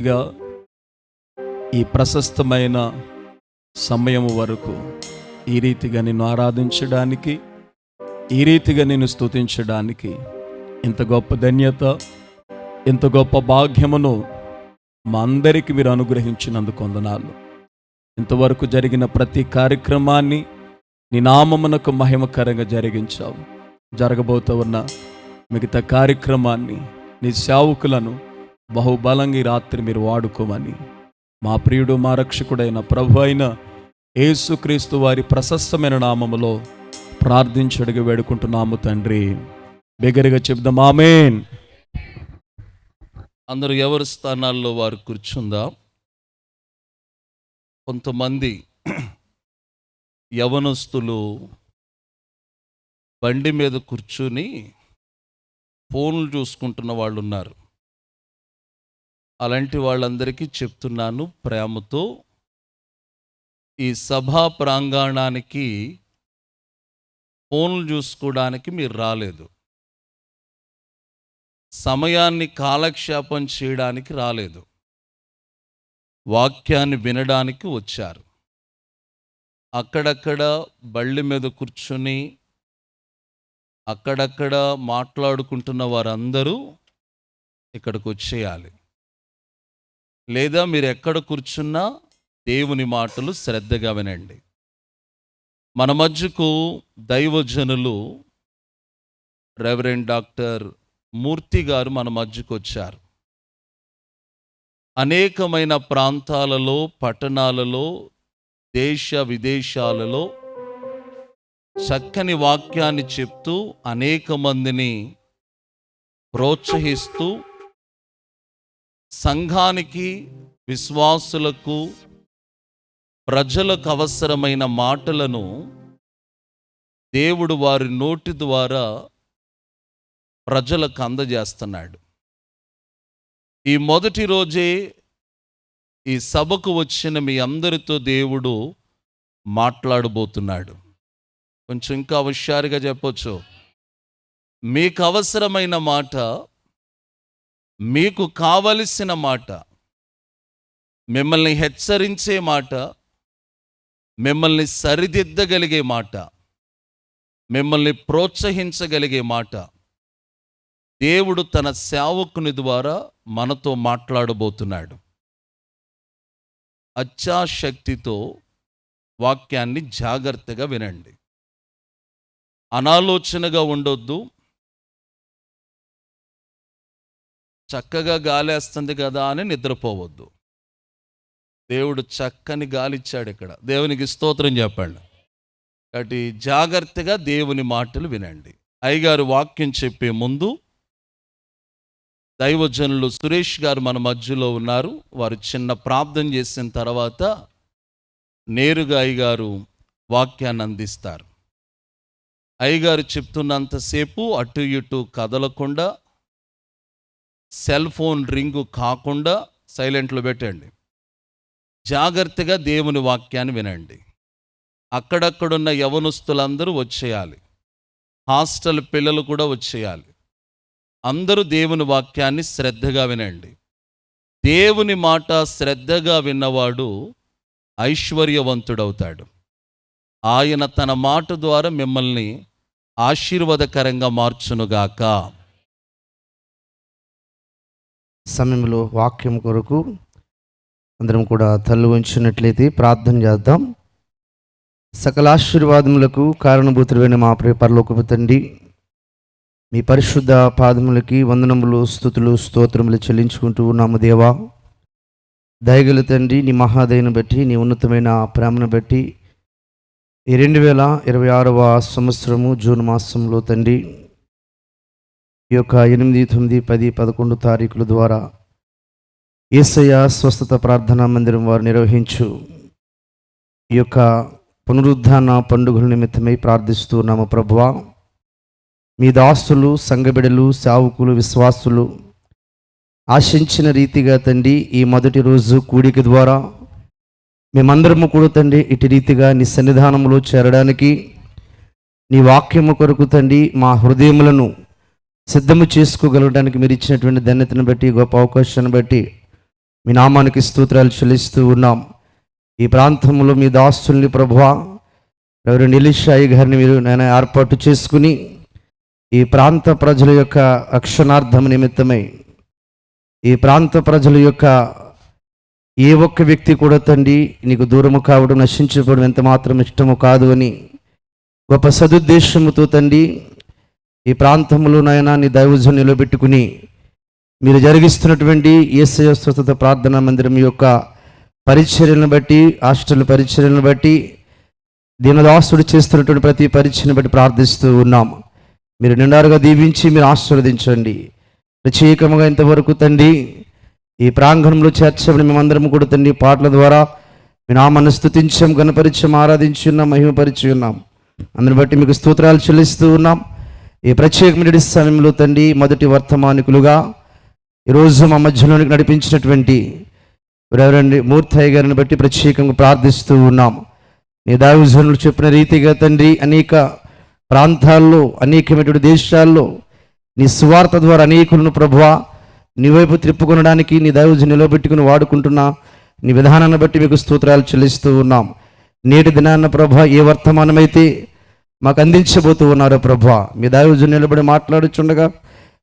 ఇక ఈ ప్రశస్తమైన సమయం వరకు ఈ రీతిగా నిన్ను ఆరాధించడానికి, ఈ రీతిగా నిన్ను స్తుతించడానికి ఇంత గొప్ప ధన్యత, ఇంత గొప్ప భాగ్యమును మా అందరికీ మీరు అనుగ్రహించినందుకు వందనాలు. ఇంతవరకు జరిగిన ప్రతి కార్యక్రమాన్ని నీ నామమునకు మహిమకరంగా జరిగించావు. జరగబోతూ ఉన్న మిగతా కార్యక్రమాన్ని నీ సేవకులను బహుబలంగా ఈ రాత్రి మీరు వాడుకోమని మా ప్రియుడు, మా రక్షకుడైన ప్రభు అయిన యేసుక్రీస్తు వారి ప్రశస్తమైన నామములో ప్రార్థించడిగా వేడుకుంటున్నాము తండ్రి. బిగ్గరగా చెప్దాం ఆమేన్. అందరూ ఎవరి స్థానాల్లో వారు కూర్చుందాం. కొంతమంది యవనస్తులు బండి మీద కూర్చుని ఫోన్లు చూసుకుంటున్న వాళ్ళు ఉన్నారు. అలాంటి వాళ్ళందరికీ చెప్తున్నాను ప్రేమతో, ఈ సభా ప్రాంగణానికి ఫోన్లు చూసుకోవడానికి మీరు రాలేదు, సమయాన్ని కాలక్షేపం చేయడానికి రాలేదు, వాక్యాన్ని వినడానికి వచ్చారు. అక్కడక్కడ బళ్ళి మీద కూర్చొని అక్కడక్కడ మాట్లాడుకుంటున్న వారందరూ ఇక్కడికి వచ్చేయాలి. లేదా మీరు ఎక్కడ కూర్చున్నా దేవుని మాటలు శ్రద్ధగా వినండి. మన మధ్యకు దైవజనులు రెవరెండ్ డాక్టర్ మూర్తి గారు మన మధ్యకు వచ్చారు. అనేకమైన ప్రాంతాలలో, పట్టణాలలో, దేశ విదేశాలలో చక్కని వాక్యాన్ని చెప్తూ అనేక మందిని ప్రోత్సహిస్తూ సంఘానికి, విశ్వాసులకు, ప్రజలకు అవసరమైన మాటలను దేవుడు వారి నోటి ద్వారా ప్రజలకు అందజేస్తున్నాడు. ఈ మొదటి రోజే ఈ సభకు వచ్చిన మీ అందరితో దేవుడు మాట్లాడబోతున్నాడు. కొంచెం ఇంకా హుషారుగా చెప్పొచ్చు. మీకు అవసరమైన మాట, మీకు కావలసిన మాట, మిమ్మల్ని హెచ్చరించే మాట, మిమ్మల్ని సరిదిద్దగలిగే మాట, మిమ్మల్ని ప్రోత్సహించగలిగే మాట దేవుడు తన సేవకుని ద్వారా మనతో మాట్లాడబోతున్నాడు. అత్యాశక్తితో వాక్యాన్ని జాగ్రత్తగా వినండి. అనాలోచనగా ఉండొద్దు. చక్కగా గాలేస్తుంది కదా అని నిద్రపోవద్దు. దేవుడు చక్కని గాలిచ్చాడు ఇక్కడ. దేవునికి స్తోత్రం చెప్పండి. కాబట్టి జాగ్రత్తగా దేవుని మాటలు వినండి. అయ్యగారు వాక్యం చెప్పే ముందు దైవజనులు సురేష్ గారు మన మధ్యలో ఉన్నారు. వారు చిన్న ప్రార్థన చేసిన తర్వాత నేరుగా అయ్యగారు వాక్యాన్ని అందిస్తారు. అయ్యగారు చెప్తున్నంతసేపు అటు ఇటు కదలకుండా, సెల్ ఫోన్ రింగు కాకుండా సైలెంట్లో పెట్టండి. జాగ్రత్తగా దేవుని వాక్యాన్ని వినండి. అక్కడక్కడున్న యవనస్తులందరూ వచ్చేయాలి. హాస్టల్ పిల్లలు కూడా వచ్చేయాలి. అందరూ దేవుని వాక్యాన్ని శ్రద్ధగా వినండి. దేవుని మాట శ్రద్ధగా విన్నవాడు ఐశ్వర్యవంతుడవుతాడు. ఆయన తన మాట ద్వారా మిమ్మల్ని ఆశీర్వాదకరంగా మార్చునుగాక. సమయంలో వాక్యం కొరకు అందరం కూడా తల్లు ఉంచినట్లయితే ప్రార్థన చేద్దాం. సకల ఆశీర్వాదములకు కారణభూతుడైన మా ప్రియ పరలోకపు తండ్రి, మీ పరిశుద్ధ పాదములకి వందనములు, స్తుతులు, స్తోత్రములు చెల్లించుకుంటూ ఉన్నాము. దేవా, దయగల తండ్రి, నీ మహాదయను బట్టి, నీ ఉన్నతమైన ప్రేమను బట్టి ఈ 2026వ సంవత్సరము జూన్ మాసంలో తండ్రి, ఈ యొక్క 8, 9, 10, 11 తారీఖుల ద్వారా యేసయ్య స్వస్థత ప్రార్థనా మందిరం వారు నిర్వహించు ఈ యొక్క పునరుద్ధాన పండుగల నిమిత్తమై ప్రార్థిస్తూ ఉన్నాము. ప్రభువా, మీ దాసులు, సంఘబిడలు, సేవకులు, విశ్వాసులు ఆశించిన రీతిగా తండ్రి ఈ మొదటి రోజు కూడిక ద్వారా మేమందరము కూడా తండ్రి ఇటు రీతిగా నీ సన్నిధానంలో చేరడానికి, నీ వాక్యము కొరకు తండ్రి మా హృదయములను సిద్ధము చేసుకోగలగడానికి మీరు ఇచ్చినటువంటి ధన్యతను బట్టి, గొప్ప అవకాశాన్ని బట్టి మీ నామానికి స్తోత్రాలు చెల్లిస్తూ ఉన్నాం. ఈ ప్రాంతంలో మీ దాసుల్ని ప్రభువా రెవరెండ్ ఎలీషా గారిని మీరు నేను ఏర్పాటు చేసుకుని ఈ ప్రాంత ప్రజల యొక్క రక్షణార్థం నిమిత్తమై ఈ ప్రాంత ప్రజల యొక్క ఏ ఒక్క వ్యక్తి కూడా తండ్రి నీకు దూరము కావడం, నశించబడడం ఎంత మాత్రం ఇష్టము కాదు అని గొప్ప సదుద్దేశముతో తండ్రి ఈ ప్రాంతంలోనైనా నీ దైవజనం నిలబెట్టుకుని మీరు జరిగిస్తున్నటువంటి యేసయ్య స్వస్థత ప్రార్థనా మందిరం యొక్క పరిచర్యలను బట్టి, హాస్టల్ పరిచర్యలను బట్టి, దీనదాసుడు చేస్తున్నటువంటి ప్రతి పరిచయను బట్టి ప్రార్థిస్తూ ఉన్నాం. మీరు నిండారుగా దీవించి మీరు ఆశీర్వదించండి. ప్రత్యేకంగా ఇంతవరకు తండ్రి ఈ ప్రాంగణంలో చేర్చబడి మేమందరం కూడా తండ్రి పాటల ద్వారా మీ నామాన్ని స్తుతించాం, గణపరిచయం, ఆరాధించి ఉన్నాం, మహిమపరిచి ఉన్నాం. అందుని బట్టి మీకు స్తోత్రాలు చెల్లిస్తూ ఉన్నాం. ఈ ప్రత్యేకమైన సమయంలో తండ్రి మొదటి వర్తమానికులుగా ఈరోజు మా మధ్యలోనికి నడిపించినటువంటి రెవరెండ్ మూర్తయ్య గారిని బట్టి ప్రత్యేకంగా ప్రార్థిస్తూ ఉన్నాం. నీ దైవజనులు చెప్పిన రీతిగా తండ్రి అనేక ప్రాంతాల్లో, అనేకమైనటువంటి దేశాల్లో నీ సువార్త ద్వారా అనేకులను ప్రభువా నీ వైపు త్రిప్పుకొనడానికి నీ దైవజను నిలబెట్టుకుని వాడుకుంటున్నా నీ విధానాన్ని బట్టి మీకు స్తోత్రాలు చెల్లిస్తూ ఉన్నాం. నేటి దినాన్న ప్రభా ఏ వర్తమానమైతే మాకు అందించబోతూ ఉన్నారో ప్రభా మీ దైవజను నిలబడి మాట్లాడుచుండగా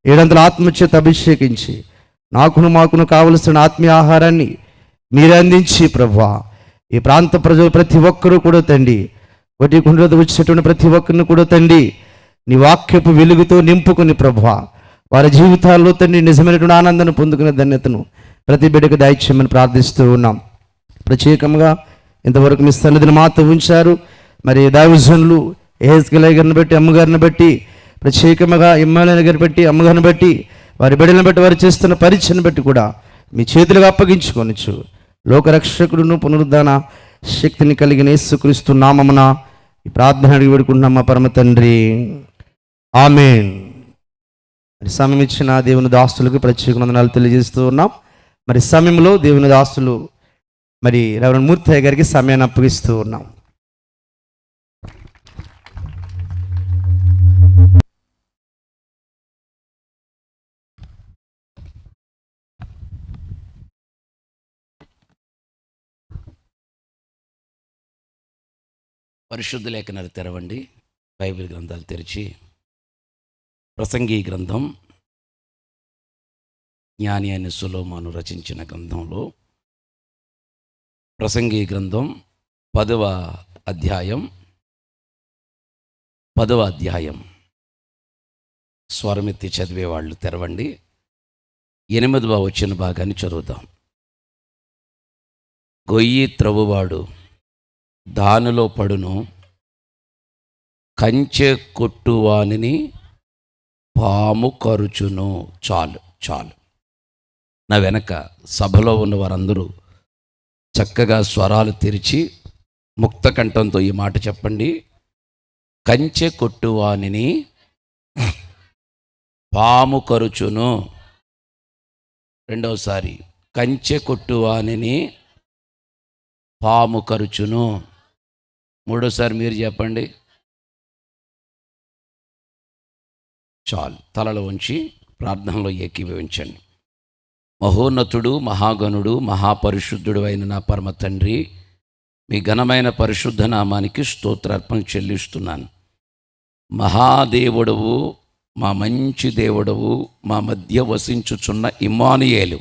700 ఆత్మచేత అభిషేకించి మాకును కావలసిన ఆత్మీయ ఆహారాన్ని మీరే అందించి ప్రభా ఈ ప్రాంత ప్రజలు ప్రతి ఒక్కరూ కూడా తండ్రి ఒకటి కుండలతో వచ్చేటువంటి ప్రతి ఒక్కరిని కూడా తండ్రి నీ వాక్యపు వెలుగుతో నింపుకుని ప్రభా వారి జీవితాల్లో తండ్రి నిజమైనటువంటి ఆనందాన్ని పొందుకునే ధన్యతను ప్రతి బిడ్డకు దయచేయమని ప్రార్థిస్తూ ఉన్నాం. ప్రత్యేకంగా ఇంతవరకు మీ సన్నిధిని మాతో ఉంచారు. మరి దైవజనులు ఏహెజ్కేల్ గారిని బట్టి, అమ్మగారిని బట్టి, ప్రత్యేకంగా ఎమ్మెల్యే గారిని బట్టి, అమ్మగారిని బట్టి, వారి బిడ్డలను బట్టి, వారు చేస్తున్న పరిచయను బట్టి కూడా మీ చేతులుగా అప్పగించుకొనొచ్చు. లోకరక్షకుడును పునరుద్ధాన శక్తిని కలిగిన యేసుక్రీస్తు నామమున ఈ ప్రార్థన అడిగి వేడుకుంటున్నాం మా పరమ తండ్రి, ఆమేన్. మరి సమయం ఇచ్చిన దేవుని దాసులకు ప్రత్యేక వందనాలు తెలియజేస్తూ ఉన్నాం. మరి సమయంలో దేవుని దాసులు మరి రెవరెండ్ మూర్తయ్య గారికి సమయాన్ని అప్పగిస్తూ ఉన్నాం. పరిశుద్ధ లేఖనాలు తెరవండి. బైబిల్ గ్రంథాలు తెరిచి ప్రసంగి గ్రంథం, జ్ఞాని అయిన సొలొమోను రచించిన గ్రంథంలో ప్రసంగి గ్రంథం 10వ అధ్యాయం స్వరమెత్తి చదివేవాళ్ళు తెరవండి. 8వ వచ్చిన భాగాన్ని చదువుదాం. గొయ్యి త్రవ్వువాడు దానిలో పడును, కంచె కొట్టువానిని పాము కరుచును. చాలు చాలు. నా వెనక సభలో ఉన్న వారందరూ చక్కగా స్వరాలు తెరిచి ముక్త కంఠంతో ఈ మాట చెప్పండి. కంచె కొట్టువానిని పాము కరుచును. రెండవసారి, కంచె కొట్టువానిని పాము కరుచును. మూడోసారి మీరు చెప్పండి. చాలు. తలలో ఉంచి ప్రార్థనలో ఏకీభవించండి. మహోన్నతుడు, మహాగణుడు, మహాపరిశుద్ధుడు అయిన నా పరమ తండ్రి, మీ ఘనమైన పరిశుద్ధ నామానికి స్తోత్రార్పణ చెల్లిస్తున్నాను. మహాదేవుడవు, మా మంచి దేవుడవు, మా మధ్య వసించుచున్న ఇమ్మానుయేలు,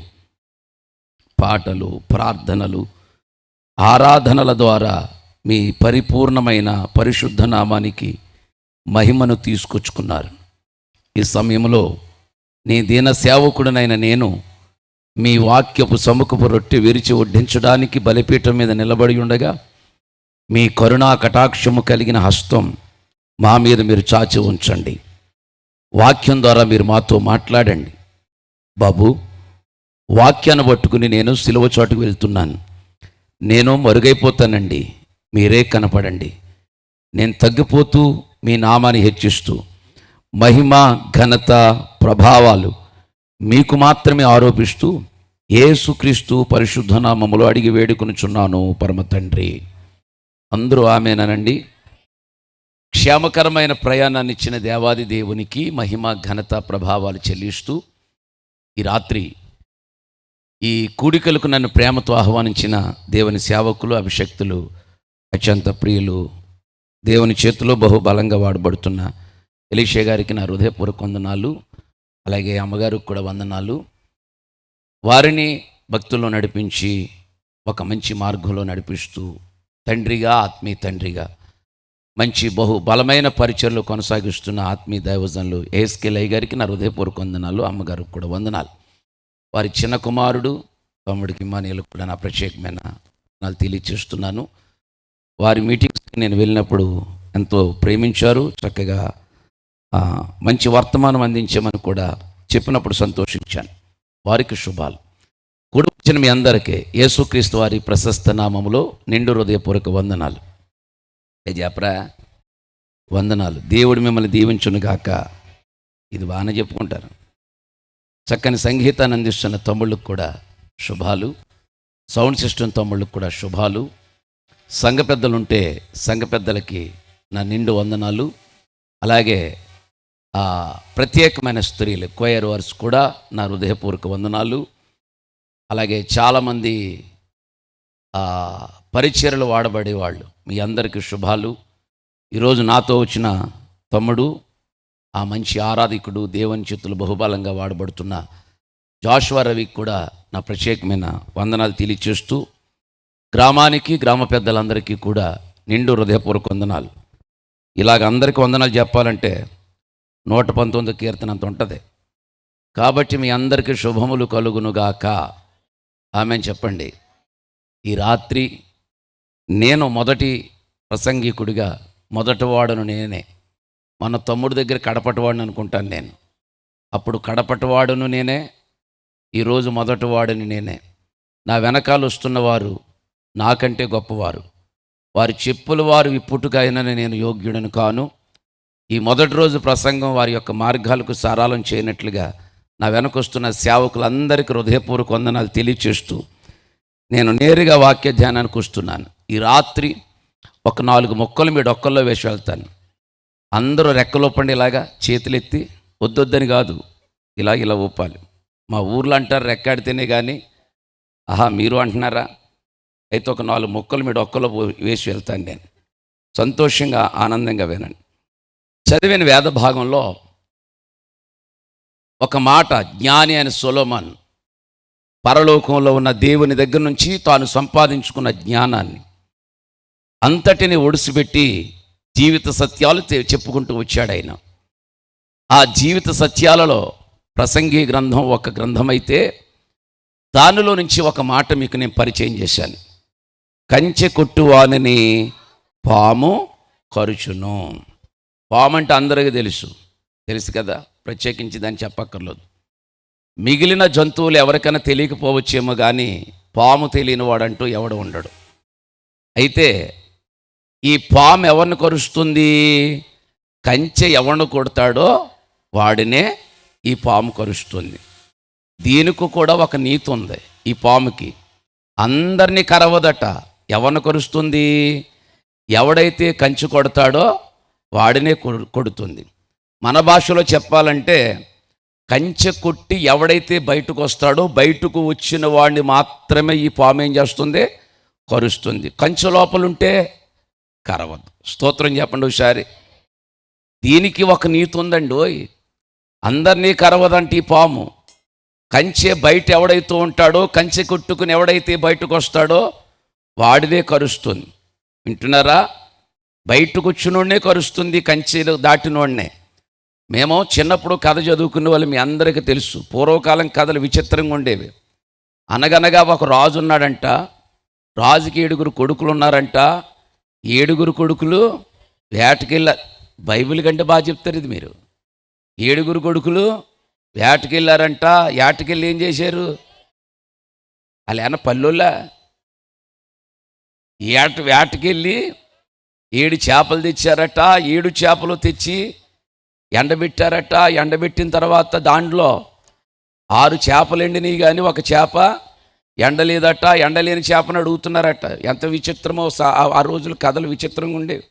పాటలు, ప్రార్థనలు, ఆరాధనల ద్వారా మీ పరిపూర్ణమైన పరిశుద్ధ నామానికి మహిమను తీసుకొచ్చుకున్నారు. ఈ సమయంలో నీ దీన సేవకుడనైన నేను మీ వాక్యపు సముఖపు రొట్టె విరిచి వడ్డించడానికి బలిపీఠం మీద నిలబడి ఉండగా మీ కరుణా కటాక్షము కలిగిన హస్తం మా మీద మీరు చాచి ఉంచండి. వాక్యం ద్వారా మీరు మాతో మాట్లాడండి. బాబు, వాక్యాన్ని పట్టుకుని నేను సిలువ చోటుకు వెళ్తున్నాను. నేను మరుగైపోతానండి, మీరే కనపడండి. నేను తగ్గిపోతూ మీ నామాన్ని హెచ్చిస్తూ మహిమ, ఘనత, ప్రభావాలు మీకు మాత్రమే ఆరోపిస్తూ యేసుక్రీస్తు పరిశుద్ధ నామములో అడిగి వేడుకొనుచున్నాను పరమ తండ్రి. అందరూ ఆమేనండి. క్షేమకరమైన ప్రయాణాన్ని ఇచ్చిన దేవాది దేవునికి మహిమ, ఘనత, ప్రభావాలు చెల్లిస్తూ ఈ రాత్రి ఈ కూడికలకు నన్ను ప్రేమతో ఆహ్వానించిన దేవుని సేవకులు, అభిషక్తులు, అత్యంత ప్రియులు, దేవుని చేతిలో బహుబలంగా వాడబడుతున్న ఎలీషా గారికి నా హృదయపూర్వక వందనాలు. అలాగే అమ్మగారికి కూడా వందనాలు. వారిని భక్తుల్లో నడిపించి ఒక మంచి మార్గంలో నడిపిస్తూ తండ్రిగా, ఆత్మీయ తండ్రిగా మంచి బలమైన పరిచయలు కొనసాగిస్తున్న ఆత్మీయ దైవజనులు ఏఎస్కే గారికి నా హృదయపూర్వక వందనాలు. అమ్మగారికి కూడా వందనాలు. వారి చిన్న కుమారుడు తమ్ముడికి ఇమ్మానుయేలుకు కూడా నా ప్రత్యేకమైన వందనాలు తెలియచేస్తున్నాను. వారి మీటింగ్స్కి నేను వెళ్ళినప్పుడు ఎంతో ప్రేమించారు. చక్కగా మంచి వర్తమానం అందించామని కూడా చెప్పినప్పుడు సంతోషించాను. వారికి శుభాలు. కూడి వచ్చిన మీ అందరికీ యేసుక్రీస్తు వారి ప్రశస్త నామములో నిండు హృదయపూర్వక వందనాలు. చెప్పరా వందనాలు. దేవుడు మిమ్మల్ని దీవించునుగాక. ఇది బాగానే చెప్పుకుంటారు. చక్కని సంగీతాన్ని అందిస్తున్న తమ్ముళ్ళకు కూడా శుభాలు. సౌండ్ సిస్టమ్ తమ్ముళ్ళకు కూడా శుభాలు. సంఘ పెద్దలుంటే సంఘ పెద్దలకి నా నిండు వందనాలు. అలాగే ప్రత్యేకమైన స్త్రీలు కోయర్ వర్స్ కూడా నా హృదయపూర్వక వందనాలు. అలాగే చాలామంది పరిచర్యలు వాడబడేవాళ్ళు, మీ అందరికీ శుభాలు. ఈరోజు నాతో వచ్చిన తమ్ముడు, ఆ మంచి ఆరాధికుడు, దేవుని చేతులు బహుబలంగా వాడబడుతున్న జాషువా రవికి కూడా నా ప్రత్యేకమైన వందనాలు తెలియచేస్తూ, గ్రామానికి, గ్రామ పెద్దలందరికీ కూడా నిండు హృదయపూర్వక వందనాలు. ఇలాగ అందరికీ వందనాలు చెప్పాలంటే 119 కీర్తన అంత ఉంటుంది. కాబట్టి మీ అందరికీ శుభములు కలుగునుగాక. ఆమె చెప్పండి. ఈ రాత్రి నేను మొదటి ప్రసంగికుడిగా మొదటివాడును నేనే. మన తమ్ముడి దగ్గర కడపటివాడిని అనుకుంటాను నేను. అప్పుడు కడపటివాడును నేనే, ఈరోజు మొదటివాడిని నేనే. నా వెనకాల వస్తున్నవారు నాకంటే గొప్పవారు. వారి చెప్పులు వారు విప్పుటుకైనా నేను యోగ్యుడను కాను. ఈ మొదటి రోజు ప్రసంగం వారి యొక్క మార్గాలకు సారాలం చేయనట్లుగా నా వెనకొస్తున్న సేవకులందరికీ హృదయపూర్వక వందనాలు తెలియచేస్తూ నేను నేరుగా వాక్య ధ్యానానికి వస్తున్నాను. ఈ రాత్రి ఒక 4 మొక్కలు మీ డొక్కల్లో వేసి వెళ్తాను. అందరూ రెక్కలో పండి ఇలాగా చేతులెత్తి, వద్దొద్దని కాదు, ఇలా ఊపాలి. మా ఊర్లో అంటారు రెక్కాడితేనే కానీ. మీరు అంటున్నారా? అయితే ఒక 4 మొక్కలు మీ డొక్కలో వేసి వెళ్తాను నేను. సంతోషంగా, ఆనందంగా వినండి. చదివిన వేద భాగంలో ఒక మాట, జ్ఞాని అయిన సొలొమోను పరలోకంలో ఉన్న దేవుని దగ్గర నుంచి తాను సంపాదించుకున్న జ్ఞానాన్ని అంతటిని ఒడిసిపెట్టి జీవిత సత్యాలు చెప్పుకుంటూ వచ్చాడు ఆయన. ఆ జీవిత సత్యాలలో ప్రసంగి గ్రంథం ఒక గ్రంథమైతే దానిలో నుంచి ఒక మాట మీకు నేను పరిచయం చేశాను. కంచె కొట్టువానిని పాము కరుచును. పాము అంటే అందరికీ తెలుసు కదా, ప్రత్యేకించి దాన్ని చెప్పక్కర్లేదు. మిగిలిన జంతువులు ఎవరికైనా తెలియకపోవచ్చేమో కానీ పాము తెలియని వాడంటూ ఎవడు ఉండడు. అయితే ఈ పాము ఎవరిని కరుస్తుంది? కంచె ఎవరిని కొడతాడో వాడినే ఈ పాము కరుస్తుంది. దీనికి కూడా ఒక నీతి ఉంది. ఈ పాముకి అందరినీ కరవదట. ఎవరిని కరుస్తుంది? ఎవడైతే కంచె కొడతాడో వాడినే కొడుతుంది. మన భాషలో చెప్పాలంటే కంచె కొట్టి ఎవడైతే బయటకు వస్తాడో బయటకు వచ్చిన వాడిని మాత్రమే ఈ పాము ఏం చేస్తుంది? కరుస్తుంది. కంచె లోపలుంటే కరవద్దు. స్తోత్రం చెప్పండి ఒకసారి. దీనికి ఒక నీతి ఉందండి. అందరినీ కరవదంటే ఈ పాము. కంచె బయట ఎవడైతే ఉంటాడో, కంచె కొట్టుకుని ఎవడైతే బయటకు వస్తాడో వాడిదే కరుస్తుంది. వింటున్నారా? బయటకు వచ్చినోడనే కరుస్తుంది, కంచెలు దాటినోడనే. మేము చిన్నప్పుడు కథ చదువుకునే వాళ్ళు మీ అందరికీ తెలుసు. పూర్వకాలం కథలు విచిత్రంగా ఉండేవి. అనగనగా ఒక రాజు ఉన్నాడంట. రాజుకి 7 కొడుకులు ఉన్నారంట. 7 కొడుకులు వేటకెళ్ళారు. బైబిల్ కంటే బాగా చెప్తారు ఇది మీరు. 7 కొడుకులు వేటకెళ్ళారంట. వేటకెళ్ళి ఏం చేశారు? వాళ్ళు ఏమన్నా పల్లెల్లా? వేటకెళ్ళి 7 చేపలు తెచ్చారట. 7 చేపలు తెచ్చి ఎండబెట్టారట. ఎండబెట్టిన తర్వాత దాంట్లో 6 చేపలు ఎండినవి కానీ ఒక చేప ఎండలేదట. ఎండలేని చేపను అడుగుతున్నారట. ఎంత విచిత్రమో! ఆ రోజులు కథలు విచిత్రంగా ఉండేవి.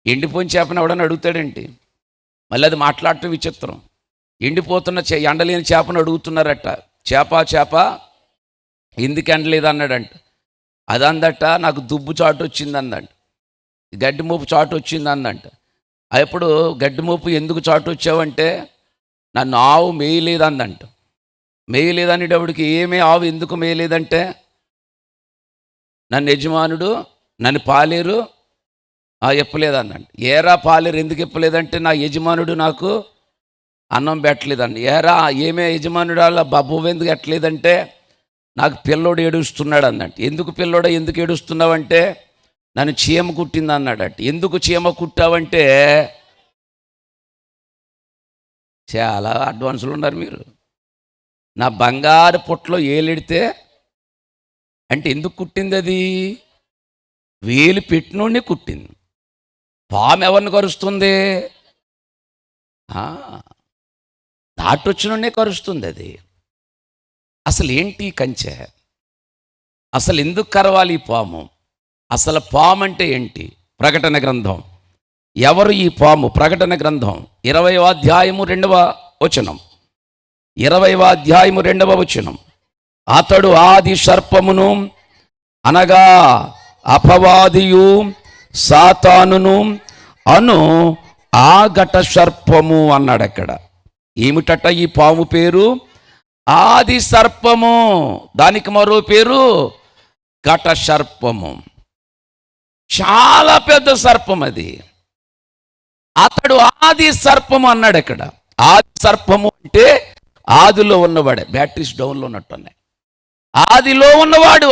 ఎండిపోయిన చేపను ఎవడని అడుగుతాడేంటి? మళ్ళీ అది మాట్లాడటం విచిత్రం. ఎండిపోతున్న ఎండలేని చేపను అడుగుతున్నారట. చేప ఎందుకు ఎండలేదు అన్నాడంట. అదందట నాకు దుబ్బు చాటు వచ్చింది అందంట, గడ్డి మోపు చాటు వచ్చింది అందంట. అప్పుడు గడ్డి మోపు ఎందుకు చాటు వచ్చావంటే నన్ను ఆవు మేయలేదు అందంట. మేయలేదనేటప్పటికి ఏమీ ఆవు ఎందుకు మేయలేదంటే నన్ను యజమానుడు నన్ను పాలేరు ఎప్పలేదన్నాడు. ఏరా పాలేరు ఎందుకు ఎప్పలేదంటే నా యజమానుడు నాకు అన్నం పెట్టలేదండి. ఏరా ఏమే యజమానుడు అలా బాబు ఎందుకు ఎట్టలేదంటే నాకు పిల్లోడు ఏడుస్తున్నాడు అన్నట్టు. ఎందుకు పిల్లోడు ఎందుకు ఏడుస్తున్నావంటే నన్ను చీమ కుట్టింది అన్నాడట. ఎందుకు చీమ కుట్టావంటే చాలా అడ్వాన్స్లో ఉన్నారు మీరు. నా బంగారు పుట్టలో ఏలెడితే అంటే ఎందుకు కుట్టింది? అది వేలు పెట్టినోడిని కుట్టింది. పాము ఎవరిని కరుస్తుంది? దాటొచ్చినోడినే కరుస్తుంది. అది అసలు ఏంటి కంచె? అసలు ఎందుకు కరవాలి ఈ పాము? అసలు పాము అంటే ఏంటి? ప్రకటన గ్రంథం. ఎవరు ఈ పాము? ప్రకటన గ్రంథం 20వ అధ్యాయము 2వ వచనం. 20వ అధ్యాయము 2వ వచనం. అతడు ఆది సర్పమును అనగా అపవాదియు సాతానును అను ఆగట సర్పము అన్నాడు. అక్కడ ఏమిటట ఈ పాము పేరు? ఆది సర్పము. దానికి మరో పేరు ఘట సర్పము. చాలా పెద్ద సర్పం అది. అతడు ఆది సర్పము అన్నాడు. అక్కడ ఆది సర్పము అంటే ఆదిలో ఉన్నవాడే. బ్యాటరీస్ డౌన్లో ఉన్నట్టున్నాయి. ఆదిలో ఉన్నవాడు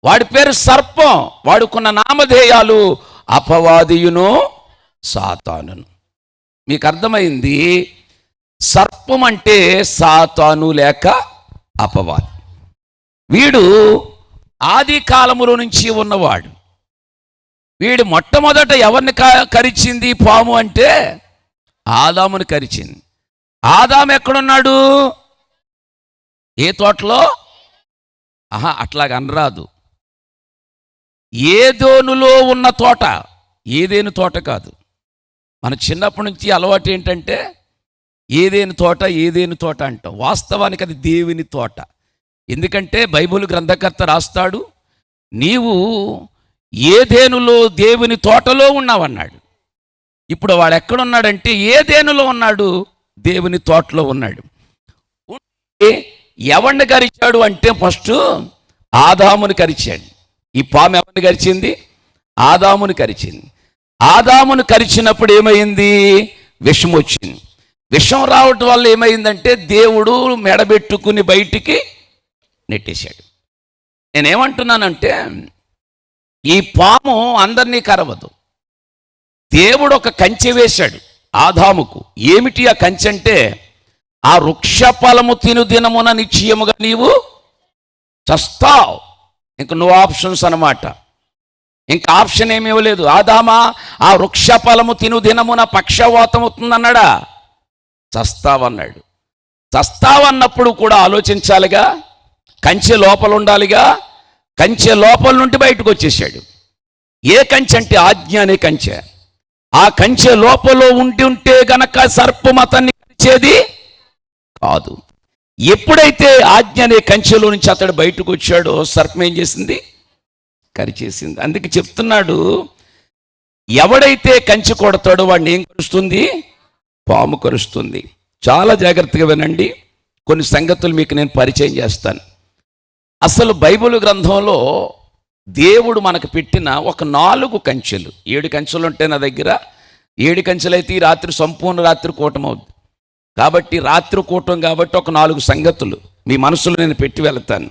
వాడి పేరు సర్పం. వాడుకున్న నామధేయాలు అపవాదియును సాతానును. మీకు అర్థమైంది? సర్పం అంటే సాతాను లేక అపవాది. వీడు ఆది కాలములో నుంచి ఉన్నవాడు. వీడు మొట్టమొదట ఎవరిని కరిచింది పాము అంటే ఆదాముని కరిచింది. ఆదాము ఎక్కడున్నాడు? ఏ తోటలో? అట్లాగా అనరాదు. ఏదోనులో ఉన్న తోట. ఏదేను తోట కాదు. మన చిన్నప్పటి నుంచి అలవాటు ఏంటంటే ఏదేను తోట అంటాం. వాస్తవానికి అది దేవుని తోట. ఎందుకంటే బైబిల్ గ్రంథకర్త రాస్తాడు, నీవు ఏదేనులో దేవుని తోటలో ఉన్నావన్నాడు. ఇప్పుడు వాడు ఎక్కడున్నాడంటే ఏదేనులో ఉన్నాడు, దేవుని తోటలో ఉన్నాడు. ఎవరిని కరిచాడు అంటే ఫస్ట్ ఆదాముని కరిచాడు. ఈ పాము ఎవరిని కరిచింది? ఆదాముని కరిచింది. ఆదామును కరిచినప్పుడు ఏమైంది? విషం వచ్చింది. విషం రావటం వల్ల ఏమైందంటే దేవుడు మెడబెట్టుకుని బయటికి నెట్టేశాడు. నేనేమంటున్నానంటే ఈ పాము అందరినీ కరవదు. దేవుడు ఒక కంచె వేశాడు ఆదాముకు. ఏమిటి ఆ కంచె అంటే ఆ వృక్ష ఫలము తిను దినమున నిశ్చయముగా నీవు చస్తావు. ఇంక నో ఆప్షన్స్ అన్నమాట. ఇంకా ఆప్షన్ ఏమీ ఇవ్వలేదు. ఆదామా ఆ వృక్ష ఫలము తిను దినమున పక్షవాతం అవుతుందన్నాడా? చస్తావన్నాడు. చస్తావన్నప్పుడు కూడా ఆలోచించాలిగా, కంచె లోపల ఉండాలిగా. కంచె లోపల నుండి బయటకు వచ్చేసాడు. ఏ కంచె అంటే ఆజ్ఞ అనే కంచె. ఆ కంచె లోపల ఉంటే గనక సర్పం అతన్ని కరిచేది కాదు. ఎప్పుడైతే ఆజ్ఞ అనే కంచెలో నుంచి అతడు బయటకు వచ్చాడో సర్పం ఏం చేసింది? కరిచేసింది. అందుకే చెప్తున్నాడు, ఎవడైతే కంచె కొడతాడో వాడిని ఏం కరుస్తుంది? పాము కరుస్తుంది. చాలా జాగ్రత్తగా వినండి. కొన్ని సంగతులు మీకు నేను పరిచయం చేస్తాను. అసలు బైబిల్ గ్రంథంలో దేవుడు మనకు పెట్టిన ఒక 4 కంచెలు. 7 కంచెలు ఉంటే నా దగ్గర 7 కంచెలు అయితే ఈ రాత్రి సంపూర్ణ రాత్రి కూటం అవుద్ది. కాబట్టి రాత్రి కూటం కాబట్టి ఒక 4 సంగతులు మీ మనసులో నేను పెట్టి వెళ్తాను.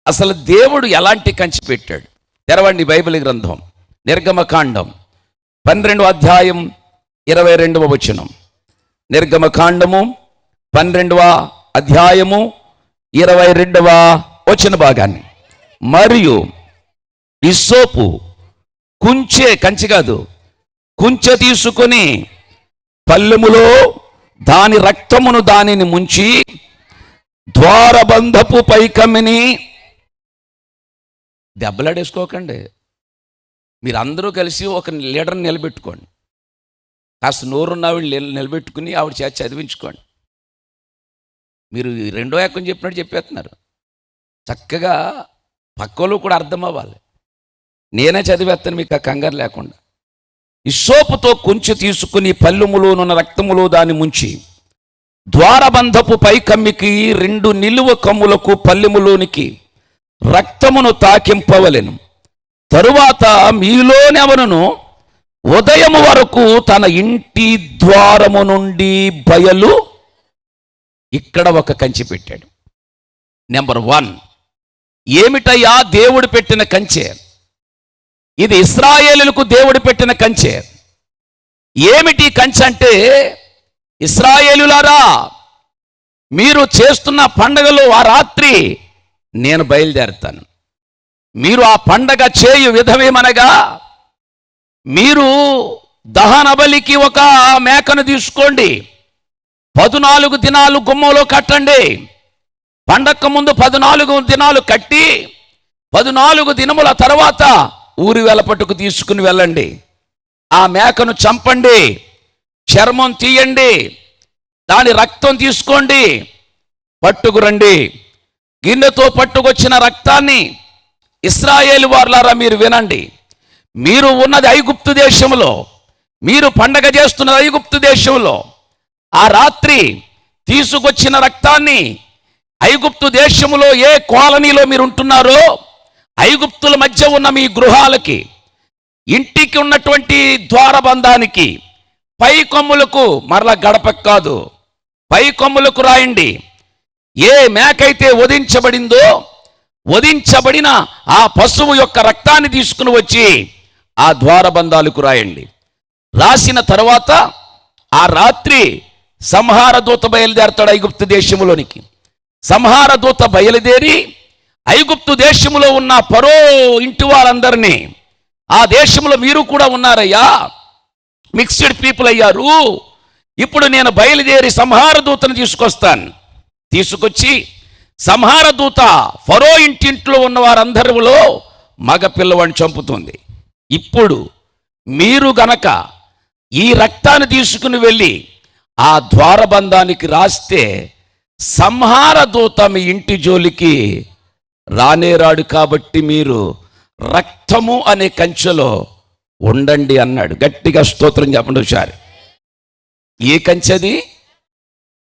అసలు దేవుడు ఎలాంటి కంచె పెట్టాడు? తెరవండి బైబిల్ గ్రంథం. నిర్గమకాండం 12వ అధ్యాయం 22వ వచనం. నిర్గమకాండము 12వ అధ్యాయము 22వ వచన భాగాన్ని. మరియు ఇస్సోపు కంచె కాదు, కుంచె తీసుకొని పల్లెములో దాని రక్తమును దానిని ముంచి ద్వారబంధపు పైకమ్మిని. దెబ్బలాడేసుకోకండి. మీరందరూ కలిసి ఒక లీడర్ని నిలబెట్టుకోండి. కాస్త నోరున్న ఆవిడ నిలబెట్టుకుని ఆవిడ చేత చదివించుకోండి. మీరు రెండో ఏకం చెప్పినట్టు చెప్పేస్తున్నారు. చక్కగా పక్కలో కూడా అర్థం అవ్వాలి. నేనే చదివేస్తాను మీకు ఆ కంగారు లేకుండా. ఇస్సోపుతో కొంచెం తీసుకుని పళ్ళెములోనున్న రక్తములో దాన్ని ముంచి ద్వారబంధపు పైకమ్మికి 2 నిలువ కమ్ములకు పల్లెములోనికి రక్తమును తాకింపవలెను. తరువాత మీలోనెవరును ఉదయము వరకు తన ఇంటి ద్వారము నుండి బయలు. ఇక్కడ ఒక కంచె పెట్టాడు. నెంబర్ 1, ఏమిటయ్యా దేవుడు పెట్టిన కంచె? ఇది ఇశ్రాయేలులకు దేవుడు పెట్టిన కంచె. ఏమిటి కంచె అంటే, ఇశ్రాయేలులారా, మీరు చేస్తున్న పండగలో ఆ రాత్రి నేను బయలుదేరుతాను. మీరు ఆ పండగ చేయు విధమేమనగా, మీరు దహన బలికి ఒక మేకను తీసుకోండి, 14 దినాలు గుమ్మంలో కట్టండి. పండగ ముందు 14 దినాలు కట్టి 14 దినముల తర్వాత ఊరి వెలపట్టుకు తీసుకుని వెళ్ళండి. ఆ మేకను చంపండి, చర్మం తీయండి, దాని రక్తం తీసుకోండి, పట్టుకురండి. గిన్నెతో పట్టుకొచ్చిన రక్తాన్ని ఇశ్రాయేలు వారులారా మీరు వినండి. మీరు ఉన్నది ఐగుప్తు దేశంలో, మీరు పండగ చేస్తున్నది ఐగుప్తు దేశంలో. ఆ రాత్రి తీసుకొచ్చిన రక్తాన్ని ఐగుప్తు దేశంలో ఏ కాలనీలో మీరు ఉంటున్నారో ఐగుప్తుల మధ్య ఉన్న మీ గృహాలకి, ఇంటికి ఉన్నటువంటి ద్వారబంధానికి పై కొమ్ములకు, మరలా గడపకు కాదు, పై కొమ్ములకు రాయండి. ఏ మేకైతే వధించబడిందో వధించబడిన ఆ పశువు యొక్క రక్తాన్ని తీసుకుని వచ్చి ఆ ద్వారబంధాలకు రాయండి. రాసిన తర్వాత ఆ రాత్రి సంహార దూత బయలుదేరతాడు ఐగుప్తు దేశములోనికి. సంహార దూత బయలుదేరి ఐగుప్తు దేశములో ఉన్న ఫరో ఇంటి వారందరినీ, ఆ దేశంలో మీరు కూడా ఉన్నారయ్యా, మిక్స్డ్ పీపుల్ అయ్యారు, ఇప్పుడు నేను బయలుదేరి సంహార దూతను తీసుకొస్తాను. తీసుకొచ్చి సంహార దూత ఫరో ఇంటింట్లో ఉన్న వారందరిలో మగ పిల్లవాడిని చంపుతుంది. ఇప్పుడు మీరు గనక ఈ రక్తాన్ని తీసుకుని వెళ్ళి ఆ ద్వారబంధానికి రాస్తే సంహార దూత మీ ఇంటి జోలికి రానేరాడు, కాబట్టి మీరు రక్తము అనే కంచెలో ఉండండి అన్నాడు. గట్టిగా స్తోత్రం చెప్పండి ఒకసారి. ఏ కంచెది?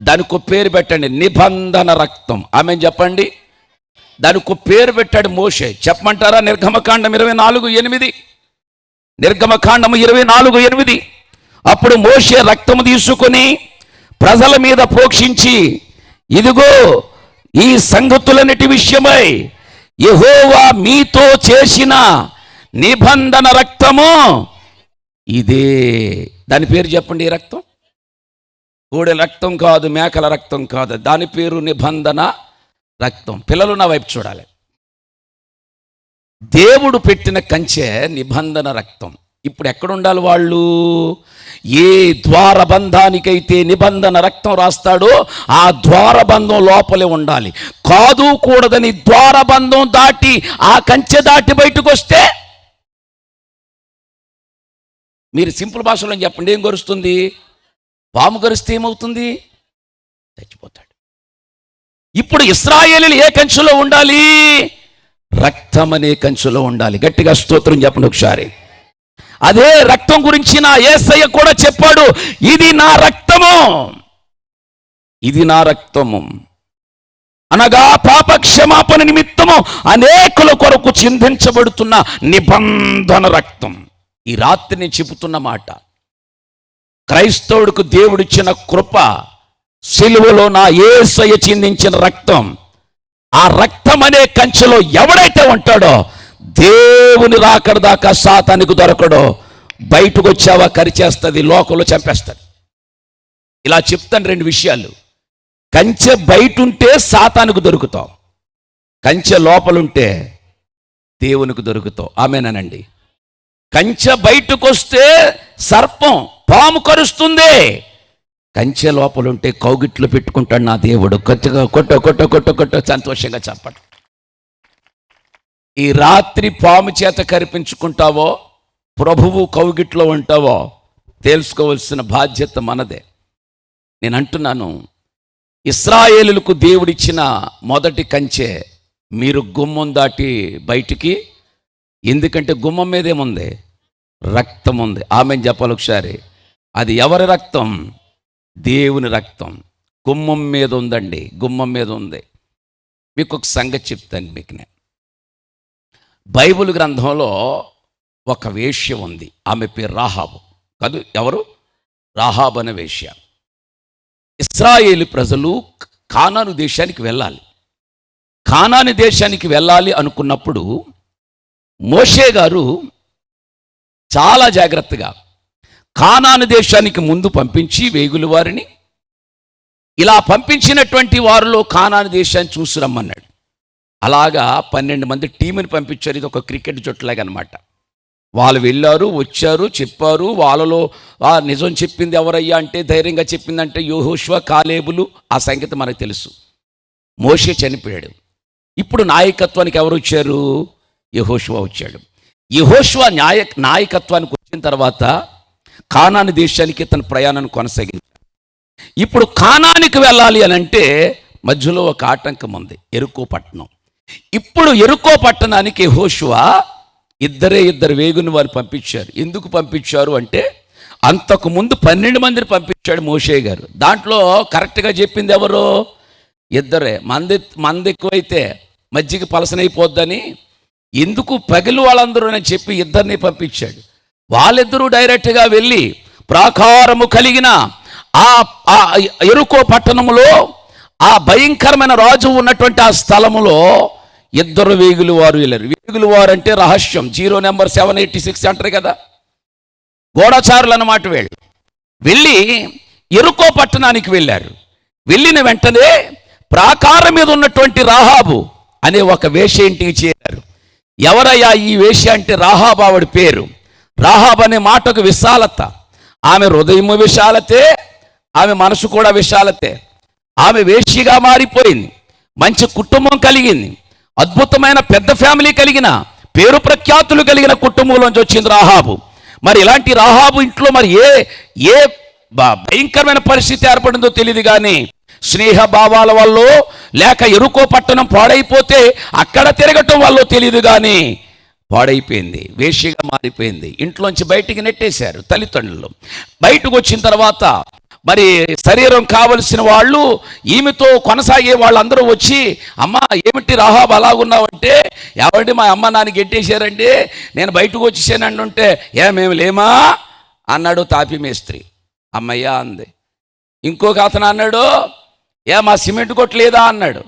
దానికి పేరు పెట్టండి, నిబంధన రక్తం. ఆమె చెప్పండి. దానికి పేరు పెట్టాడు మోషే. చెప్పమంటారా? నిర్గమకాండం 24:8. నిర్గమకాండం 24:8. అప్పుడు మోషే రక్తము తీసుకుని ప్రజల మీద ప్రోక్షించి, ఇదిగో ఈ సంగతులన్నిటి విషయమై యెహోవా మీతో చేసిన నిబంధన రక్తము ఇదే. దాని పేరు చెప్పండి. ఈ రక్తం కోడెల రక్తం కాదు, మేకల రక్తం కాదు, దాని పేరు నిబంధన రక్తం. పిల్లలు నా వైపు చూడాలి. దేవుడు పెట్టిన కంచె నిబంధన రక్తం. ఇప్పుడు ఎక్కడ ఉండాలి వాళ్ళు? ఏ ద్వారబంధానికైతే నిబంధన రక్తం రాస్తాడో ఆ ద్వారబంధం లోపలే ఉండాలి. కాదు కూడదని ద్వారబంధం దాటి ఆ కంచె దాటి బయటకు వస్తే, మీరు సింపుల్ భాషలో చెప్పండి, ఏం గరుస్తుంది? పాము గరిస్తే ఏమవుతుంది? చచ్చిపోతాడు. ఇప్పుడు ఇశ్రాయేలీయులు ఏ కంచెలో ఉండాలి? రక్తం అనే కంచెలో ఉండాలి. గట్టిగా స్తోత్రం చెప్పండి ఒకసారి. అదే రక్తం గురించి నా యేసయ్య కూడా చెప్పాడు, ఇది నా రక్తము, ఇది నా రక్తము అనగా పాప క్షమాపణ నిమిత్తము అనేకుల కొరకు చిందించబడుతున్న నిబంధన రక్తం. ఈ రాత్రి నేను చెబుతున్న మాట, క్రైస్తవుడికి దేవుడిచ్చిన కృప, సిలువలో నా యేసయ్య చిందించిన రక్తం. ఆ రక్తం అనే కంచెలో ఎవడైతే ఉంటాడో దేవుని రాకడ దాకా సాతానికి దొరకడో. బయటకు వచ్చావా కరిచేస్తుంది, లోకంలో చంపేస్తాడు. ఇలా చెప్తాను 2 విషయాలు. కంచె బయట ఉంటే సాతానికి దొరుకుతాం, కంచె లోపలుంటే దేవునికి దొరుకుతాం. ఆమేనండి. కంచె బయటకు వస్తే సర్పం, పాము కరుస్తుంది. కంచె లోపలుంటే కౌగిట్లో పెట్టుకుంటాడు నా దేవుడు. కొత్తగా కొట్ట కొట్ట కొట్ట కొట్ట సంతోషంగా చెప్పండి. ఈ రాత్రి పాము చేత కరిపించుకుంటావో, ప్రభువు కౌగిట్లో ఉంటావో తెలుసుకోవాల్సిన బాధ్యత మనదే. నేను అంటున్నాను, ఇశ్రాయేలులకు దేవుడిచ్చిన మొదటి కంచె మీరు గుమ్మం దాటి బయటికి, ఎందుకంటే గుమ్మం మీద ఏముంది? రక్తం ఉంది. ఆమెను చెప్పాలి ఒకసారి. అది ఎవరి రక్తం? దేవుని రక్తం. గుమ్మం మీద ఉందండి, గుమ్మం మీద ఉంది. మీకు ఒక సంగతి చెప్తాను మీకు నేను. బైబిల్ గ్రంథంలో ఒక వేశ్య ఉంది. ఆమె పేరు రాహాబు. కాదు, ఎవరు? రాహాబు అనే వేశ్య. ఇశ్రాయేలు ప్రజలు కానాను దేశానికి వెళ్ళాలి. కానాను దేశానికి వెళ్ళాలి అనుకున్నప్పుడు మోషే గారు చాలా జాగ్రత్తగా కానాను దేశానికి ముందు పంపించి వేగుల వారిని, ఇలా పంపించినటువంటి వారిలో కానాను దేశాన్ని చూసి రమ్మన్నాడు. అలాగా 12 మంది టీముని పంపించారు. ఇది ఒక క్రికెట్ జట్టులాగా అనమాట. వాళ్ళు వెళ్ళారు, వచ్చారు, చెప్పారు. వాళ్ళలో నిజం చెప్పింది ఎవరయ్యా అంటే, ధైర్యంగా చెప్పిందంటే యెహోషువ, కాలేబులు. ఆ సంగతి మనకు తెలుసు. మోషే చనిపోయాడు. ఇప్పుడు నాయకత్వానికి ఎవరు వచ్చారు? యెహోషువ వచ్చాడు. యెహోషువ నాయకత్వానికి వచ్చిన తర్వాత కానాను దేశానికి తన ప్రయాణాన్ని కొనసాగించాడు. ఇప్పుడు కానానికి వెళ్ళాలి అని అంటే మధ్యలో ఒక ఆటంకం ఉంది, యెరికో పట్టణం. ఇప్పుడు యెరికో పట్టణానికి యెహోషువ ఇద్దరు వేగుని వారు పంపించారు. ఎందుకు పంపించారు అంటే, అంతకుముందు 12 మందిని పంపించాడు మోషే గారు. దాంట్లో కరెక్ట్గా చెప్పింది ఎవరు? ఇద్దరే. మంది ఎక్కువైతే మజ్జిగ పలసనైపోద్దని ఎందుకు పగిలి వాళ్ళందరూ అని చెప్పి ఇద్దరిని పంపించాడు. వాళ్ళిద్దరూ డైరెక్ట్గా వెళ్ళి ప్రాకారము కలిగిన ఆ యెరికో పట్టణములో, ఆ భయంకరమైన రాజు ఉన్నటువంటి ఆ స్థలములో ఇద్దరు వేగులు వారు వెళ్ళారు. వేగులు వారు అంటే రహస్యం. 0 నెంబర్ 786 అంటారు కదా, గోడచారులు అన్నమాట. వెళ్ళి యెరికో పట్టణానికి వెళ్ళారు. వెళ్ళిన వెంటనే ప్రాకారం మీద ఉన్నటువంటి రాహాబు అనే ఒక వేశ్య ఇంటికి చేరారు. ఎవరయ్యా ఈ వేశ్య అంటే, రాహాబు ఆవిడ పేరు. రాహాబు అనే మాటకు విశాలత. ఆమె హృదయము విశాలతే, ఆమె మనసు కూడా విశాలతే. ఆమె వేశ్యగా మారిపోయింది. మంచి కుటుంబం కలిగింది. అద్భుతమైన పెద్ద ఫ్యామిలీ కలిగిన, పేరు ప్రఖ్యాతులు కలిగిన కుటుంబంలోంచి వచ్చింది రాహాబు. మరి ఇలాంటి రాహాబు ఇంట్లో మరి ఏ భయంకరమైన పరిస్థితి ఏర్పడిందో తెలియదు. కానీ స్నేహభావాల వల్ల లేక యెరికో పట్టణం పాడైపోతే అక్కడ తిరగటం వల్ల తెలియదు, కానీ పాడైపోయింది, వేశ్యగా మారిపోయింది. ఇంట్లోంచి బయటికి నెట్టేశారు తల్లిదండ్రులు. బయటకు వచ్చిన తర్వాత మరి శరీరం కావలసిన వాళ్ళు, ఈమెతో కొనసాగే వాళ్ళందరూ వచ్చి, అమ్మ ఏమిటి రాహాబు అలాగున్నావంటే, ఏమండి మా అమ్మ నాన్న గెట్టేశారండి, నేను బయటకు వచ్చేసానండి అంటే, మేము లేమా అన్నాడు తాపి మేస్త్రి. అమ్మయ్యా అంది. ఇంకొక అతను అన్నాడు, మా సిమెంట్ కొట్టలేదా అన్నాడు.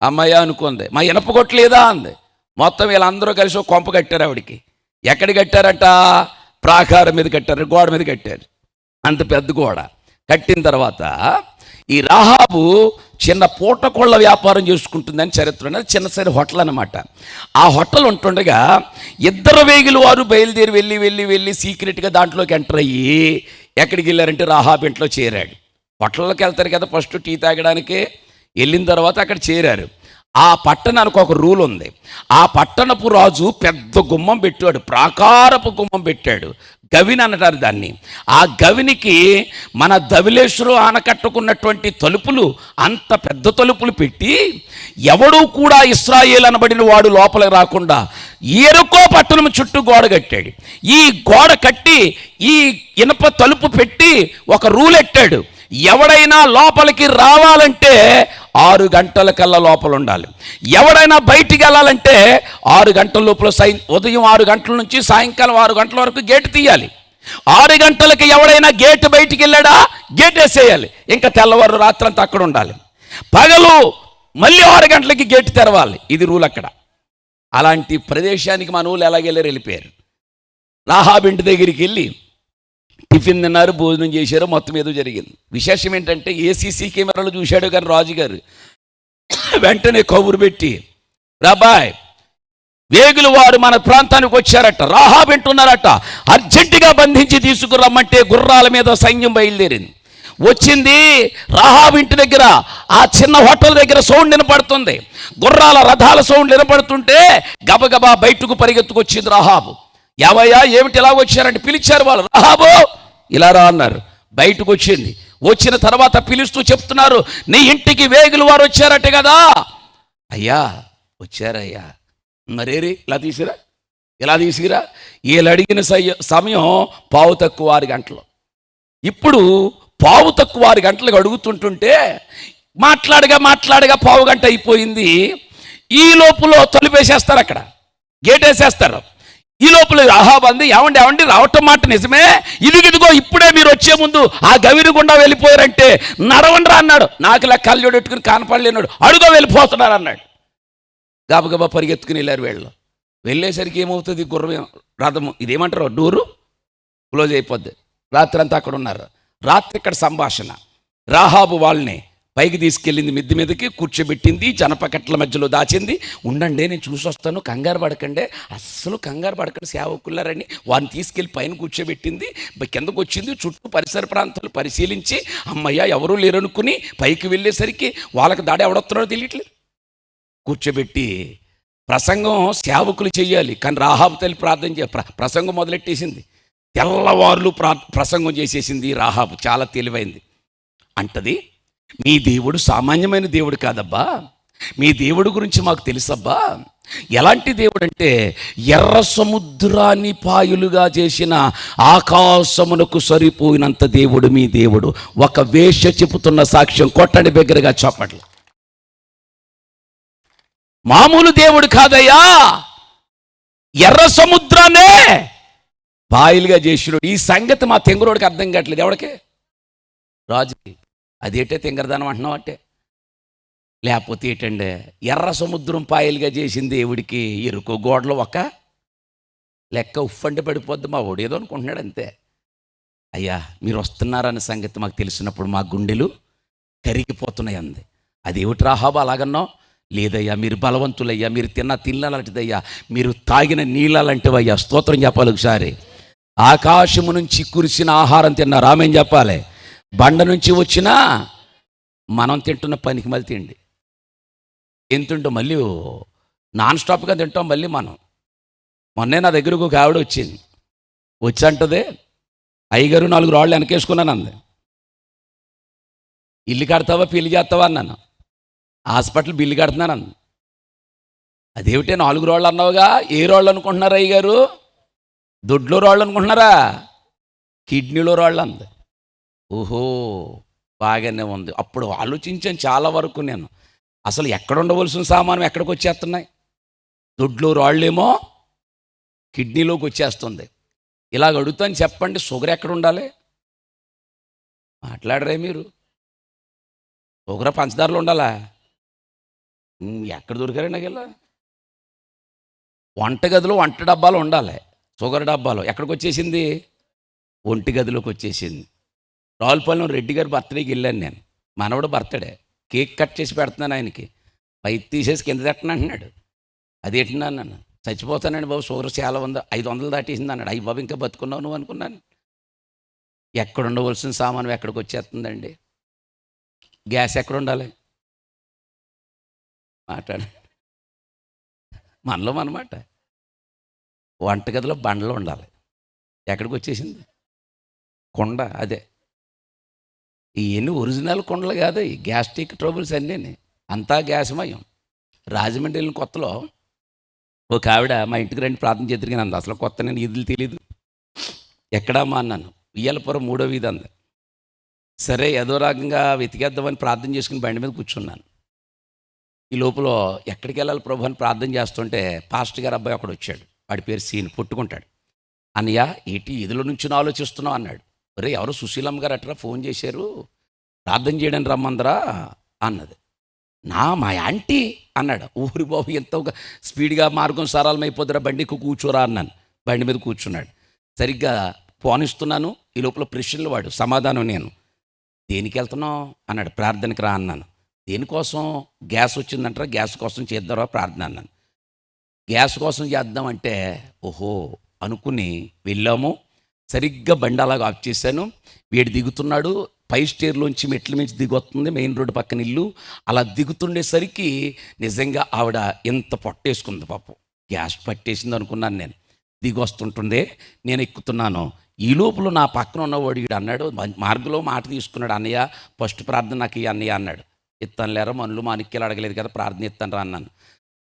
అమ్మయ్య అనుకుంది. మా ఇనప కొట్టలేదా అంది. మొత్తం వీళ్ళందరూ కలిసి ఒక కొంప కట్టారు ఆవిడికి. ఎక్కడ కట్టారట? ప్రాకారం మీద కట్టారు, గోడ మీద కట్టారు. అంత పెద్ద గోడ కట్టిన తర్వాత ఈ రాహాబు చిన్న పూటకోళ్ళ వ్యాపారం చేసుకుంటుందని చరిత్ర. చిన్నసరి హోటల్ అన్నమాట. ఆ హోటల్ ఉంటుండగా ఇద్దరు వేగులు వారు బయలుదేరి వెళ్ళి సీక్రెట్గా దాంట్లోకి ఎంటర్ అయ్యి ఎక్కడికి వెళ్ళారంటే రాహాబు ఇంట్లో చేరాడు. హోటల్లోకి వెళ్తారు కదా ఫస్ట్ టీ తాగడానికి. వెళ్ళిన తర్వాత అక్కడ చేరారు. ఆ పట్టణానికి ఒక రూల్ ఉంది. ఆ పట్టణపు రాజు పెద్ద గుమ్మం పెట్టాడు, ప్రాకారపు గుమ్మం పెట్టాడు. గవిని అంటారు దాన్ని. ఆ గవినికి మన ధవళేశ్వరం ఆనకట్టుకున్నటువంటి తలుపులు, అంత పెద్ద తలుపులు పెట్టి ఎవడూ కూడా ఇశ్రాయేలు అనబడిన వాడు లోపలికి రాకుండా యెరికో పట్టణం చుట్టూ గోడ కట్టాడు. ఈ గోడ కట్టి ఈ ఇనప తలుపు పెట్టి ఒక రూల్ ఎట్టాడు. ఎవడైనా లోపలికి రావాలంటే 6 గంటలకల్లా లోపల ఉండాలి. ఎవడైనా బయటికి వెళ్ళాలంటే 6 గంటల లోపల, ఉదయం 6 గంటల నుంచి సాయంకాలం 6 గంటల వరకు గేటు తీయాలి. 6 గంటలకి ఎవడైనా గేటు బయటికి వెళ్ళాడా గేట్ వేసేయాలి. ఇంకా తెల్లవారు రాత్రంతా అక్కడ ఉండాలి. పగలు మళ్ళీ 6 గంటలకి గేటు తెరవాలి. ఇది రూల్ అక్కడ. అలాంటి ప్రదేశానికి మన ఊళ్ళు ఎలాగెళ్ళారు, వెళ్ళిపోయారు. రాహాబు ఇంటి దగ్గరికి వెళ్ళి టిఫిన్ తిన్నారు, భోజనం చేశారు, మొత్తం ఏదో జరిగింది. విశేషం ఏంటంటే ఏసీసీ కెమెరాలు చూశాడు కానీ రాజుగారు వెంటనే కబురు పెట్టి, రాబాయ్ వేగులు వారు మన ప్రాంతానికి వచ్చారట, రాహాబు వింటున్నారట, అర్జెంటుగా బంధించి తీసుకురమ్మంటే గుర్రాల మీద సైన్యం బయలుదేరింది. వచ్చింది రాహాబు ఇంటి దగ్గర. ఆ చిన్న హోటల్ దగ్గర సౌండ్ వినపడుతుంది, గుర్రాల రథాల సౌండ్ వినపడుతుంటే గబగబా బయటకు పరిగెత్తుకొచ్చింది రాహాబు. యావయ్యా ఏమిటి ఇలా వచ్చారంటే పిలిచారు వాళ్ళు. రాహాబు ఇలా రా అన్నారు. బయటకు వచ్చింది. వచ్చిన తర్వాత పిలుస్తూ చెప్తున్నారు, నీ ఇంటికి వేగులు వారు వచ్చారట కదా. అయ్యా వచ్చారయ్యా, మరేరి ఇలా తీసుకురా వీళ్ళు అడిగిన సమయం 6:15 గంటలు. ఇప్పుడు 6:15 గంటలకు అడుగుతుంటుంటే మాట్లాడగా పావు గంట అయిపోయింది. ఈ లోపల తలుపేసేస్తారు, అక్కడ గేట్ వేసేస్తారు. ఈ లోపల అహాబు అంది, ఏమండి రావటం మాట నిజమే, ఇదిగో ఇప్పుడే మీరు వచ్చే ముందు ఆ గవిరి గుండా వెళ్ళిపోయారంటే నడవండ్రా అన్నాడు. నాకు ఇలా కళ్ళజోడు పెట్టుకుని కానపడలేనాడు, అడుగో వెళ్ళిపోతున్నారు అన్నాడు. గబగబా పరిగెత్తుకుని వెళ్ళారు. వెళ్ళేసరికి ఏమవుతుంది, గుర్రం రథము ఇదేమంటారు డోరు క్లోజ్ అయిపోద్ది. రాత్రి అంతా అక్కడ ఉన్నారు. రాత్రి ఇక్కడ సంభాషణ. రాహాబు వాళ్ళని పైకి తీసుకెళ్ళింది, మిద్ది మీదకి కూర్చోబెట్టింది, జనపకట్ల మధ్యలో దాచింది. ఉండండి నేను చూసి వస్తాను, కంగారు పడకండి, అస్సలు కంగారు పడకండి సేవకులారని వారిని తీసుకెళ్ళి పైన కూర్చోబెట్టింది. కిందకు వచ్చింది, చుట్టూ పరిసర ప్రాంతాలు పరిశీలించి అమ్మయ్య ఎవరూ లేరనుకుని పైకి వెళ్ళేసరికి వాళ్ళకి దాడి ఎవడొస్తున్నాడో తెలియట్లేదు. కూర్చోబెట్టి ప్రసంగం సేవకులు చెయ్యాలి, కానీ రాహాబు తల్లి ప్రార్థన ప్రసంగం మొదలెట్టేసింది. తెల్లవారులు ప్రసంగం చేసేసింది రాహాబు. చాలా తెలివైంది. అంటది, మీ దేవుడు సామాన్యమైన దేవుడు కాదబ్బా, మీ దేవుడు గురించి మాకు తెలుసబ్బా. ఎలాంటి దేవుడు అంటే ఎర్ర సముద్రాన్ని పాయలుగా చేసిన ఆకాశమునకు సరిపోయినంత దేవుడు మీ దేవుడు. ఒక వేశ్య చెబుతున్న సాక్ష్యం, కొట్టండి బిగ్గరగా చప్పట్లు. మామూలు దేవుడు కాదయ్యా, ఎర్ర సముద్రాన్నే పాయలుగా చేసినాడు. ఈ సంగతి మా తెంగురోడికి అర్థం కావట్లేదు. ఎవడికి? రాజుకి. అదేంటే తెంగరదానం అంటున్నావు అంటే, లేకపోతే ఏంటండి, ఎర్ర సముద్రం పాయలుగా చేసిన దేవుడికి ఎరుకో గోడలు ఒక లెక్క ఉఫ్ఫండి పడిపోద్ది. మా ఓడేదో అనుకుంటున్నాడు అంతే. అయ్యా మీరు వస్తున్నారన్న సంగతి మాకు తెలిసినప్పుడు మా గుండెలు కరిగిపోతున్నాయి అంది. అదేమిటి రాహాబు అలాగన్నావు? లేదయ్యా, మీరు బలవంతులయ్యా, మీరు తిన్న తిన్నలాంటిదయ్యా, మీరు తాగిన నీళ్ళలాంటివయ్యా. స్తోత్రం చెప్పాలి ఒకసారి. ఆకాశము నుంచి కురిసిన ఆహారం తిన్నారు, ఆమెం చెప్పాలి. బండ నుంచి వచ్చినా మనం తింటున్న పనికి మళ్ళీ తిండి ఏం తింటాం, మళ్ళీ నాన్ స్టాప్గా తింటాం. మళ్ళీ మనం మొన్నే నా దగ్గరకు ఒక ఆవిడ వచ్చింది. వచ్చి అంటదే, అయ్యగారు 4 రాళ్ళు వెనకేసుకున్నాను అంది. ఇల్లు కడతావా పెళ్లి చేస్తావా అన్నాను. హాస్పిటల్ బిల్లు కడుతున్నాను అంది. అదేమిటే 4 రాళ్ళు అన్నావుగా, ఏ రాళ్ళు అనుకుంటున్నారా అయ్యగారు? దొడ్లో రాళ్ళు అనుకుంటున్నారా? కిడ్నీలో రాళ్ళు అంది. ఓహో బాగానే ఉంది. అప్పుడు ఆలోచించాను చాలా వరకు నేను, అసలు ఎక్కడ ఉండవలసిన సామానం ఎక్కడికి వచ్చేస్తున్నాయి. దొడ్లో రాళ్ళేమో కిడ్నీలోకి వచ్చేస్తుంది. ఇలాగ అడుగుతాను, చెప్పండి షుగర్ ఎక్కడ ఉండాలి? మాట్లాడరే మీరు. షుగర్ పంచదారలు ఉండాలా? ఎక్కడ దొరికారండి నాకు ఇలా? వంటగదిలో వంట డబ్బాలు ఉండాలి, షుగర్ డబ్బాలు ఎక్కడికి వచ్చేసింది? ఒంటి గదిలోకి వచ్చేసింది. రావులపాలెం రెడ్డి గారి బర్త్డేకి వెళ్ళాను నేను. మనవడు బర్త్డే, కేక్ కట్ చేసి పెడుతున్నాను ఆయనకి. పైకి తీసేసి కింద తిట్టను అంటున్నాడు. అదేంటున్నాను నన్ను, చచ్చిపోతానండి బాబు, షుగర్ చాలా ఉంది, 500 దాటేసింది అన్నాడు. అయ్యి బాబు ఇంకా బతుకున్నావు నువ్వు అనుకున్నాను. ఎక్కడ ఉండవలసిన సామానం ఎక్కడికి వచ్చేస్తుందండి? గ్యాస్ ఎక్కడ ఉండాలి? మాట్లాడ మనలో మనమాట. వంటగదిలో బండలు ఉండాలి, ఎక్కడికి వచ్చేసింది? కొండ. అదే ఇవన్నీ ఒరిజినల్ కొండలు కాదు, ఈ గ్యాస్ట్రిక్ ట్రబుల్స్ అన్నీ అంతా గ్యాస్మయం. రాజమండ్రి వెళ్ళిన కొత్తలో ఒక ఆవిడ మా ఇంటికి రండి ప్రార్థన చేద్దరిగాను అంది. అసలు కొత్త, నేను ఈదులు తెలీదు. ఎక్కడమ్మా అన్నాను. ఉయ్యాలపురం 3వ వీధి అంది. సరే ఏదో రకంగా వెతికేద్దామని ప్రార్థన చేసుకుని బండి మీద కూర్చున్నాను. ఈ లోపల ఎక్కడికి వెళ్ళాలి ప్రభు అని ప్రార్థన చేస్తుంటే పాస్టర్ గారు అబ్బాయి అక్కడ వచ్చాడు. వాడి పేరు సీన్, పుట్టుకుంటాడు. అన్నయ్య ఏంటి ఇదిలో నుంచి ఆలోచిస్తున్నావు అన్నాడు. ఒరే ఎవరు సుశీలమ్మ గారు అట్లా ఫోన్ చేశారు, ప్రార్థన చేయడానికి రమ్మందరా అన్నది. మా యాంటీ అన్నాడు. ఊరి బాబు ఎంతో స్పీడ్గా మార్గం సరళమైపోద్దిరా, బండికి కూర్చోరా అన్నాను. బండి మీద కూర్చున్నాడు. సరిగ్గా పోనిస్తున్నాను. ఈ లోపల ప్రశ్నలు వాడు, సమాధానం నేను. దేనికి వెళ్తున్నావు అన్నాడు. ప్రార్థనకి రా అన్నాను. దేనికోసం? గ్యాస్ వచ్చిందంటారా, గ్యాస్ కోసం చేద్దారా ప్రార్థన అన్నాను. గ్యాస్ కోసం చేద్దామంటే ఓహో అనుకుని వెళ్ళాము. సరిగ్గా బండి అలాగా ఆఫ్ చేశాను. వీడు దిగుతున్నాడు, పై స్టేర్లోంచి మెట్ల మించి దిగొస్తుంది, మెయిన్ రోడ్డు పక్కన ఇల్లు. అలా దిగుతుండేసరికి నిజంగా ఆవిడ ఎంత పొట్టేసుకుంది పాపం, గ్యాస్ పట్టేసింది అనుకున్నాను నేను. దిగొస్తుంటుందే నేను ఎక్కుతున్నాను. ఈ లోపల నా పక్కన ఉన్నవాడు వీడు అన్నాడు, మార్గంలో మాట తీసుకున్నాడు, అన్నయ్య ఫస్ట్ ప్రార్థన నాకు ఈ అన్నయ్య అన్నాడు. ఇస్తాను లేరా, మనులు మాణిక్యాలు అడగలేదు కదా, ప్రార్థన ఇస్తాను రా అన్నాను.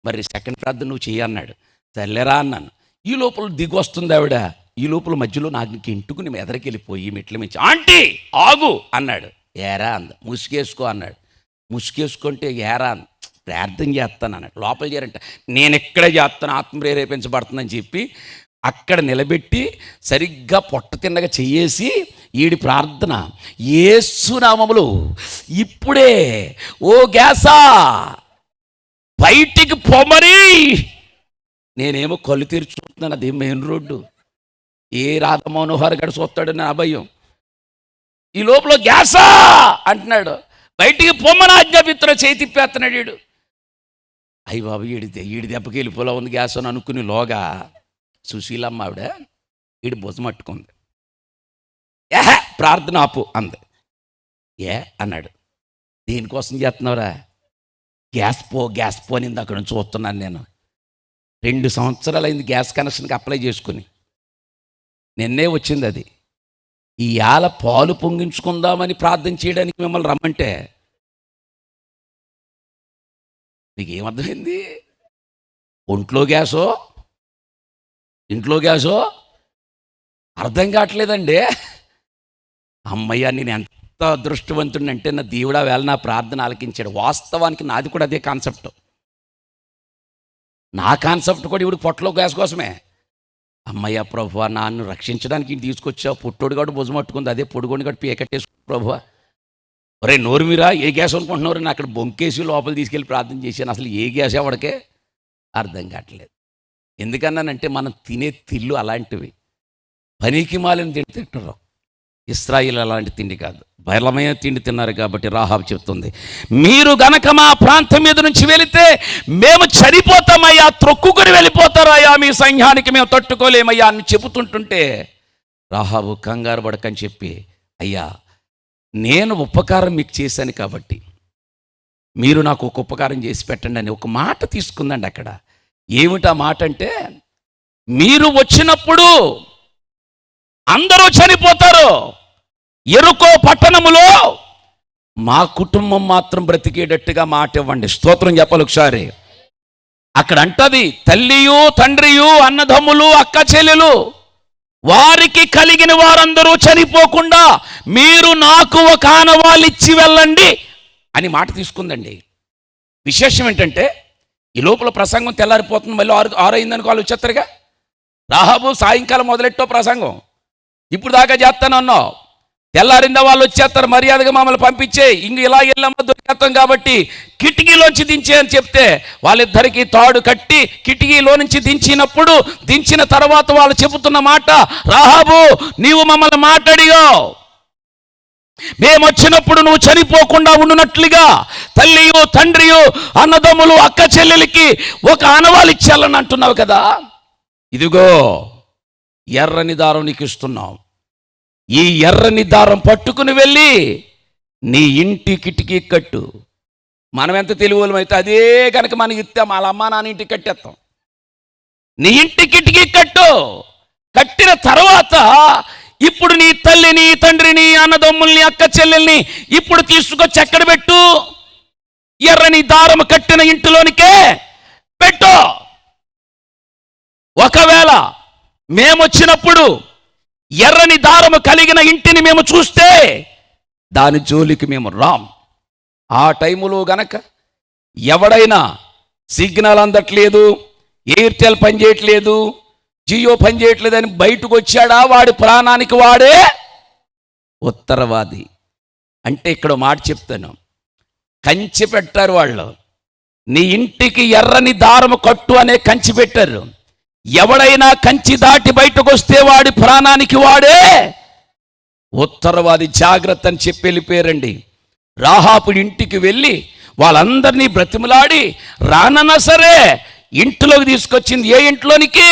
మరి సెకండ్ ప్రార్థన నువ్వు చెయ్యి అన్నాడు. సర్లేరా అన్నాను. ఈ లోపల దిగి వస్తుంది ఆవిడ. ఈ లోపల మధ్యలో నాకు ఇంకెంటుకుని ఎదరికి వెళ్ళిపోయి మెట్ల మించి ఆంటీ ఆగు అన్నాడు. ఏరా అంద. ముసుగేసుకో అన్నాడు. ముసుగేసుకుంటే ఏరా అంద. ప్రార్థన చేస్తాను అన్నాడు. లోపల చేరంట. నేను ఎక్కడే చేస్తాను, ఆత్మ ప్రేరేపించబడుతుందని చెప్పి అక్కడ నిలబెట్టి సరిగ్గా పొట్ట తిన్నగా చెయ్యేసి ఈడి ప్రార్థన, యేసు నామములో ఇప్పుడే ఓ గ్యాసా బయటికి పొమ్మని. నేనేమో కళ్ళు తెరుచుకుంటున్నాను. అదే మెయిన్ రోడ్డు. ఏ రాధమోహన్ గారు చూస్తాడు నా భయం. ఈ లోపల గ్యాసా అంటున్నాడు. బయటికి పొమ్మని ఆజ్ఞాపిత్ర చేయి తిప్పేస్తున్నాడు వీడు. అయ్యి బాబు ఈడి దెబ్బకి వెళ్ళిపోలా ఉంది గ్యాస్ అని అనుకుని లోగా సుశీలమ్మ ఆవిడ ఈడు భుజం పట్టుకుంది. ఏహే ప్రార్థన ఆపు అంది. ఏ అన్నాడు. దేనికోసం చేస్తున్నావురా? గ్యాస్ పో అనింది. అక్కడ నుంచి చూస్తున్నాను నేను. 2 సంవత్సరాలు అయింది గ్యాస్ కనెక్షన్కి అప్లై చేసుకుని. నిన్నే వచ్చింది అది. ఈ యాల పాలు పొంగించుకుందామని ప్రార్థన చేయడానికి మిమ్మల్ని రమ్మంటే మీకు ఏమర్థమైంది? ఒంట్లో గ్యాసో ఇంట్లో గ్యాసో అర్థం కావట్లేదండి. అమ్మయ్య, నేను ఎంత అదృష్టవంతుడిని అంటే నా దేవుడా వేళ నా ప్రార్థన ఆలకించాడు. వాస్తవానికి నాది కూడా అదే కాన్సెప్ట్. నా కాన్సెప్ట్ కూడా ఇప్పుడు పొట్టలో గ్యాస్ కోసమే. అమ్మయ్య ప్రభువా, నన్ను రక్షించడానికి ఇంటికి తీసుకొచ్చావు. పుట్టోడు కూడా భుజం పట్టుకుంది. అదే పొడుగోని కూడా పీకట్టేసుకో ప్రభువా. ఒరే నోరు మీరా, ఏ గ్యాస్ అనుకుంటున్నారు? నేను అక్కడ బొంకేసి లోపల తీసుకెళ్ళి ప్రార్థన చేశాను. అసలు ఏ గ్యాస్ ఎవడికే అర్థం కావట్లేదు. ఎందుకన్నానంటే మనం తినే తిళ్ళు అలాంటివి. పనికి మాలిన తిండి తింటారు. ఇశ్రాయేలు అలాంటి తిండి కాదు, బలమైన తిండి తిన్నారు. కాబట్టి రాహాబు చెప్తుంది, మీరు గనక మా ప్రాంతం మీద నుంచి వెళితే మేము చనిపోతామయ్యా, త్రొక్కుకొని వెళ్ళిపోతారయ్యా, మీ సైన్యానికి మేము తట్టుకోలేమయ్యా అని చెబుతుంటుంటే రాహాబు కంగారు పడకని చెప్పి, అయ్యా నేను ఉపకారం మీకు చేశాను కాబట్టి మీరు నాకు ఒక ఉపకారం చేసి పెట్టండి అని ఒక మాట తీసుకుందండి అక్కడ. ఏమిటా మాట అంటే, మీరు వచ్చినప్పుడు అందరూ చనిపోతారు, ఎరుకో పట్టణములో మా కుటుంబం మాత్రం బ్రతికేటట్టుగా మాట ఇవ్వండి. స్తోత్రం చెప్పాలి ఒకసారి. అక్కడ అంటది, తల్లియు తండ్రియు అన్నదమ్ములు అక్క చెల్లెలు వారికి కలిగిన వారందరూ చనిపోకుండా మీరు నాకు ఒక ఆనవాళ్ళు ఇచ్చి వెళ్ళండి అని మాట తీసుకుందండి. విశేషం ఏంటంటే, ఈ లోపల ప్రసంగం తెల్లారిపోతుంది. మళ్ళీ 6 అయిందనుకో వాళ్ళు వచ్చేస్తారుగా. రాహాబు సాయంకాలం మొదలెట్టో ప్రసంగం, ఇప్పుడు దాకా చేస్తానన్నావు, తెల్లారిందా వాళ్ళు వచ్చేస్తారు, మర్యాదగా మమ్మల్ని పంపించే, ఇంక ఇలా వెళ్ళమ్మా దొరికేస్తాం కాబట్టి కిటికీలోంచి దించే అని చెప్తే వాళ్ళిద్దరికీ తాడు కట్టి కిటికీలో నుంచి దించిన తర్వాత వాళ్ళు చెబుతున్న మాట, రాహాబు నీవు మమ్మల్ని మాట్లాడిగావు, మేము వచ్చినప్పుడు నువ్వు చనిపోకుండా ఉండునట్లుగా తల్లియు తండ్రియు అన్నదమ్ములు అక్క చెల్లెలకి ఒక ఆనవాళ్ళు ఇచ్చేయాలని అంటున్నావు కదా. ఇదిగో ఎర్రని దారం నీకు ఇస్తున్నావు. ఈ ఎర్రని దారం పట్టుకుని వెళ్ళి నీ ఇంటి కిటికీ కట్టు. మనం ఎంత తెలివిలమైతే అదే కనుక మనకి ఇస్తాం, వాళ్ళ అమ్మా నాన్న ఇంటికి కట్టేస్తాం. నీ ఇంటి కిటికీ కట్టిన తర్వాత ఇప్పుడు నీ తల్లిని తండ్రిని అన్నదమ్ముల్ని అక్క చెల్లెల్ని ఇప్పుడు తీసుకొచ్చి ఎక్కడ పెట్టు? ఎర్రని దారం కట్టిన ఇంటిలోనికే పెట్టు. ఒకవేళ మేమొచ్చినప్పుడు ఎర్రని దారము కలిగిన ఇంటిని మేము చూస్తే దాని జోలికి మేము రాం. ఆ టైములో గనక ఎవడైనా సిగ్నల్ అందట్లేదు, ఎయిర్టెల్ పనిచేయట్లేదు, జియో పనిచేయట్లేదని బయటకు వచ్చాడా, వాడి ప్రాణానికి వాడే ఉత్తరవాది. అంటే ఇక్కడ మాట చెప్తాను, కంచె పెట్టారు వాళ్ళు. నీ ఇంటికి ఎర్రని దారము కట్టు అనే కంచె పెట్టారు. ఎవడైనా కంచి దాటి బయటకు వస్తే వాడి ప్రాణానికి వాడే ఉత్తరవాది. జాగ్రత్త అని చెప్పి వెళ్ళిపోయారండి. రాహాబు ఇంటికి వెళ్ళి వాళ్ళందరినీ బ్రతిమలాడి రానన్నా సరే ఇంటిలోకి తీసుకొచ్చింది. ఏ ఇంట్లోనికి?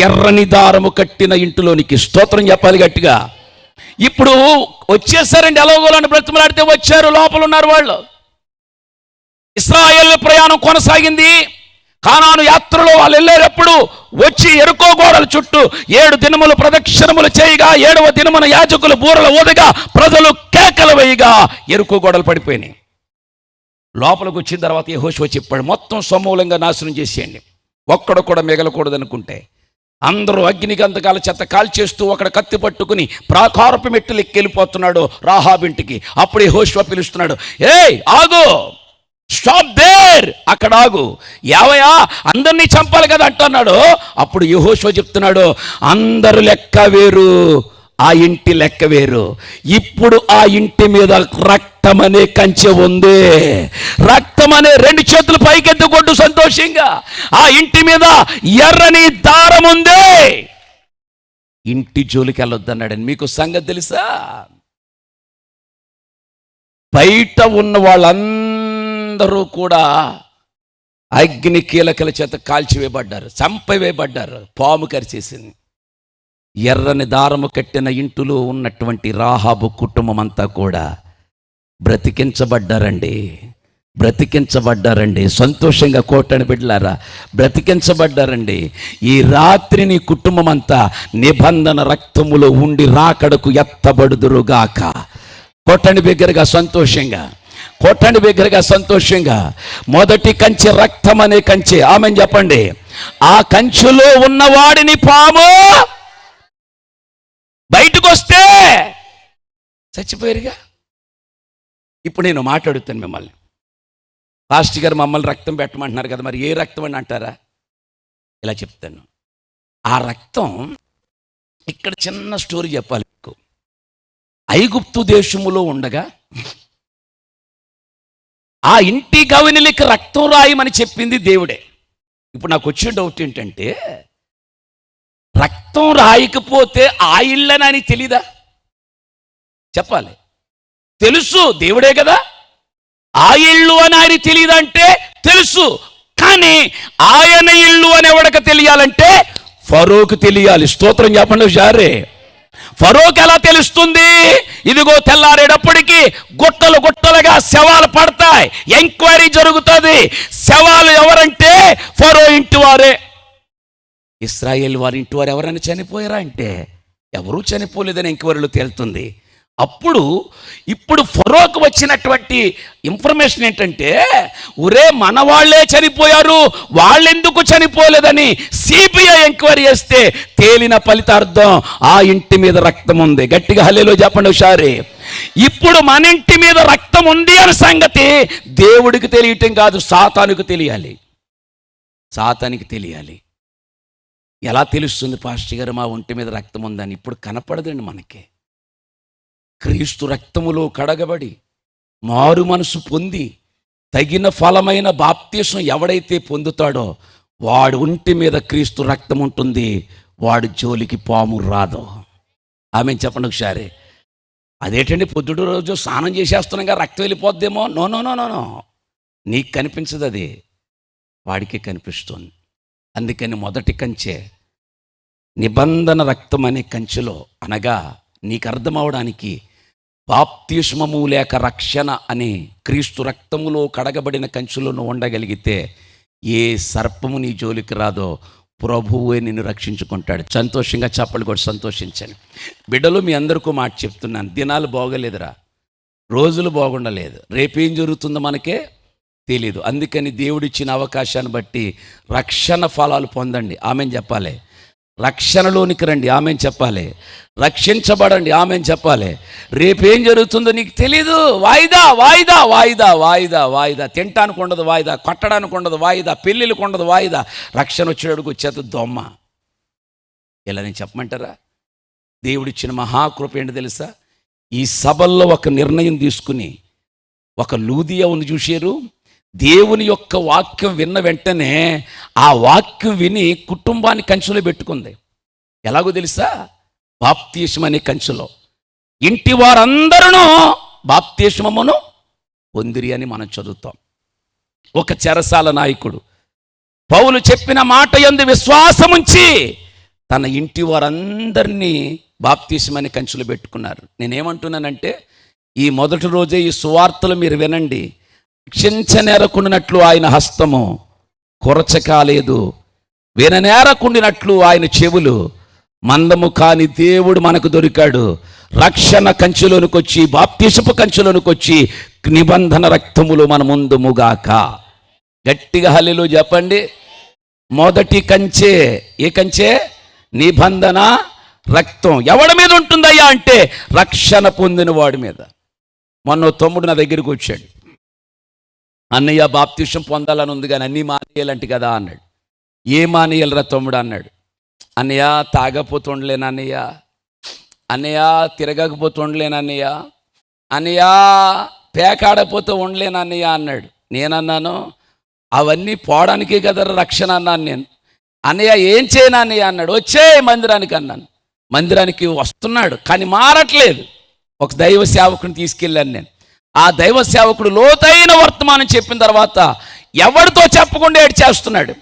ఎర్రని దారము కట్టిన ఇంటిలోనికి. స్తోత్రం చెప్పాలి గట్టిగా. ఇప్పుడు వచ్చేసారండి, ఎలాగోలని బ్రతిమలాడితే వచ్చారు, లోపల ఉన్నారు వాళ్ళు. ఇశ్రాయేలు ప్రయాణం కొనసాగింది. కానాను యాత్రలో వాళ్ళు వెళ్ళేటప్పుడు వచ్చి ఎరుకో గోడల చుట్టూ 7 దినములు ప్రదక్షిణములు చేయగా 7వ దినమున యాజకులు బూరలు ఊదగా ప్రజలు కేకలు వేయగా ఎరుకో గోడలు పడిపోయినాయి. లోపలికి వచ్చిన తర్వాత యెహోషువ చెప్పాడు, మొత్తం సమూలంగా నాశనం చేసేయండి, ఒక్కడు కూడా మిగలకూడదు అనుకుంటే. అందరూ అగ్నిగంధకాల చెత్త కాల్చేస్తూ అక్కడ కత్తి పట్టుకుని ప్రాకారపు మెట్టులు ఎక్కెళ్ళిపోతున్నాడు రాహాబింటికి. అప్పుడు యెహోషువ పిలుస్తున్నాడు, ఏయ్ ఆగు, స్టాప్ దేర్, అక్కడ ఆగు. యావయ్యా, అందరినీ చంపాలి కదా అంటున్నాడు. అప్పుడు యెహోషువ చెప్తున్నాడు, అందరు లెక్క వేరు, ఆ ఇంటి లెక్క వేరు. ఇప్పుడు ఆ ఇంటి మీద రక్తం అనే కంచె ఉంది. రక్తం అనే 2 చేతులు పైకెత్తుకొట్టు సంతోషంగా. ఆ ఇంటి మీద ఎర్రని దారం ఉంది. ఇంటి జోలికి వెళ్ళొద్దన్నాడని మీకు సంగతి తెలుసా? బయట ఉన్న వాళ్ళందరూ కూడా అగ్ని కీలకల చేత కాల్చివేయబడ్డారు, చంపవేయబడ్డారు, పాము కరిచేసింది. ఎర్రని దారము కట్టిన ఇంటిలో ఉన్నటువంటి రాహాబు కుటుంబం అంతా కూడా బ్రతికించబడ్డారండి. సంతోషంగా కోటని బిడ్డలారా, బ్రతికించబడ్డారండి. ఈ రాత్రి నీ కుటుంబం అంతా నిబంధన రక్తములో ఉండి రాకడకు ఎత్తబడుదురుగాక. కోటని బిగ్గరగా సంతోషంగా. మొదటి కంచె రక్తం అనే కంచె, ఆమెను చెప్పండి. ఆ కంచెలో ఉన్నవాడిని పాము బయటకు వస్తే చచ్చిపోయారుగా. ఇప్పుడు నేను మాట్లాడుతాను మిమ్మల్ని. పాస్టర్ గారు మమ్మల్ని రక్తం పెట్టమంటున్నారు కదా, మరి ఏ రక్తం అని అంటారా? ఇలా చెప్తాను. ఆ రక్తం, ఇక్కడ చిన్న స్టోరీ చెప్పాలి మీకు. ఐగుప్తు దేశములో ఉండగా ఆ ఇంటి గవినిలికి రక్తం రాయమని చెప్పింది దేవుడే. ఇప్పుడు నాకు వచ్చిన డౌట్ ఏంటంటే, రక్తం రాయకపోతే ఆ ఇళ్ళని తెలీదా? చెప్పాలి. తెలుసు, దేవుడే కదా. ఆ ఇల్లు అని ఆయన తెలియదంటే తెలుసు, కానీ ఆయన ఇల్లు అని ఎవడక తెలియాలంటే ఫరోకు తెలియాలి. స్తోత్రం చెప్పండి జారే. ఫరోకు ఎలా తెలుస్తుంది? ఇదిగో తెల్లారేటప్పటికి గుట్టలుగా శవాలు పడతాయి, ఎంక్వైరీ జరుగుతుంది. శవాలు ఎవరంటే ఫరో ఇంటి వారే. ఇశ్రాయేల్ వారి ఇంటి వారు ఎవరైనా చనిపోయారా అంటే ఎవరూ చనిపోలేదని ఎంక్వైరీలో తేలుతుంది. ఇప్పుడు ఫరోకు వచ్చినటువంటి ఇన్ఫర్మేషన్ ఏంటంటే, ఒరే మన వాళ్ళే చనిపోయారు, వాళ్ళెందుకు చనిపోలేదని సిబిఐ ఎంక్వైరీ చేస్తే తేలిన ఫలితార్థం ఆ ఇంటి మీద రక్తం ఉంది. గట్టిగా హల్లెలూయా చెప్పండి ఒకసారి. ఇప్పుడు మన ఇంటి మీద రక్తం ఉంది అనే సంగతి దేవుడికి తెలియటం కాదు, సాతానుకు తెలియాలి. ఎలా తెలుస్తుంది పాస్టర్ గారు మా ఒంటి మీద రక్తం ఉందని? ఇప్పుడు కనపడదండి మనకి. క్రీస్తు రక్తములో కడగబడి మారు మనసు పొంది తగిన ఫలమైన బాప్తీసం ఎవడైతే పొందుతాడో వాడు ఒంటి మీద క్రీస్తు రక్తం ఉంటుంది, వాడు జోలికి పాము రాదు. ఆమెను చెప్పండి ఒకసారి. అదేంటండి, పొద్దుడు రోజు స్నానం చేసేస్తున్నాగా రక్తం వెళ్ళిపోద్దేమో? నో, నీకు కనిపించదు, అది వాడికే కనిపిస్తుంది. అందుకని మొదటి కంచె నిబంధన రక్తం అనే కంచెలో, అనగా నీకు అర్థమవడానికి బాప్తిస్మము లేక రక్షణ అనే క్రీస్తు రక్తములో కడగబడిన కంచెలో నువ్వు ఉండగలిగితే ఏ సర్పము నీ జోలికి రాదో ప్రభువే నిన్ను రక్షించుకుంటాడు. సంతోషంగా చప్పలు కూడా సంతోషించండి. బిడ్డలు, మీ అందరికీ మాట చెప్తున్నాను, దినాలు బాగోలేదురా, రోజులు బాగుండలేదు, రేపేం జరుగుతుందో మనకే తెలీదు. అందుకని దేవుడిచ్చిన అవకాశాన్ని బట్టి రక్షణ ఫలాలు పొందండి. ఆమెను చెప్పాలి. రక్షణలోనికి రండి. ఆమెను చెప్పాలి. రక్షించబడండి. ఆమెను చెప్పాలి. రేపేం జరుగుతుందో నీకు తెలీదు. వాయిదా. తినటానికి ఉండదు వాయిదా, కొట్టడానికి ఉండదు వాయిదా, పెళ్ళిళ్ళకు ఉండదు వాయిదా, రక్షణ వచ్చేటప్పుడు వచ్చేది దొమ్మ. ఇలా నేను చెప్పమంటారా? దేవుడిచ్చిన మహాకృప ఏంటి తెలుసా? ఈ సభల్లో ఒక నిర్ణయం తీసుకుని ఒక లూదియాను చూశారు. దేవుని యొక్క వాక్యం విన్న వెంటనే ఆ వాక్యం విని కుటుంబాన్ని కంచెలో పెట్టుకుంది. ఎలాగో తెలుసా? బాప్తిస్మం అనే కంచెలో ఇంటి వారందరూ బాప్తిస్మమును పొందిరి అని మనం చదువుతాం. ఒక చెరసాల నాయకుడు పౌలు చెప్పిన మాట యందు విశ్వాసముంచి తన ఇంటి వారందరినీ బాప్తిస్మం అనే కంచెలో పెట్టుకున్నారు. నేనేమంటున్నానంటే, ఈ మొదటి రోజే ఈ సువార్తలు మీరు వినండి. రక్షించనేరకుండినట్లు ఆయన హస్తము కొరచకాలేదు, విననేరకుండినట్లు ఆయన చెవులు మందము కాని దేవుడు మనకు దొరికాడు. రక్షణ కంచెలోనికి వచ్చి, బాప్తిసపు కంచెలోనికి వచ్చి, నిబంధన రక్తములు మన ముందుముగాక. గట్టిగా హల్లెలూయా చెప్పండి. మొదటి కంచె ఏ కంచె? నిబంధన రక్తం. ఎవడి మీద ఉంటుందయ్యా అంటే రక్షణ పొందిన వాడి మీద. మొన్న తమ్ముడు నా దగ్గరికి వచ్చాడు. అన్నయ్య బాప్తిసం పొందాలని ఉంది కానీ అన్నీ మానేయాలంటే కదా అన్నాడు. ఏ మానేయాలరా తమ్ముడు అన్నాడు. అన్నయ్య తాగపోతుండలేను అన్నయ్య, అన్నయ్య తిరగకపోతుండలేను అన్నయ్య, అన్నయ్య పేకాడపోతూ ఉండలేను అన్నయ్య అన్నాడు. నేనన్నాను అవన్నీ పోవడానికే కదా రక్షణ అన్నాను నేను. అన్నయ్య ఏం చేయను అన్నయ్య అన్నాడు. వచ్చే మందిరానికి అన్నాను. మందిరానికి వస్తున్నాడు కానీ మారట్లేదు. ఒక దైవ సేవకుని తీసుకెళ్ళాను నేను. ఆ దైవ సేవకుడు లోతైన వర్తమానం చెప్పిన తర్వాత ఎవరితో చెప్పకుండా ఏడ్చేస్తున్నాడు.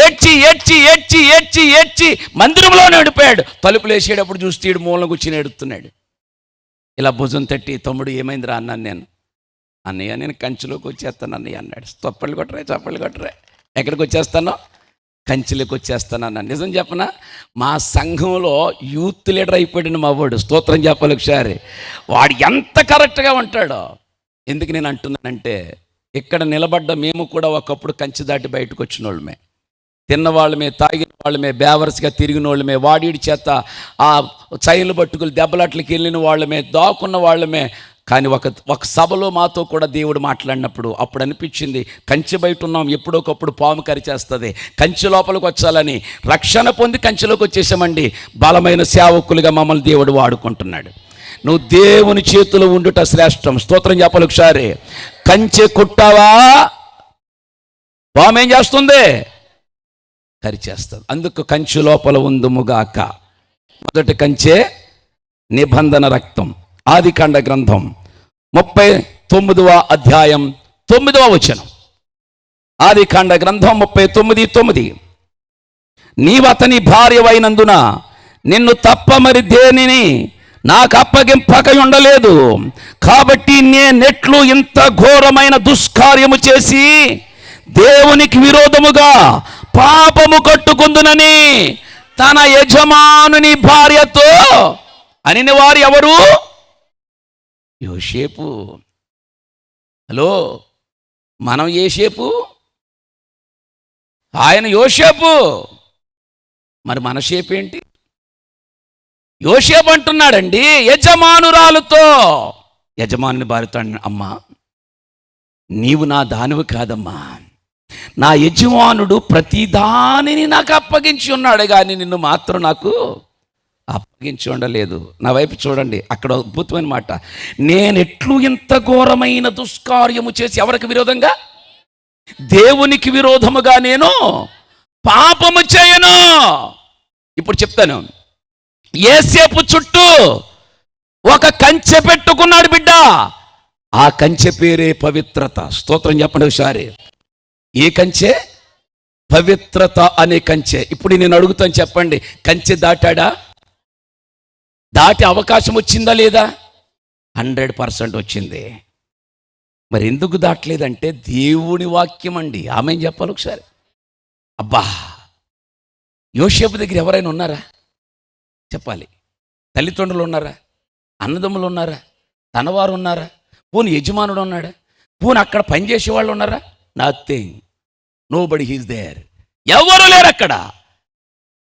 ఏడ్చి ఏడ్చి ఏడ్చి ఏడ్చి ఏడ్చి మందిరంలోనే ఉండిపోయాడు. తలుపులు వేసేటప్పుడు చూస్తే ఈడు మూలం కూర్చుని ఏడుస్తున్నాడు. ఇలా భుజం తట్టి తమ్ముడు ఏమైందిరా అన్నాను నేను. అన్నయ్య నేను కంచెలోకి వచ్చేస్తాను అన్నయ్య అన్నాడు. చప్పళ్ళు కొట్టరే. ఎక్కడికి వచ్చేస్తానో? కంచెలోకి వచ్చేస్తాను అన్నాను. నిజం చెప్పనా, మా సంఘంలో యూత్ లీడర్ అయిపోయాడు మా వాడు. స్తోత్రం చెప్పాలి ఒకసారి. వాడు ఎంత కరెక్ట్గా ఉంటాడో. ఎందుకు నేను అంటున్నానంటే, ఇక్కడ నిలబడ్డ మేము కూడా ఒకప్పుడు కంచె దాటి బయటకు వచ్చిన వాళ్ళమే, తిన్నవాళ్ళమే, తాగిన వాళ్ళమే, బేవర్స్గా తిరిగిన వాళ్ళమే, వాడిడి చేత ఆ చైన్లు పట్టుకులు దెబ్బలాట్లకి వెళ్ళిన వాళ్ళమే, దాక్కున్న వాళ్ళమే. కానీ ఒక సభలో మాతో కూడా దేవుడు మాట్లాడినప్పుడు అప్పుడు అనిపించింది, కంచె బయట ఉన్నాం, ఎప్పుడోకప్పుడు పాము కరిచేస్తుంది, కంచె లోపలికి వచ్చాలని రక్షణ పొంది కంచెలోకి వచ్చేసామండి. బలమైన సేవకులుగా మమ్మల్ని దేవుడు వాడుకుంటున్నాడు. నువ్వు దేవుని చేతిలో ఉండుట శ్రేష్టం. స్తోత్రం చెప్పాలి ఒకసారి. కంచె కుట్టావా, పాము ఏం చేస్తుంది? కరిచేస్తుంది. అందుకు కంచె లోపల ఉందుముగాక. మొదటి కంచె నిబంధన రక్తం. ఆదికాండ గ్రంథం 39వ అధ్యాయం 9వ వచనం. ఆదికాండ గ్రంథం 39:9. నీవు అతని భార్యవైనందున నిన్ను తప్ప మరి దేనిని నాకు అప్పగింపక ఉండలేదు. కాబట్టి నేనెట్లు ఇంత ఘోరమైన దుష్కార్యము చేసి దేవునికి విరోధముగా పాపము కట్టుకుందునని తన యజమానుని భార్యతో అనిన వారు ఎవరు? యోసేపు. హలో, మనం యోసేపు, ఆయన యోసేపు. మరి మన షేపు ఏంటి? యోసేపు అంటున్నాడండి యజమానురాలుతో. యజమానుని భార్యతో అమ్మా నీవు నా దానివి కాదమ్మా, నా యజమానుడు ప్రతిదానిని నాకు అప్పగించి ఉన్నాడు కానీ నిన్ను మాత్రం నాకు అప్పగించి ఉండలేదు. నా వైపు చూడండి, అక్కడ అద్భుతమైన మాట. నేనెట్లు ఇంత ఘోరమైన దుష్కార్యము చేసి ఎవరికి విరోధంగా? దేవునికి విరోధముగా నేను పాపము చేయను. ఇప్పుడు చెప్తాను. యోసేపు చుట్టూ ఒక కంచె పెట్టుకున్నాడు బిడ్డ. ఆ కంచె పేరే పవిత్రత. స్తోత్రం చెప్పండి ఒకసారి. ఏ కంచె? పవిత్రత అనే కంచె. ఇప్పుడు నేను అడుగుతాను, చెప్పండి, కంచె దాటాడా? దాటి అవకాశం వచ్చిందా లేదా? 100% వచ్చింది. మరి ఎందుకు దాటలేదంటే దేవుని వాక్యం అండి. ఆమె చెప్పాలి ఒకసారి. అబ్బా, యోసేపు దగ్గర ఎవరైనా ఉన్నారా? చెప్పాలి. తల్లిదండ్రులు ఉన్నారా? అన్నదమ్ములు ఉన్నారా? తనవారు ఉన్నారా? పోనీ యజమానుడు ఉన్నాడా? పోనీ అక్కడ పనిచేసే వాళ్ళు ఉన్నారా? నథింగ్. Nobody is there. ఎవరు లేరు అక్కడ.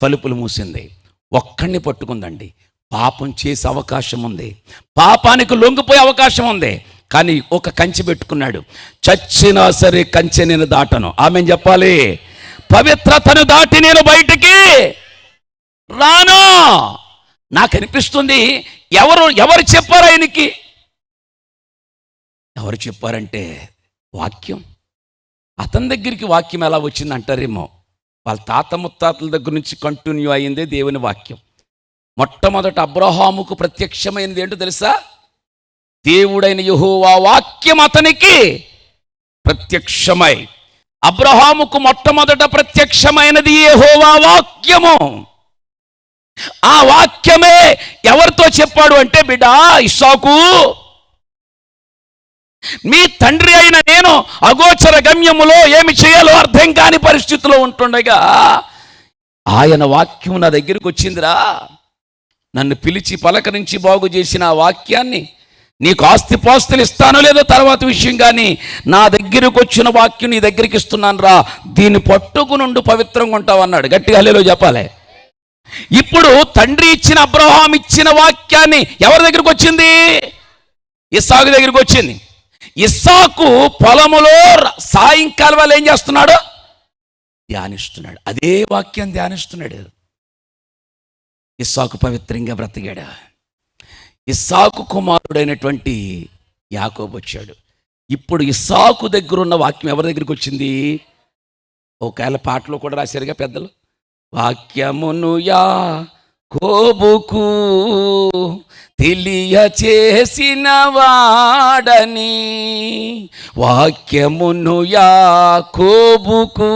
తలుపులు మూసింది. ఒక్కడిని పట్టుకుందండి. పాపం చేసే అవకాశం ఉంది, పాపానికి లొంగిపోయే అవకాశం ఉంది. కానీ ఒక కంచె పెట్టుకున్నాడు. చచ్చినా సరే కంచె నేను దాటను. ఆమె చెప్పాలి. పవిత్రతను దాటి నేను బయటికి రాను. నాకు అనిపిస్తుంది, ఎవరు చెప్పారు ఆయనకి? ఎవరు చెప్పారంటే వాక్యం. అతని దగ్గరికి వాక్యం ఎలా వచ్చింది అంటారేమో. వాళ్ళ తాత ముత్తాతల దగ్గర నుంచి కంటిన్యూ అయిందే దేవుని వాక్యం. మొట్టమొదట అబ్రహాముకు ప్రత్యక్షమైనది ఏంటో తెలుసా? దేవుడైన యెహోవా వాక్యం అతనికి ప్రత్యక్షమై. అబ్రహాముకు మొట్టమొదట ప్రత్యక్షమైనది యెహోవా వాక్యము. ఆ వాక్యమే ఎవరితో చెప్పాడు అంటే, బిడ్డ ఇస్సాకు, మీ తండ్రి అయిన నేను అగోచర గమ్యములో ఏమి చేయాలో అర్థం కాని పరిస్థితిలో ఉంటుండగా ఆయన వాక్యం నా దగ్గరికి వచ్చిందిరా. నన్ను పిలిచి పలకరించి బాగు చేసిన ఆ వాక్యాన్ని నీకు ఆస్తిపాస్తులు ఇస్తానో లేదో తర్వాత విషయం, కానీ నా దగ్గరకు వచ్చిన వాక్యం నీ దగ్గరికి ఇస్తున్నాను రా, దీన్ని పట్టుకునుండు పవిత్రంగా ఉంటావు అన్నాడు. గట్టిగా హల్లెలూయా చెప్పాలి. ఇప్పుడు తండ్రి ఇచ్చిన అబ్రహాం ఇచ్చిన వాక్యాన్ని ఎవరి దగ్గరికి వచ్చింది? ఇస్సాకు దగ్గరికి వచ్చింది. ఇస్సాకు పొలములో సాయంకాలం వాళ్ళు ఏం చేస్తున్నాడు? ధ్యానిస్తున్నాడు. అదే వాక్యం ధ్యానిస్తున్నాడు. ఇస్సాకు పవిత్రంగా బ్రతికాడు. ఇస్సాకు కుమారుడైనటువంటి యాకోబు వచ్చాడు. ఇప్పుడు ఇస్సాకు దగ్గర ఉన్న వాక్యం ఎవరి దగ్గరికి వచ్చింది? ఒకవేళ పాటలో కూడా రాశారుగా పెద్దలు, వాక్యమును యాకోబుకు తెలియచేసిన వాడని, వాక్యమును యాకోబుకు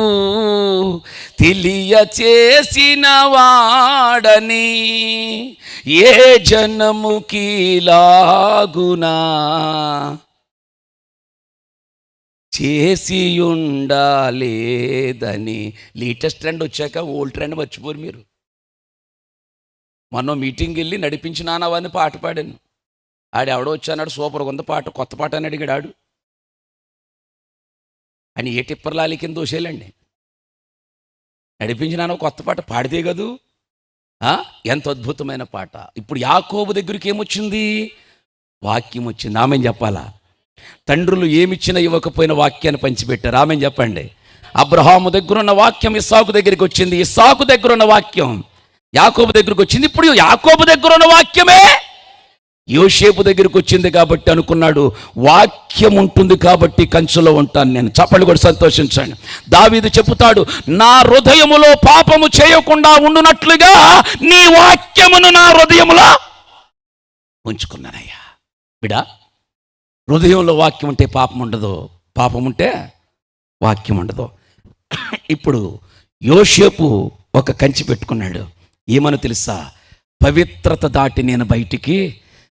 తెలియచేసిన వాడని, ఏ జనముకి లాగునా చేసి ఉండాలేదని. లేటెస్ట్ ట్రెండ్ వచ్చాక ఓల్డ్ ట్రెండ్ మర్చిపోరు మీరు. మొన్న మీటింగ్కి వెళ్ళి నడిపించినానవని పాట పాడాను. ఎవడో వచ్చానాడు, సూపర్గా ఉంది పాట, కొత్త పాట అని అడిగాడు ఆడు. అని ఏ టిప్పర్ లాలి కింద దోసేయాలండి. నడిపించినాను కొత్త పాట పాడితే కదూ, ఎంత అద్భుతమైన పాట. ఇప్పుడు యాకోబు దగ్గరికి ఏమొచ్చింది? వాక్యం వచ్చింది. ఆమెను చెప్పాలా? తండ్రులు ఏమిచ్చినా ఇవ్వకపోయిన వాక్యాన్ని పంచిపెట్టారు. ఆమెను చెప్పండి. అబ్రహాము దగ్గర ఉన్న వాక్యం ఇస్సాకు దగ్గరికి వచ్చింది. ఇస్సాకు దగ్గర ఉన్న వాక్యం యాకోబు దగ్గరికి వచ్చింది. ఇప్పుడు యాకోబు దగ్గర ఉన్న వాక్యమే యోసేపు దగ్గరికి వచ్చింది. కాబట్టి అనుకున్నాడు, వాక్యం ఉంటుంది కాబట్టి కంచులో ఉంటాను నేను. చప్పళ్ళు కూడా సంతోషించండి. దావీదు చెబుతాడు, నా హృదయములో పాపము చేయకుండా ఉండునట్లుగా నీ వాక్యమును నా హృదయములో ఉంచుకున్నానయ్యా. బిడా, హృదయంలో వాక్యం ఉంటే పాపం ఉండదు, పాపం ఉంటే వాక్యం ఉండదు. ఇప్పుడు యోసేపు ఒక కంచి పెట్టుకున్నాడు. ఏమని తెలుసా? పవిత్రత దాటి నేను బయటికి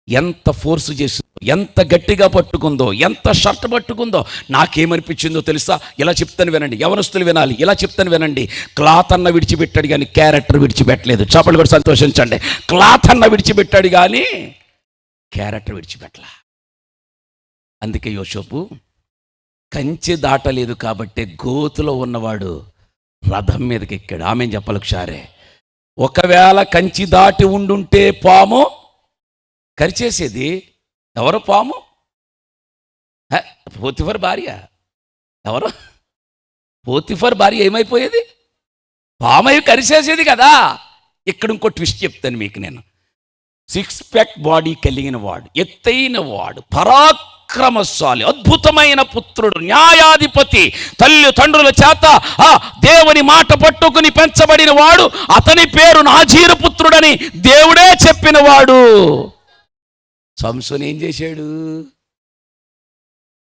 ఎంత ఫోర్స్ చేసిందో, ఎంత గట్టిగా పట్టుకుందో, ఎంత షర్ట్ పట్టుకుందో నాకేమనిపించిందో తెలుసా? ఇలా చెప్తాను వినండి, యవనస్తులు వినాలి. ఇలా చెప్తాను వినండి. క్లాత్ అన్న విడిచిపెట్టాడు కానీ క్యారెక్టర్ విడిచిపెట్టలేదు. చప్పట్లు కూడా సంతోషించండి. క్లాత్ అన్న విడిచిపెట్టాడు కానీ క్యారెక్టర్ విడిచిపెట్టలా. అందుకే యోసేపు కంచె దాటలేదు కాబట్టి గోతులో ఉన్నవాడు రథం మీదకి ఎక్కాడు. ఆమె చెప్పాలి ఒకసారి. ఒకవేళ కంచి దాటి ఉండుంటే పాము కరిచేసేది. ఎవరు పాము? పోతిఫర్ భార్య. ఎవరు? పోతిఫర్ భార్య ఏమైపోయేది? పామయ్య కరిచేసేది కదా. ఇక్కడ ఇంకో ట్విస్ట్ చెప్తాను మీకు నేను. 6 ప్యాక్ బాడీ కలిగిన వాడు, ఎత్తైన వాడు, పరాక్రమశాలి, అద్భుతమైన పుత్రుడు, న్యాయాధిపతి, తల్లిదండ్రుల చేత దేవుని మాట పట్టుకుని పెంచబడిన వాడు. అతని పేరు నాజీరు పుత్రుడని దేవుడే చెప్పిన వాడు. సంసోన్ ఏం చేశాడు?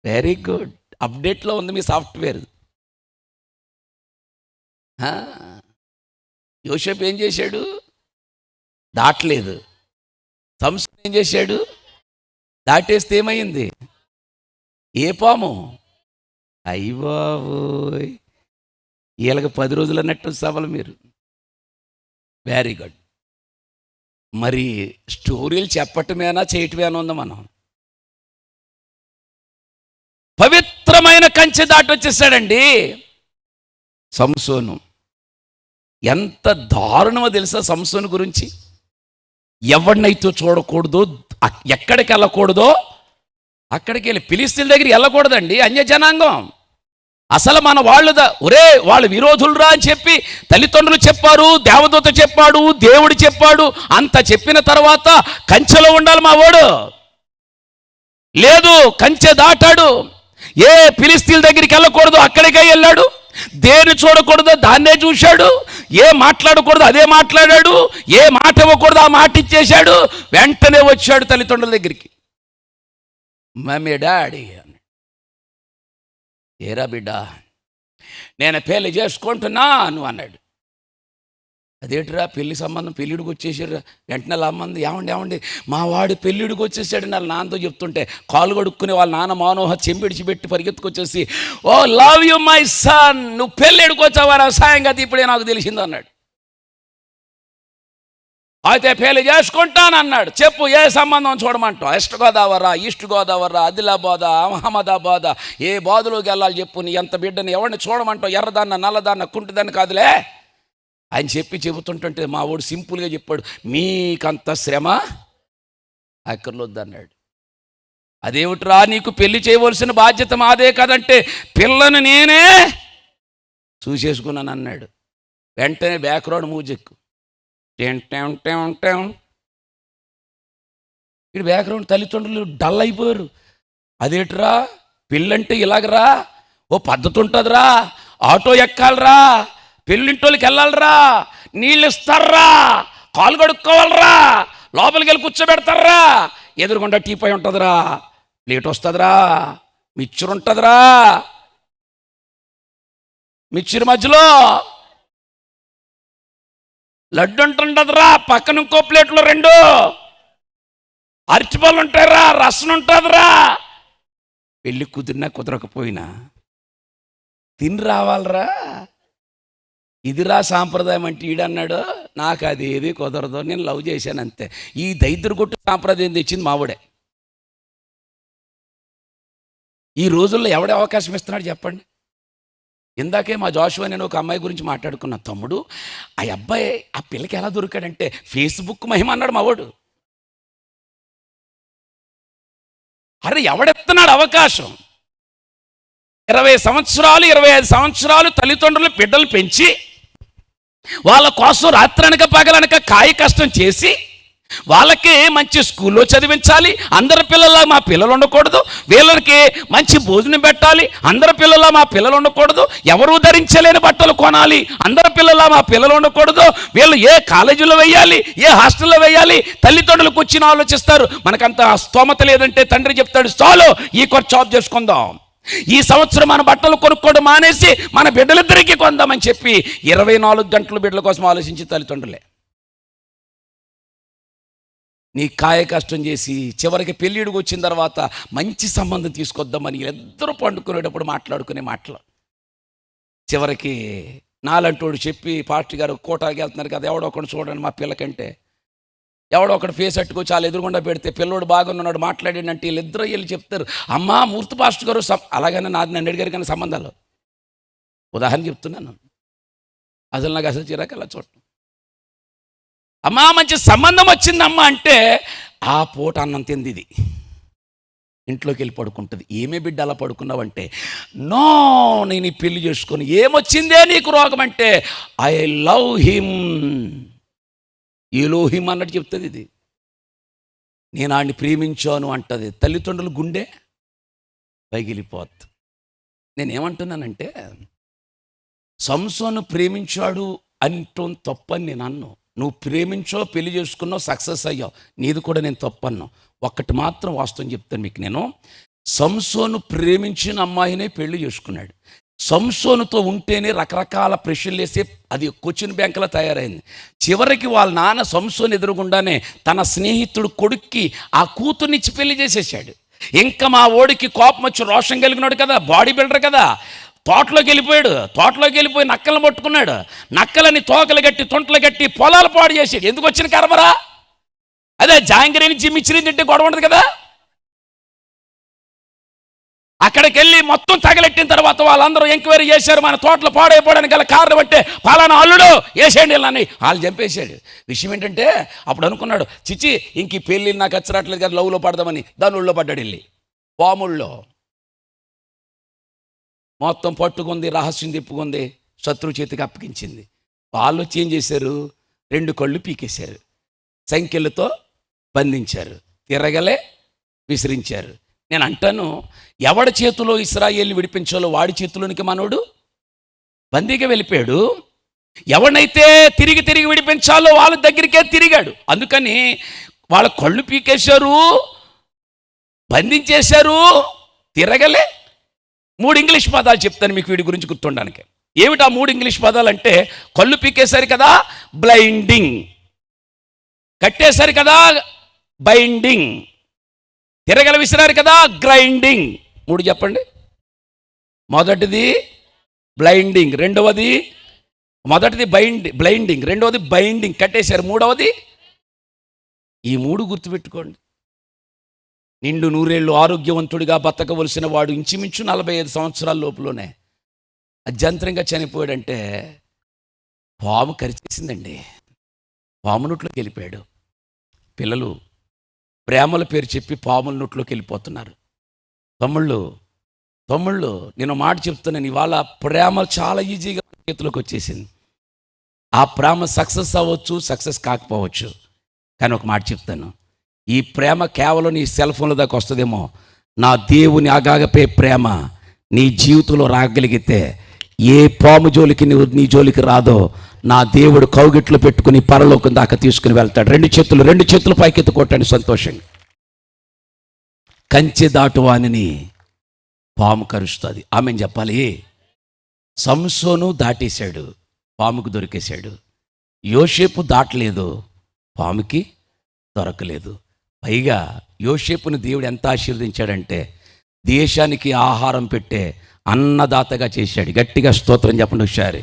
వెరీ గుడ్, అప్డేట్లో ఉంది మీ సాఫ్ట్వేర్. యోసేపు ఏం చేశాడు? దాటలేదు. సంసోన్ ఏం చేశాడు? దాటేస్తే ఏమైంది? ఏ పాము? అయ్యబాబోయ్, వీళ్ళకి 10 రోజులు అన్నట్టు సభలు మీరు. Very good. మరి స్టోరీలు చెప్పటమేనా చేయటమేనా ఉందా? మనం పవిత్రమైన కంచె దాటి వచ్చేసాడండి సంసోను. ఎంత దారుణమో తెలుసా సంసోను గురించి? ఎవరినైతే చూడకూడదో, ఎక్కడికి వెళ్ళకూడదో అక్కడికి వెళ్ళి ఫిలిష్తీయుల దగ్గరికి వెళ్ళకూడదండి. అన్యజనాంగం. అసలు మన వాళ్ళు విరోధులురా అని చెప్పి తల్లిదండ్రులు చెప్పారు, దేవదూత చెప్పాడు, దేవుడు చెప్పాడు. అంత చెప్పిన తర్వాత కంచెలో ఉండాలి మా వాడు. లేదు, కంచె దాటాడు. ఏ ఫిలిష్తీయుల దగ్గరికి వెళ్ళకూడదు అక్కడికే వెళ్ళాడు. దేన్ని చూడకూడదు దాన్నే చూశాడు. ఏ మాట్లాడకూడదు అదే మాట్లాడాడు. ఏ మాట ఇవ్వకూడదు ఆ మాట ఇచ్చేశాడు. వెంటనే వచ్చాడు తల్లిదండ్రుల దగ్గరికి. మమ్మీ డాడీ అని. ఏరా బిడ్డ, నేను పెళ్లి చేసుకుంటున్నాను అన్నాడు. అదేంటిరా పెళ్లి సంబంధం, పెళ్ళిడికి వచ్చేసారు. వెంటనే అమ్మంది, ఏమండి మా వాడు పెళ్ళిడికి వచ్చేసాడు వాళ్ళ నాన్నతో చెప్తుంటే కాలు కడుక్కుని వాళ్ళ నాన్న మనోహర్ చెంబిడిచిపెట్టి పరిగెత్తుకొచ్చేసి, ఓ లవ్ యూ మై సన్, నువ్వు పెళ్ళిడికి వచ్చావా సాయంగా ఇప్పుడే నాకు తెలిసింది అన్నాడు. అయితే పెళ్లి చేసుకుంటానన్నాడు. చెప్పు, ఏ సంబంధం చూడమంటావు? వెస్ట్ గోదావరి, ఈస్ట్ గోదావరి, ఆదిలాబాద్, అహ్మదాబాద్, ఏ బాధలోకి వెళ్ళాలి చెప్పు? నీ ఎంత బిడ్డని ఎవరిని చూడమంటావు? ఎర్రదాన్న, నల్లదాన్న, కుంటిదాన్ని కాదులే అని చెబుతుంటుంటే మా వాడు సింపుల్గా చెప్పాడు, మీకంత శ్రమ అక్కర్లొద్దన్నాడు. అదేమిట్రా, నీకు పెళ్లి చేయవలసిన బాధ్యత మాదే కదంటే, పిల్లను నేనే చూసేసుకున్నాను అన్నాడు. వెంటనే బ్యాక్గ్రౌండ్ మ్యూజిక్ ఇక్కడ బ్యాక్గ్రౌండ్. తల్లిదండ్రులు డల్ అయిపోయారు. అదేట్రా, పెళ్ళంటే ఇలాగరా, ఓ పద్ధతి ఉంటుందిరా, ఆటో ఎక్కాలరా, పెళ్ళింటోళ్ళకి వెళ్ళాలరా, నీళ్ళు ఇస్తారా, కాలు కడుక్కోవాలరా, లోపలికి వెళ్ళి కూర్చోబెడతారా, ఎదురుగుండా టీపై ఉంటుందిరా, ప్లేట్ వస్తుందిరా, మిక్చర్ ఉంటుందిరా, మిక్చర్ మధ్యలో లడ్డు ఉంటుండదురా, పక్కన ఇంకో ప్లేట్లో 2 అరటిపళ్ళు ఉంటాయిరా, రసం ఉంటుందిరా. పెళ్ళి కుదిరినా కుదరకపోయినా తిని రావాలరా, ఇదిరా సాంప్రదాయం అంటే. ఈడన్నాడు, నాకు అది ఏది కుదరదు, నేను లవ్ చేశాను అంతే. ఈ దైద్రు కొట్టు సాంప్రదాయం తెచ్చింది మావిడే. ఈ రోజుల్లో ఎవడే అవకాశం ఇస్తున్నాడు చెప్పండి? ఇందాకే మా జోషువా నేను ఒక అమ్మాయి గురించి మాట్లాడుకున్నా. తమ్ముడు, ఆ అబ్బాయి ఆ పిల్లకి ఎలా దొరికాడంటే ఫేస్బుక్ మహిమ అన్నాడు మావాడు. అరే ఎవడెత్తున్నాడు అవకాశం? 20 సంవత్సరాలు 25 సంవత్సరాలు తల్లిదండ్రులు బిడ్డలు పెంచి వాళ్ళ కోసం రాత్రనక పగలనక కాయ కష్టం చేసి వాళ్ళకి మంచి స్కూల్లో చదివించాలి, అందరి పిల్లల్లా మా పిల్లలు ఉండకూడదు, వీళ్ళకి మంచి భోజనం పెట్టాలి, అందరి పిల్లల్లా మా పిల్లలు ఉండకూడదు, ఎవరూ ధరించలేని బట్టలు కొనాలి, అందరి పిల్లల్లా మా పిల్లలు ఉండకూడదు, వీళ్ళు ఏ కాలేజీలో వేయాలి, ఏ హాస్టల్లో వేయాలి, తల్లిదండ్రులకు వచ్చిన ఆలోచిస్తారు. మనకంత స్తోమత లేదంటే తండ్రి చెప్తాడు, చాలు ఈ కొత్త జాబ్ చేసుకుందాం, ఈ సంవత్సరం మన బట్టలు కొనుక్కోవడం మానేసి మన బిడ్డలిద్దరికీ కొందామని చెప్పి 24 గంటలు బిడ్డల కోసం ఆలోచించి తల్లిదండ్రులే నీ కాయ కష్టం చేసి చివరికి పెళ్ళిడికి వచ్చిన తర్వాత మంచి సంబంధం తీసుకొద్దామని ఇద్దరు పండుకునేటప్పుడు మాట్లాడుకునే మాటలు చివరికి నాలంటోడు చెప్పి, పాస్టర్ గారు కోటాకి వెళ్తున్నారు కదా, ఎవడో ఒకడు చూడండి మా పిల్లకంటే, ఎవడో ఒకడు ఫేస్ అట్టుకో చాలా ఎదురుగుండా పెడితే పిల్లోడు బాగున్నాడు మాట్లాడినంటే వీళ్ళిద్దరూ వెళ్ళి చెప్తారు, అమ్మా మూర్తి పాస్టర్ గారు అలాగనే నన్ను అడిగారు కానీ సంబంధాలు. ఉదాహరణ చెప్తున్నాను, అసలు నాకు అసలు చిరాకు అలా చూడటం. అమ్మా మంచి సంబంధం వచ్చిందమ్మా అంటే ఆ పూట అన్నం తింది ఇది ఇంట్లోకి వెళ్ళి పడుకుంటుంది. ఏమే బిడ్డ అలా పడుకున్నావంటే, నో నేను పెళ్లి చేసుకొని ఏమొచ్చిందే నీకు రోగం అంటే, ఐ లవ్ హిమ్, ఎలోహిం అన్నట్టు చెప్తుంది ఇది. నేను ఆడిని ప్రేమించాను అంటది. తల్లిదండ్రులు గుండె పగిలిపోద్ది. నేనేమంటున్నానంటే, సంసోను ప్రేమించాడు అంటూ తప్పని నేను అన్ను. నువ్వు ప్రేమించో పెళ్లి చేసుకున్నావు సక్సెస్ అయ్యావు, నీది కూడా నేను తప్పన్నాను. ఒక్కటి మాత్రం వాస్తవం చెప్తాను మీకు నేను, సంసోను ప్రేమించిన అమ్మాయినే పెళ్లి చేసుకున్నాడు. సంసోనుతో ఉంటేనే రకరకాల ప్రశ్నలు వేసి అది క్వశ్చన్ బ్యాంకులో తయారైంది. చివరికి వాళ్ళ నాన్న సంసోను ఎదురుగుండానే తన స్నేహితుడు కొడుక్కి ఆ కూతుర్నిచ్చి పెళ్లి చేసేసాడు. ఇంకా మా ఓడికి కోపం వచ్చి రోషం కలిగినాడు కదా, బాడీ బిల్డర్ కదా, తోటలోకి వెళ్ళిపోయి నక్కలను పట్టుకున్నాడు. నక్కలని తోకలు కట్టి తొంటలు కట్టి పొలాలు పాడు చేసాడు. ఎందుకు వచ్చిన కర్మరా? అదే జాంగిరీని జిమ్మిచ్చిని తింటే గొడవ ఉండదు కదా. అక్కడికి వెళ్ళి మొత్తం తగలెట్టిన తర్వాత వాళ్ళందరూ ఎంక్వైరీ చేశారు, మన తోటలు పాడైపోవడానికి గల కారణం అంటే పలానా అల్లుడు వేసేయండి అని వాళ్ళు చంపేశాడు. విషయం ఏంటంటే అప్పుడు అనుకున్నాడు, చిచి ఇంక ఈ పెళ్ళి నాకు వచ్చరాట్లేదు కదా, లవ్లో పడదామని దాని ఊళ్ళో పడ్డాడు. వెళ్ళి పాముళ్ళో మొత్తం పట్టుకుంది, రహస్యం తిప్పుకుంది, శత్రువు చేతికి అప్పగించింది. వాళ్ళు ఏం చేశారు, 2 కళ్ళు పీకేశారు, సంఖ్యలతో బంధించారు, తిరగలే విసిరించారు. నేను అంటాను, ఎవడి చేతిలో ఇశ్రాయేలుని విడిపించాలో వాడి చేతిలోనికి మనోడు బందీగా వెళ్ళిపోయాడు. ఎవరినైతే తిరిగి విడిపించాలో వాళ్ళ దగ్గరికే తిరిగాడు. అందుకని వాళ్ళ కళ్ళు పీకేశారు, బంధించేశారు, తిరగలే. 3 ఇంగ్లీష్ పదాలు చెప్తాను మీకు వీడి గురించి గుర్తుండడానికి. ఏమిటా 3 ఇంగ్లీష్ పదాలు అంటే, కళ్ళు పీకేశారు కదా బ్లైండింగ్, కట్టేశారు కదా బైండింగ్, తిరగల విసిరారు కదా గ్రైండింగ్. 3 చెప్పండి. మొదటిది బ్లైండింగ్, మొదటిది బ్లైండింగ్, రెండవది బైండింగ్, కట్టేశారు, మూడవది ఈ మూడు గుర్తుపెట్టుకోండి. నిండు నూరేళ్ళు ఆరోగ్యవంతుడిగా బతకవలసిన వాడు ఇంచుమించు 45 సంవత్సరాల లోపులోనే అర్జంతరంగా చనిపోయాడంటే పాము కరిచేసిందండి. పాము నోట్లోకి వెళ్ళిపోయాడు. పిల్లలు ప్రేమల పేరు చెప్పి పాముల నోట్లోకి వెళ్ళిపోతున్నారు. తమ్ముళ్ళు నేను మాట చెప్తున్నాను, ఇవాళ ప్రేమ చాలా ఈజీగా చేతిలోకి వచ్చేసింది. ఆ ప్రేమ సక్సెస్ అవ్వచ్చు, సక్సెస్ కాకపోవచ్చు. కానీ ఒక మాట చెప్తాను, ఈ ప్రేమ కేవలం నీ సెల్ ఫోన్ల దాకా వస్తుందేమో, నా దేవుని ఆగాగపే ప్రేమ నీ జీవితంలో రాగలిగితే ఏ పాము జోలికి నీ జోలికి రాదో నా దేవుడు కౌగిట్లో పెట్టుకుని పరలోకం దాకా తీసుకుని వెళ్తాడు. రెండు చేతులు పైకెత్తి కొట్టండి సంతోషంగా. కంచె దాటువానిని పాము కరుస్తుంది. ఆమెను చెప్పాలి. సంసోను దాటేశాడు, పాముకు దొరికేశాడు. యోసేపు దాటలేదు, పాముకి దొరకలేదు. పైగా యోసేపుని దేవుడు ఎంత ఆశీర్వదించాడంటే దేశానికి ఆహారం పెట్టే అన్నదాతగా చేశాడు. గట్టిగా స్తోత్రం చెప్పండి ఒకసారి.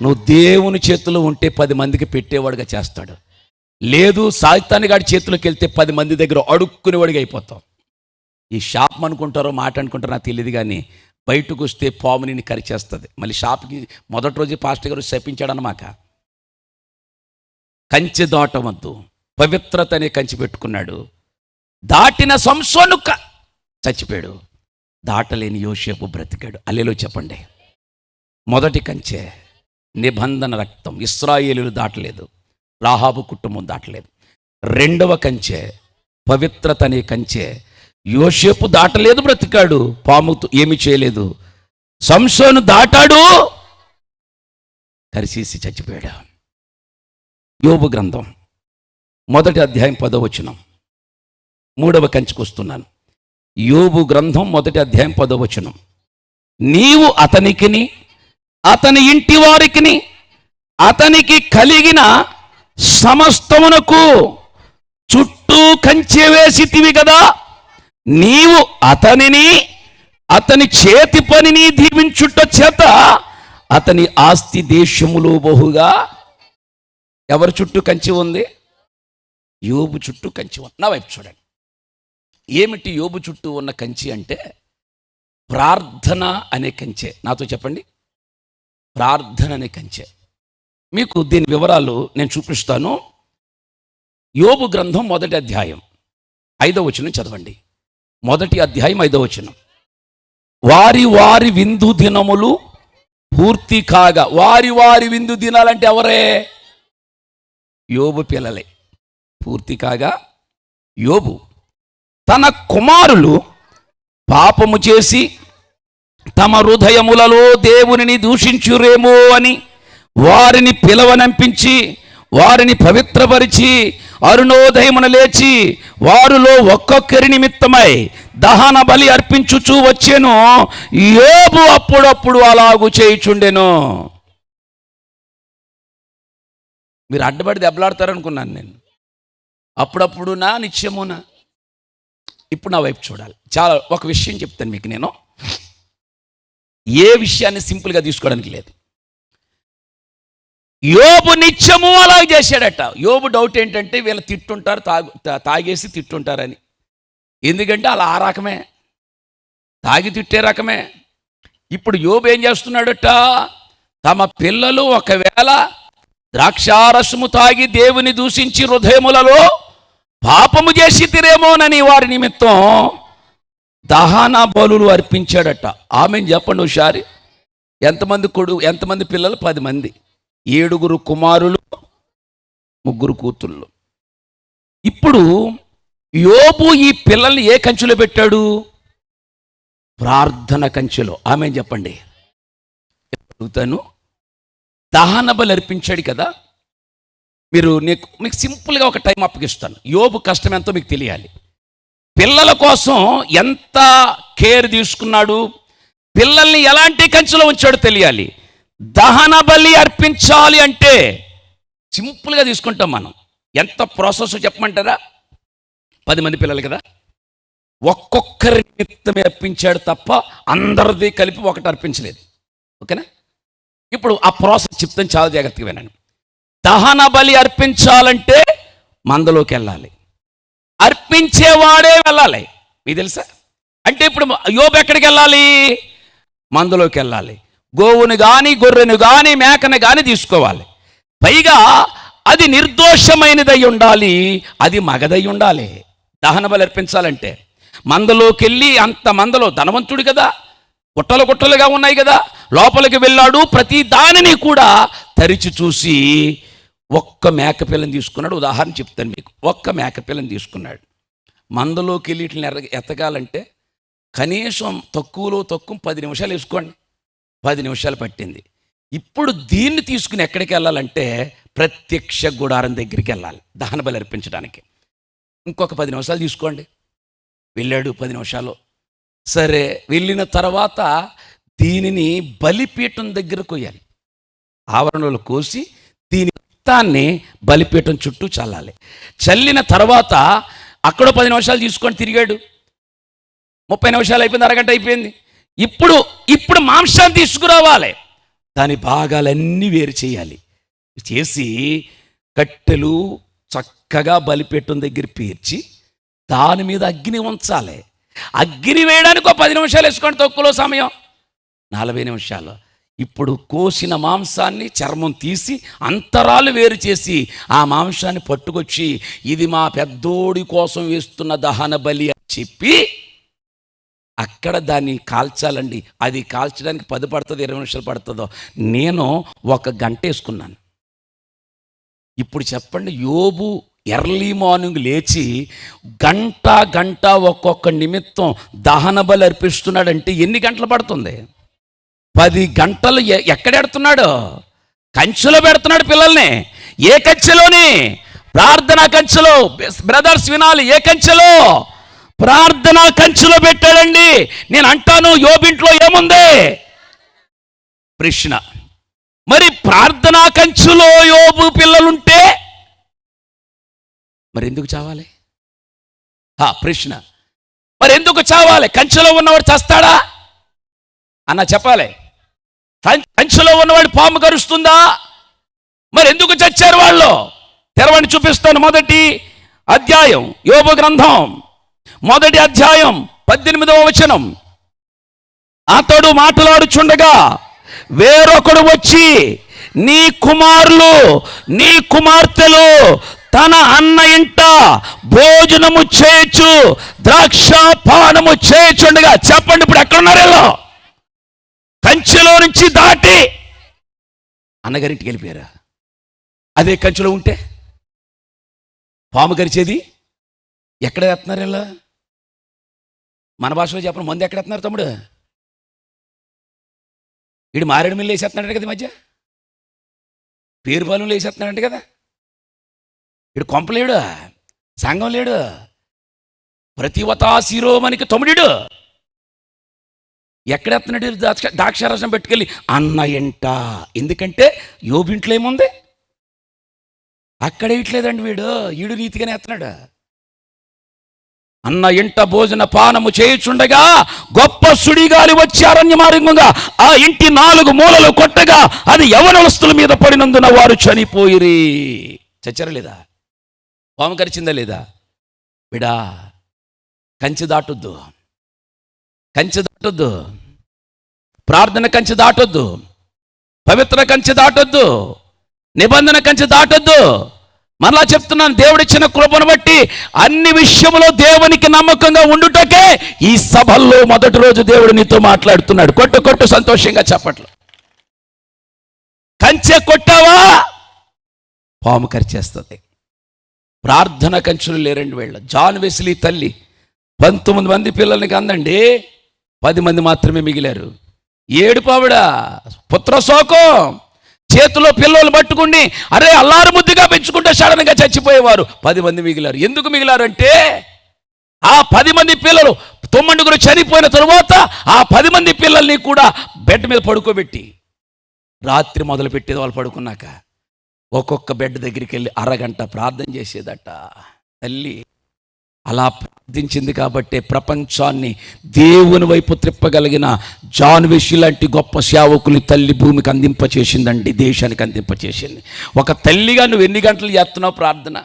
నువ్వు దేవుని చేతిలో ఉంటే 10 మందికి పెట్టేవాడుగా చేస్తాడు. లేదు సాయితానిగాడి చేతిలోకి వెళ్తే 10 మంది దగ్గర అడుక్కునేవాడిగా అయిపోతావు. ఈ షాప్ అనుకుంటారో మాట అనుకుంటారో నాకు తెలియదు, కానీ బయటకు వస్తే పాము నిన్ను కరిచేస్తుంది. మళ్ళీ షాప్కి మొదటి రోజు పాస్టర్ గారు శపించాడన్నమాట. కంచె దాటవద్దు, పవిత్రత అనే కంచె పెట్టుకున్నాడు. దాటిన సంసోను చచ్చిపోయాడు, దాటలేని యోసేపు బ్రతికాడు. అల్లెలో చెప్పండి. మొదటి కంచె నిబంధన రక్తం, ఇశ్రాయేలీయులు దాటలేదు, రాహాబు కుటుంబం దాటలేదు. రెండవ కంచె పవిత్రత అనే కంచె, యోసేపు దాటలేదు, బ్రతికాడు, పాముతో ఏమి చేయలేదు. సంసోను దాటాడు, కరిసేసి చచ్చిపోయాడు. యోబు గ్రంథం 1వ అధ్యాయం 10వ వచనం, 3వ కంచెకు వస్తున్నాను. యోబు గ్రంథం 1వ అధ్యాయం 10వ వచనం. నీవు అతనికిని అతని ఇంటి వారికిని అతనికి కలిగిన సమస్తమునకు చుట్టూ కంచె వేసితివి కదా, నీవు అతనిని అతని చేతి పనిని దీవించుట చేత అతని ఆస్తి దేశములో బహుగా. ఎవరి చుట్టూ కంచె ఉంది? యోబు చుట్టూ కంచె ఉంది. నా వైపు చూడండి. ఏమిటి యోబు చుట్టూ ఉన్న కంచె అంటే ప్రార్థన అనే కంచె. నాతో చెప్పండి, ప్రార్థన అనే కంచె. మీకు దీని వివరాలు నేను చూపిస్తాను. యోబు గ్రంథం 1వ అధ్యాయం 5వ వచనం చదవండి. 1వ అధ్యాయం 5వ వచనం. వారి వారి విందు దినములు పూర్తి కాగా. వారి విందు దినాలంటే ఎవరే? యోబు పిల్లలే. పూర్తి కాగా యోబు తన కుమారులు పాపము చేసి తమ హృదయములలో దేవునిని దూషించురేమో అని వారిని పిలవనంపించి వారిని పవిత్రపరిచి అరుణోదయమున లేచి వారిలో ఒక్కొక్కరి నిమిత్తమై దహన బలి అర్పించుచూ వచ్చెను. యోబు అప్పుడప్పుడు అలాగు చేయుచుండెను. మీరు అడ్డబడి దెబ్బలాడతారనుకున్నాను నేను. అప్పుడప్పుడు నా నిత్యమునా. ఇప్పుడు నా వైపు చూడాలి. చాలా ఒక విషయం చెప్తాను మీకు. నేను ఏ విషయాన్ని సింపుల్గా తీసుకోవడానికి లేదు. యోబు నిత్యము అలాగే చేశాడట. యోబు డౌట్ ఏంటంటే వీళ్ళు తిట్టుంటారు, తాగేసి తిట్టుంటారని. ఎందుకంటే అలా ఆ రకమే, తాగి తిట్టే రకమే. ఇప్పుడు యోబు ఏం చేస్తున్నాడట? తమ పిల్లలు ఒకవేళ ద్రాక్షారసము తాగి దేవుని దూషించి హృదయములలో పాపము చేసి తిరేమోనని వారి నిమిత్తం దహన బలులు అర్పించాడట. ఆమెను చెప్పండి ఒకసారి. ఎంతమంది పిల్లలు? 10 మంది. 7 కుమారులు, 3 కూతుళ్ళు. ఇప్పుడు యోబు ఈ పిల్లల్ని ఏ కంచెలో పెట్టాడు? ప్రార్థన కంచెలో. ఆమెను చెప్పండి. అడుగుతాను, దహన బలి అర్పించాడు కదా. మీకు సింపుల్గా ఒక టైం అప్పగిస్తాను. యోబు కష్టం ఎంతో మీకు తెలియాలి. పిల్లల కోసం ఎంత కేర్ తీసుకున్నాడు, పిల్లల్ని ఎలాంటి కంచెలో ఉంచాడో తెలియాలి. దహన బలి అర్పించాలి అంటే సింపుల్గా తీసుకుంటాం మనం. ఎంత ప్రాసెస్ చెప్పమంటారా? 10 మంది పిల్లలు కదా, ఒక్కొక్కరి నిమిత్తమే అర్పించాడు తప్ప అందరిది కలిపి ఒకటి అర్పించలేదు. ఓకేనా? ఇప్పుడు ఆ ప్రాసెస్ చెప్తాను, చాలా జాగ్రత్తగా వినండి. దహన బలి అర్పించాలంటే మందలోకి వెళ్ళాలి. అర్పించేవాడే వెళ్ళాలి. మీకు తెలుసా? అంటే ఇప్పుడు యోబు ఎక్కడికి వెళ్ళాలి? మందలోకి వెళ్ళాలి. గోవును కానీ గొర్రెను కానీ మేకను కానీ తీసుకోవాలి. పైగా అది నిర్దోషమైనదై ఉండాలి, అది మగదై ఉండాలి. దహన బలి అర్పించాలంటే మందలోకి వెళ్ళి, అంత మందలో ధనవంతుడు కదా, గుట్టలు గుట్టలుగా ఉన్నాయి కదా, లోపలికి వెళ్ళాడు. ప్రతి దానిని కూడా తరిచి చూసి ఒక్క మేకపిల్లని తీసుకున్నాడు. ఉదాహరణ చెప్తాను మీకు. ఒక్క మేకపిల్లని తీసుకున్నాడు. మందలోకి వెళ్ళి ఇట్లా ఎతకాలంటే కనీసం తక్కువలో తక్కువ 10 నిమిషాలు వేసుకోండి. 10 నిమిషాలు పట్టింది. ఇప్పుడు దీన్ని తీసుకుని ఎక్కడికి వెళ్ళాలంటే ప్రత్యక్ష గుడారం దగ్గరికి వెళ్ళాలి దహన బలి అర్పించడానికి. ఇంకొక 10 నిమిషాలు తీసుకోండి. వెళ్ళాడు 10 నిమిషాలు. సరే, వెళ్ళిన తర్వాత దీనిని బలిపీఠం దగ్గర కొయ్యాలి. ఆవరణలో కోసి దీని రక్తాన్ని బలిపీఠం చుట్టూ చల్లాలి. చల్లిన తర్వాత అక్కడ 10 నిమిషాలు తీసుకొని తిరిగాడు. 30 నిమిషాలు అయిపోయింది, అరగంట అయిపోయింది. ఇప్పుడు మాంసాన్ని తీసుకురావాలి. దాని భాగాలన్నీ వేరు చేయాలి. చేసి కట్టెలు చక్కగా బలిపీఠం దగ్గర పేర్చి దాని మీద అగ్ని ఉంచాలి. అగ్ని వేయడానికి ఒక 10 నిమిషాలు వేసుకోండి, తక్కువలో సమయం 40 నిమిషాలు. ఇప్పుడు కోసిన మాంసాన్ని చర్మం తీసి అంతరాలు వేరు చేసి ఆ మాంసాన్ని పట్టుకొచ్చి ఇది మా పెద్దోడి కోసం వేస్తున్న దహన బలి అని చెప్పి అక్కడ దాన్ని కాల్చాలండి. అది కాల్చడానికి 10 పడుతుందో 20 నిమిషాలు పడుతుందో, నేను 1 గంట వేసుకున్నాను. ఇప్పుడు చెప్పండి, యోబు ఎర్లీ మార్నింగ్ లేచి గంట ఒక్కొక్క నిమిత్తం దహన బలి అర్పిస్తున్నాడంటే ఎన్ని గంటలు పడుతుంది? 10 గంటలు. ఎక్కడ పెడుతున్నాడు? కంచెలో పెడుతున్నాడు పిల్లల్ని. ఏ కంచెలోని? ప్రార్థనా కంచెలో. బ్రదర్స్ వినాలి, ఏ కంచెలో? ప్రార్థనా కంచెలో పెట్టాడండి. నేను అంటాను, యోబింట్లో ఏముంది? ప్రశ్న. మరి ప్రార్థనా కంచెలో యోబు పిల్లలుంటే మరి ఎందుకు చావాలి? ప్రశ్న. మరి ఎందుకు చావాలి? కంచెలో ఉన్నవాడు చస్తాడా అన్న చెప్పాలి. కంచెలో ఉన్నవాడు పాము కరుస్తుందా? మరి ఎందుకు చచ్చారు వాళ్ళు? తెరవని చూపిస్తాను. 1వ అధ్యాయం యోబు గ్రంథం 1వ అధ్యాయం 18వ వచనం. అతడు మాట్లాడుచుండగా వేరొకడు వచ్చి నీ కుమారులు నీ కుమార్తెలు తన అన్న ఇంట భోజనము చేయొచ్చు, ద్రాక్ష పానము చేయొచ్చుండగా. చెప్పండి, ఇప్పుడు ఎక్కడున్నారు? కంచెలో నుంచి దాటి అన్నగారింటికి వెళ్ళిపోయారా? అదే కంచెలో ఉంటే పాము గరిచేది ఎక్కడ వేస్తున్నారు? ఇలా మన భాషలో చెప్పండి, మందు ఎక్కడ వేస్తున్నారు తమ్ముడు? వీడు మారేడు మిల్లు వేసేస్తున్నాడు కదా, ఈ మధ్య పేరు పాలెంలో వేసేస్తున్నాడంట కదా. వీడు కొంపలేడు, సంఘం లేడు, ప్రతివతా శిరోమణికి తమ్ముడు. ఎక్కడెత్తున్నాడు? ద్రాక్షారసం పెట్టుకెళ్ళి అన్న ఇంట. ఎందుకంటే యోబింట్లో ఏముంది? అక్కడ వేయట్లేదండి వీడు నీతిగానే ఎత్తున్నాడు. అన్న ఇంట భోజన పానము చేయుచుండగా గొప్ప సుడిగాలి వచ్చి అరణ్య మార్గంగా ఆ ఇంటి 4 మూలలు కొట్టగా అది యవనస్తుల మీద పడినందున వారు చనిపోయిరి. చచ్చారా లేదా? పాము కరిచిందా లేదా? బిడా, కంచె దాటొద్దు, కంచె దాటొద్దు, ప్రార్థన కంచె దాటొద్దు, పవిత్ర కంచె దాటొద్దు, నిబంధన కంచె దాటొద్దు. మరలా చెప్తున్నాను, దేవుడిచ్చిన కృపను బట్టి అన్ని విషయంలో దేవునికి నమ్మకంగా ఉండుటకే ఈ సభల్లో మొదటి రోజు దేవుడు నీతో మాట్లాడుతున్నాడు. కొట్టు సంతోషంగా చెప్పట్లు. కంచె కొట్టావా పాము కరిచేస్తుంది. ప్రార్థన కంచెలు లేరండి వీళ్ళ. జాన్ వెస్లీ తల్లి 19 మంది పిల్లల్ని కందండి, 10 మంది మాత్రమే మిగిలారు. ఏడుపావిడ పుత్రశోకం. చేతిలో పిల్లలు పట్టుకుని అరే అల్లారు ముద్దుగా పెంచుకుంటే సడన్గా చచ్చిపోయేవారు. 10 మంది మిగిలారు. ఎందుకు మిగిలారంటే ఆ 10 మంది పిల్లలు 9 చనిపోయిన తరువాత ఆ 10 మంది పిల్లల్ని కూడా బెడ్ మీద పడుకోబెట్టి రాత్రి మొదలు పెట్టేది. వాళ్ళు పడుకున్నాక ఒక్కొక్క బెడ్ దగ్గరికి వెళ్ళి అరగంట ప్రార్థన చేసేదట తల్లి. అలా ప్రార్థించింది కాబట్టే ప్రపంచాన్ని దేవుని వైపు త్రిప్పగలిగిన జాన్ వెస్లీ లాంటి గొప్ప సేవకులు తల్లి భూమికి అందింపచేసిందండి, దేశానికి అందింపచేసింది. ఒక తల్లిగా నువ్వు ఎన్ని గంటలు చేస్తున్నావు ప్రార్థన?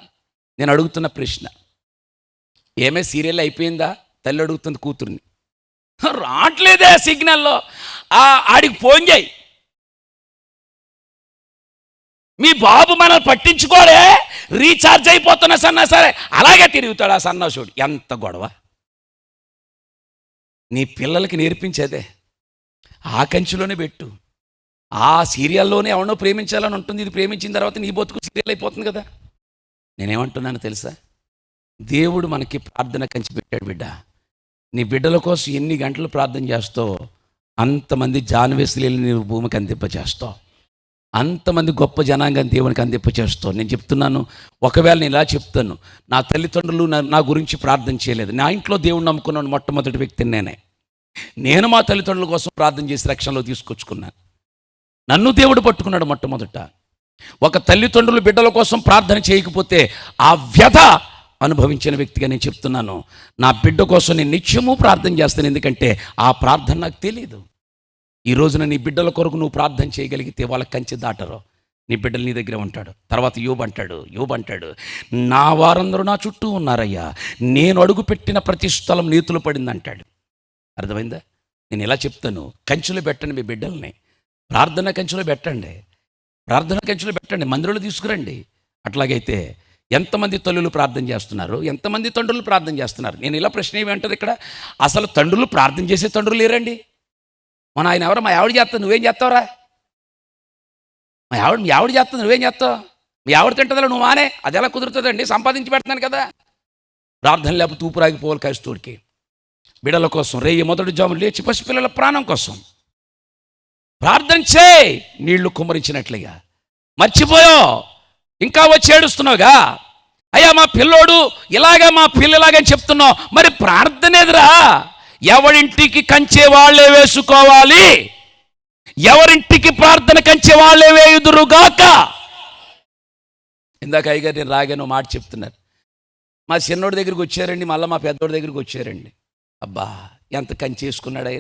నేను అడుగుతున్న ప్రశ్న. ఏమే సీరియల్ అయిపోయిందా? తల్లి అడుగుతుంది కూతుర్ని. రావట్లేదే సిగ్నల్లో. ఆడికి ఫోన్ చేయి. మీ బాబు మనల్ని పట్టించుకోడే, రీఛార్జ్ అయిపోతున్నా సన్నా సరే అలాగే తిరుగుతాడు ఆ సన్నాసుడు. ఎంత గొడవ! నీ పిల్లలకి నేర్పించేదే ఆ కంచిలోనే పెట్టు. ఆ సీరియల్లోనే ఎవరినో ప్రేమించాలని ఉంటుంది. ఇది ప్రేమించిన తర్వాత నీ బతుకు సీరియల్ అయిపోతుంది కదా. నేనేమంటున్నాను తెలుసా? దేవుడు మనకి ప్రార్థన కంచి పెట్టాడు బిడ్డ. నీ బిడ్డల కోసం ఎన్ని గంటలు ప్రార్థన చేస్తావు అంతమంది జానవేసులు నీ భూమికి అందింపచేస్తావు. అంతమంది గొప్ప జనాంగాన్ని దేవునికి అందింపచేస్తావు. నేను చెప్తున్నాను, ఒకవేళ నేను ఇలా చెప్తాను, నా తల్లిదండ్రులు నా గురించి ప్రార్థన చేయలేదు. నా ఇంట్లో దేవుడు నమ్ముకున్నాను మొట్టమొదటి వ్యక్తిని నేను మా తల్లిదండ్రుల కోసం ప్రార్థన చేసి రక్షణలో తీసుకొచ్చుకున్నాను. నన్ను దేవుడు పట్టుకున్నాడు మొట్టమొదట. ఒక తల్లిదండ్రులు బిడ్డల కోసం ప్రార్థన చేయకపోతే ఆ వ్యధ అనుభవించిన వ్యక్తిగా నేను చెప్తున్నాను. నా బిడ్డ కోసం నేను నిత్యము ప్రార్థన చేస్తాను. ఎందుకంటే ఆ ప్రార్థన నాకు తెలియదు. ఈ రోజున నీ బిడ్డల కొరకు నువ్వు ప్రార్థన చేయగలిగితే వాళ్ళకి కంచి దాటరు. నీ బిడ్డలు నీ దగ్గర ఉంటాడు. తర్వాత యోబు అంటాడు, నా వారందరూ నా చుట్టూ ఉన్నారయ్యా, నేను అడుగుపెట్టిన ప్రతి స్థలం నీతులు పడింది అంటాడు. అర్థమైందా? నేను ఇలా చెప్తాను, కంచెలో పెట్టండి మీ బిడ్డల్ని. ప్రార్థన కంచెలో పెట్టండి, మందిరంలో తీసుకురండి. అట్లాగైతే ఎంతమంది తల్లులు ప్రార్థన చేస్తున్నారు, ఎంతమంది తండ్రులు ప్రార్థన చేస్తున్నారు? నేను ఇలా ప్రశ్న ఏమంటారు ఇక్కడ, అసలు తండ్రులు ప్రార్థన చేసే తండ్రులు లేరండి. మన ఆయన ఎవరో, మా ఆవిడ చేస్తా నువ్వేం చేస్తావురా? మీ ఆవిడ చేస్తుంది నువ్వేం చేస్తావు? మీ ఆవిడ తింటుందా నువ్వు మానే? అది ఎలా కుదురుతుందండి? సంపాదించి పెడతాను కదా. ప్రార్థన లేకపోతే ఊపిరాగిపోవాలి కస్తూరికి. బిడ్డల కోసం రేయి మొదటి జాములు లేచి పసిపిల్లల ప్రాణం కోసం ప్రార్థన చేయి. నీళ్లు కుమ్మరించినట్లుగా మర్చిపోయో ఇంకా వచ్చి ఏడుస్తున్నావుగా, అయ్యా మా పిల్లోడు ఇలాగా మా పిల్లలాగని చెప్తున్నావు. మరి ప్రార్థన ఎదురా? ఎవరింటికి కంచె వాళ్ళే వేసుకోవాలి, ఎవరింటికి ప్రార్థన కంచె వాళ్ళే వేయుదురుగాక. ఇందాక అయ్యగారు నేను రాగాను మాట చెప్తున్నారు. మా చిన్నోడి దగ్గరికి వచ్చారండి, మళ్ళీ మా పెద్దోడి దగ్గరికి వచ్చారండి. అబ్బా ఎంత కంచేసుకున్నాడు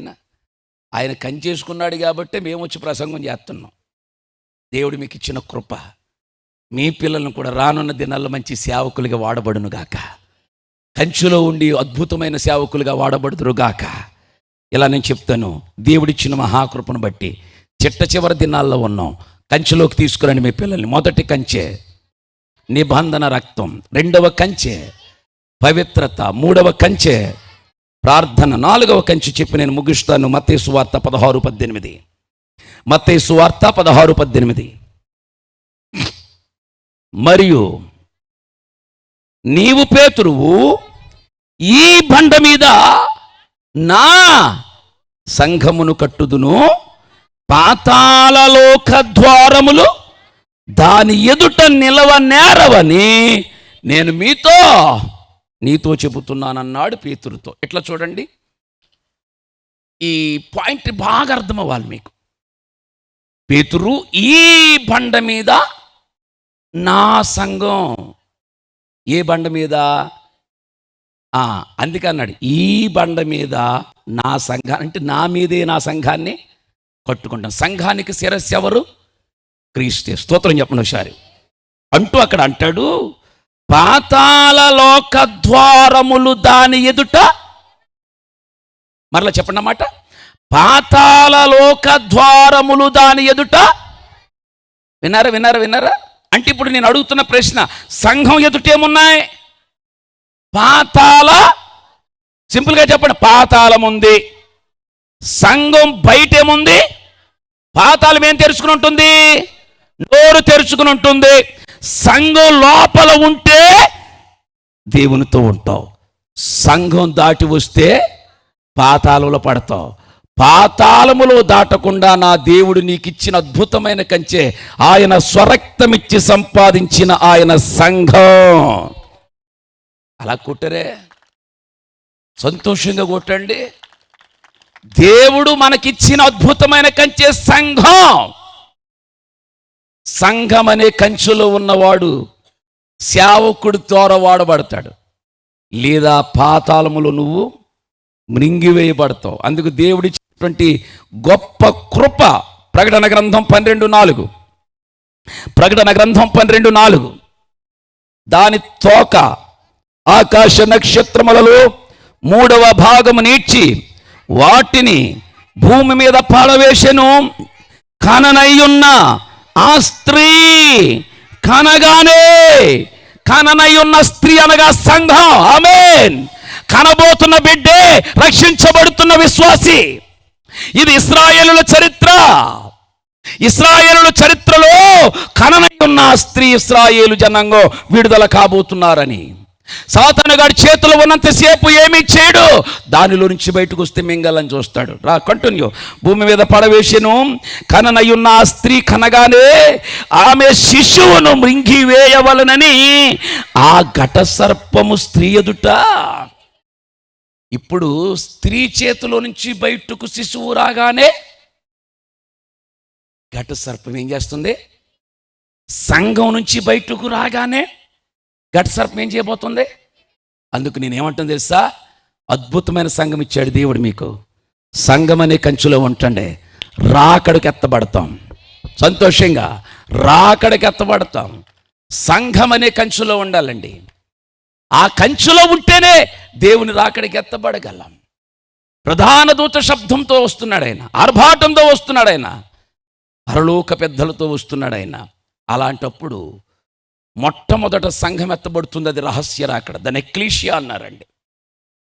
ఆయన కంచేసుకున్నాడు కాబట్టి మేము వచ్చి ప్రసంగం చేస్తున్నాం. దేవుడు మీకు ఇచ్చిన కృప. మీ పిల్లలను కూడా రానున్న దినాల్లో మంచి సేవకులుగా వాడబడునుగాక, కంచులో ఉండి అద్భుతమైన సేవకులుగా వాడబడుదురుగాక. ఇలా నేను చెప్తాను, దేవుడిచ్చిన మహాకృపను బట్టి చిట్ట చివరి దినాల్లో ఉన్నాం. కంచెలోకి తీసుకురండి మీ పిల్లల్ని. మొదటి కంచె నిబంధన రక్తం, రెండవ కంచె పవిత్రత, మూడవ కంచె ప్రార్థన, నాలుగవ కంచె చెప్పి నేను ముగిస్తాను. మత్తయి సువార్త 16:18. మత్తయి సువార్త 16:18. మరియు నీవు పేతురువు, ఈ బండ మీద నా సంఘమును కట్టుదును, పాతాళలోక ద్వారములు దాని ఎదుట నిలవనేరవని నేను నీతో చెబుతున్నానన్నాడు పేతురుతో. ఇట్లా చూడండి, ఈ పాయింట్ బాగా అర్థం అవ్వాలి మీకు. పేతురు, ఈ బండ మీద నా సంఘం. ఏ బండ మీద? అందుకే అన్నాడు, ఈ బండ మీద నా సంఘాన్ని, అంటే నా మీదే నా సంఘాన్ని కట్టుకుంటాను. సంఘానికి శిరస్సు ఎవరు? క్రీస్తే. స్తోత్రం చెప్పండి ఒకసారి. అంటూ అక్కడ అంటాడు, పాతాళలోక ద్వారములు దాని ఎదుట. మరలా చెప్పండి అన్నమాట, పాతాళలోక ద్వారములు దాని ఎదుట. విన్నారా? అంటే ఇప్పుడు నేను అడుగుతున్న ప్రశ్న, సంఘం ఎదుటేమున్నాయి? సింపుల్గా చెప్పండి, పాతాళం ఉంది. సంఘం బయటేముంది? పాతాళం ఏం తెరుచుకుని ఉంటుంది? నోరు తెరుచుకుని ఉంటుంది. సంఘం లోపల ఉంటే దేవునితో ఉంటావు, సంఘం దాటి వస్తే పాతాళంలో పడతావు. పాతాళములో దాటకుండా నా దేవుడు నీకు ఇచ్చిన అద్భుతమైన కంచె, ఆయన స్వరక్తమిచ్చి సంపాదించిన ఆయన సంఘం. అలా కొట్టరే, సంతోషంగా కొట్టండి. దేవుడు మనకిచ్చిన అద్భుతమైన కంచె సంఘం. సంఘం అనే కంచెలో ఉన్నవాడు సేవకుడి ద్వారా వాడబడతాడు, లేదా పాతాళములో నువ్వు మృంగివేయబడతావు. అందుకు దేవుడిచ్చినటువంటి గొప్ప కృప. ప్రకటన గ్రంథం 12:4. ప్రకటన గ్రంథం 12:4. దాని తోక ఆకాశ నక్షత్రములలో 3వ భాగము నీడ్చి వాటిని భూమి మీద పాడవేసెను. కననయ్యున్న ఆ స్త్రీ కనగానే, కననయ్యున్న స్త్రీ అనగా సంఘం. ఆమేన్. కనబోతున్న బిడ్డే రక్షించబడుతున్న విశ్వాసి. ఇది ఇశ్రాయేలుల చరిత్ర. ఇశ్రాయేలుల చరిత్రలో కననయ్యున్న స్త్రీ ఇశ్రాయేలు జనాంగం విడుదల కాబోతున్నారని. సాతానుగాడి చేతులు ఉన్నంతసేపు ఏమీ చేయడు, దానిలో నుంచి బయటకు వస్తే మింగలని చూస్తాడు. కంటిన్యూ. భూమి మీద పడవేసెను, కననయ్యున్న ఆ స్త్రీ కనగానే ఆమె శిశువును మృంగివేయవలనని ఆ ఘట సర్పము స్త్రీ ఎదుట. ఇప్పుడు స్త్రీ చేతిలో నుంచి బయటకు శిశువు రాగానే ఘట సర్పం ఏం చేస్తుంది? సంఘం నుంచి బయటకు రాగానే ఘట సర్పం ఏం చేయబోతుంది? అందుకు నేనేమంటాను తెలుసా? అద్భుతమైన సంఘం ఇచ్చాడు దేవుడు మీకు. సంఘం అనే కంచులో ఉంటండి, రాకడికి ఎత్తబడతాం. సంతోషంగా రాకడికి ఎత్తబడతాం. సంఘం అనే కంచులో ఉండాలండి. ఆ కంచులో ఉంటేనే దేవుని రాకడికి ఎత్తబడగలం. ప్రధాన దూత శబ్దంతో వస్తున్నాడు ఆయన, ఆర్భాటంతో వస్తున్నాడు ఆయన, పరలోక పెద్దలతో వస్తున్నాడు ఆయన. అలాంటప్పుడు మొట్టమొదట సంఘం ఎత్తబడుతుంది. అది రహస్య రాకడ, దాన్ని ఎక్లీషియా అన్నారండి.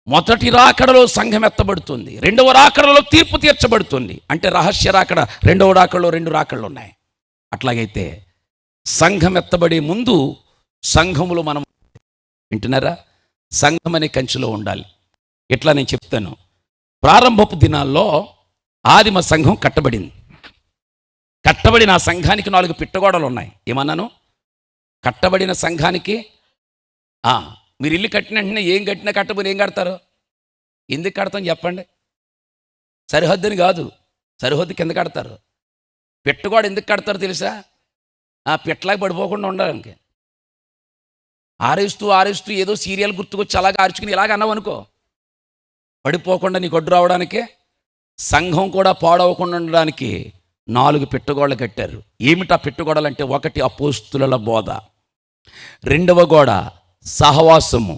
మొదటి రాకడలో సంఘం ఎత్తబడుతుంది, రెండవ రాకడలో తీర్పు తీర్చబడుతుంది. అంటే రహస్య రాకడ, రెండవ రాకడలో 2 రాకడలు ఉన్నాయి. అట్లాగైతే సంఘం ఎత్తబడే ముందు సంఘములో మనం వింటున్నారా? సంఘం అనే కంచులో ఉండాలి. ఎట్లా నేను చెప్తాను. ప్రారంభపు దినాల్లో ఆదిమ సంఘం కట్టబడింది. కట్టబడిన ఆ సంఘానికి 4 పిట్టగోడలు ఉన్నాయి. ఏమన్నాను? కట్టబడిన సంఘానికి మీరు ఇల్లు కట్టిన వెంటనే ఏం కట్టినా కట్టబడి ఏం కడతారు? ఎందుకు కడతాం చెప్పండి? సరిహద్దుని కాదు, సరిహద్దు కింద కడతారు. పిట్టగోడ ఎందుకు కడతారు తెలుసా? పిట్టలాగా పడిపోకుండా ఉండడానికి. ఆరేస్తూ ఏదో సీరియల్ గుర్తుకొచ్చి అలాగా ఆర్చుకుని ఇలాగ అన్నావు అనుకో, పడిపోకుండా నీకు ఒడ్డు రావడానికే. సంఘం కూడా పాడవకుండా ఉండడానికి 4 పిట్టగోడలు కట్టారు. ఏమిటా పిట్టగోడలు అంటే? 1 అపోస్తుల బోధ, 2వ గోడ సహవాసము,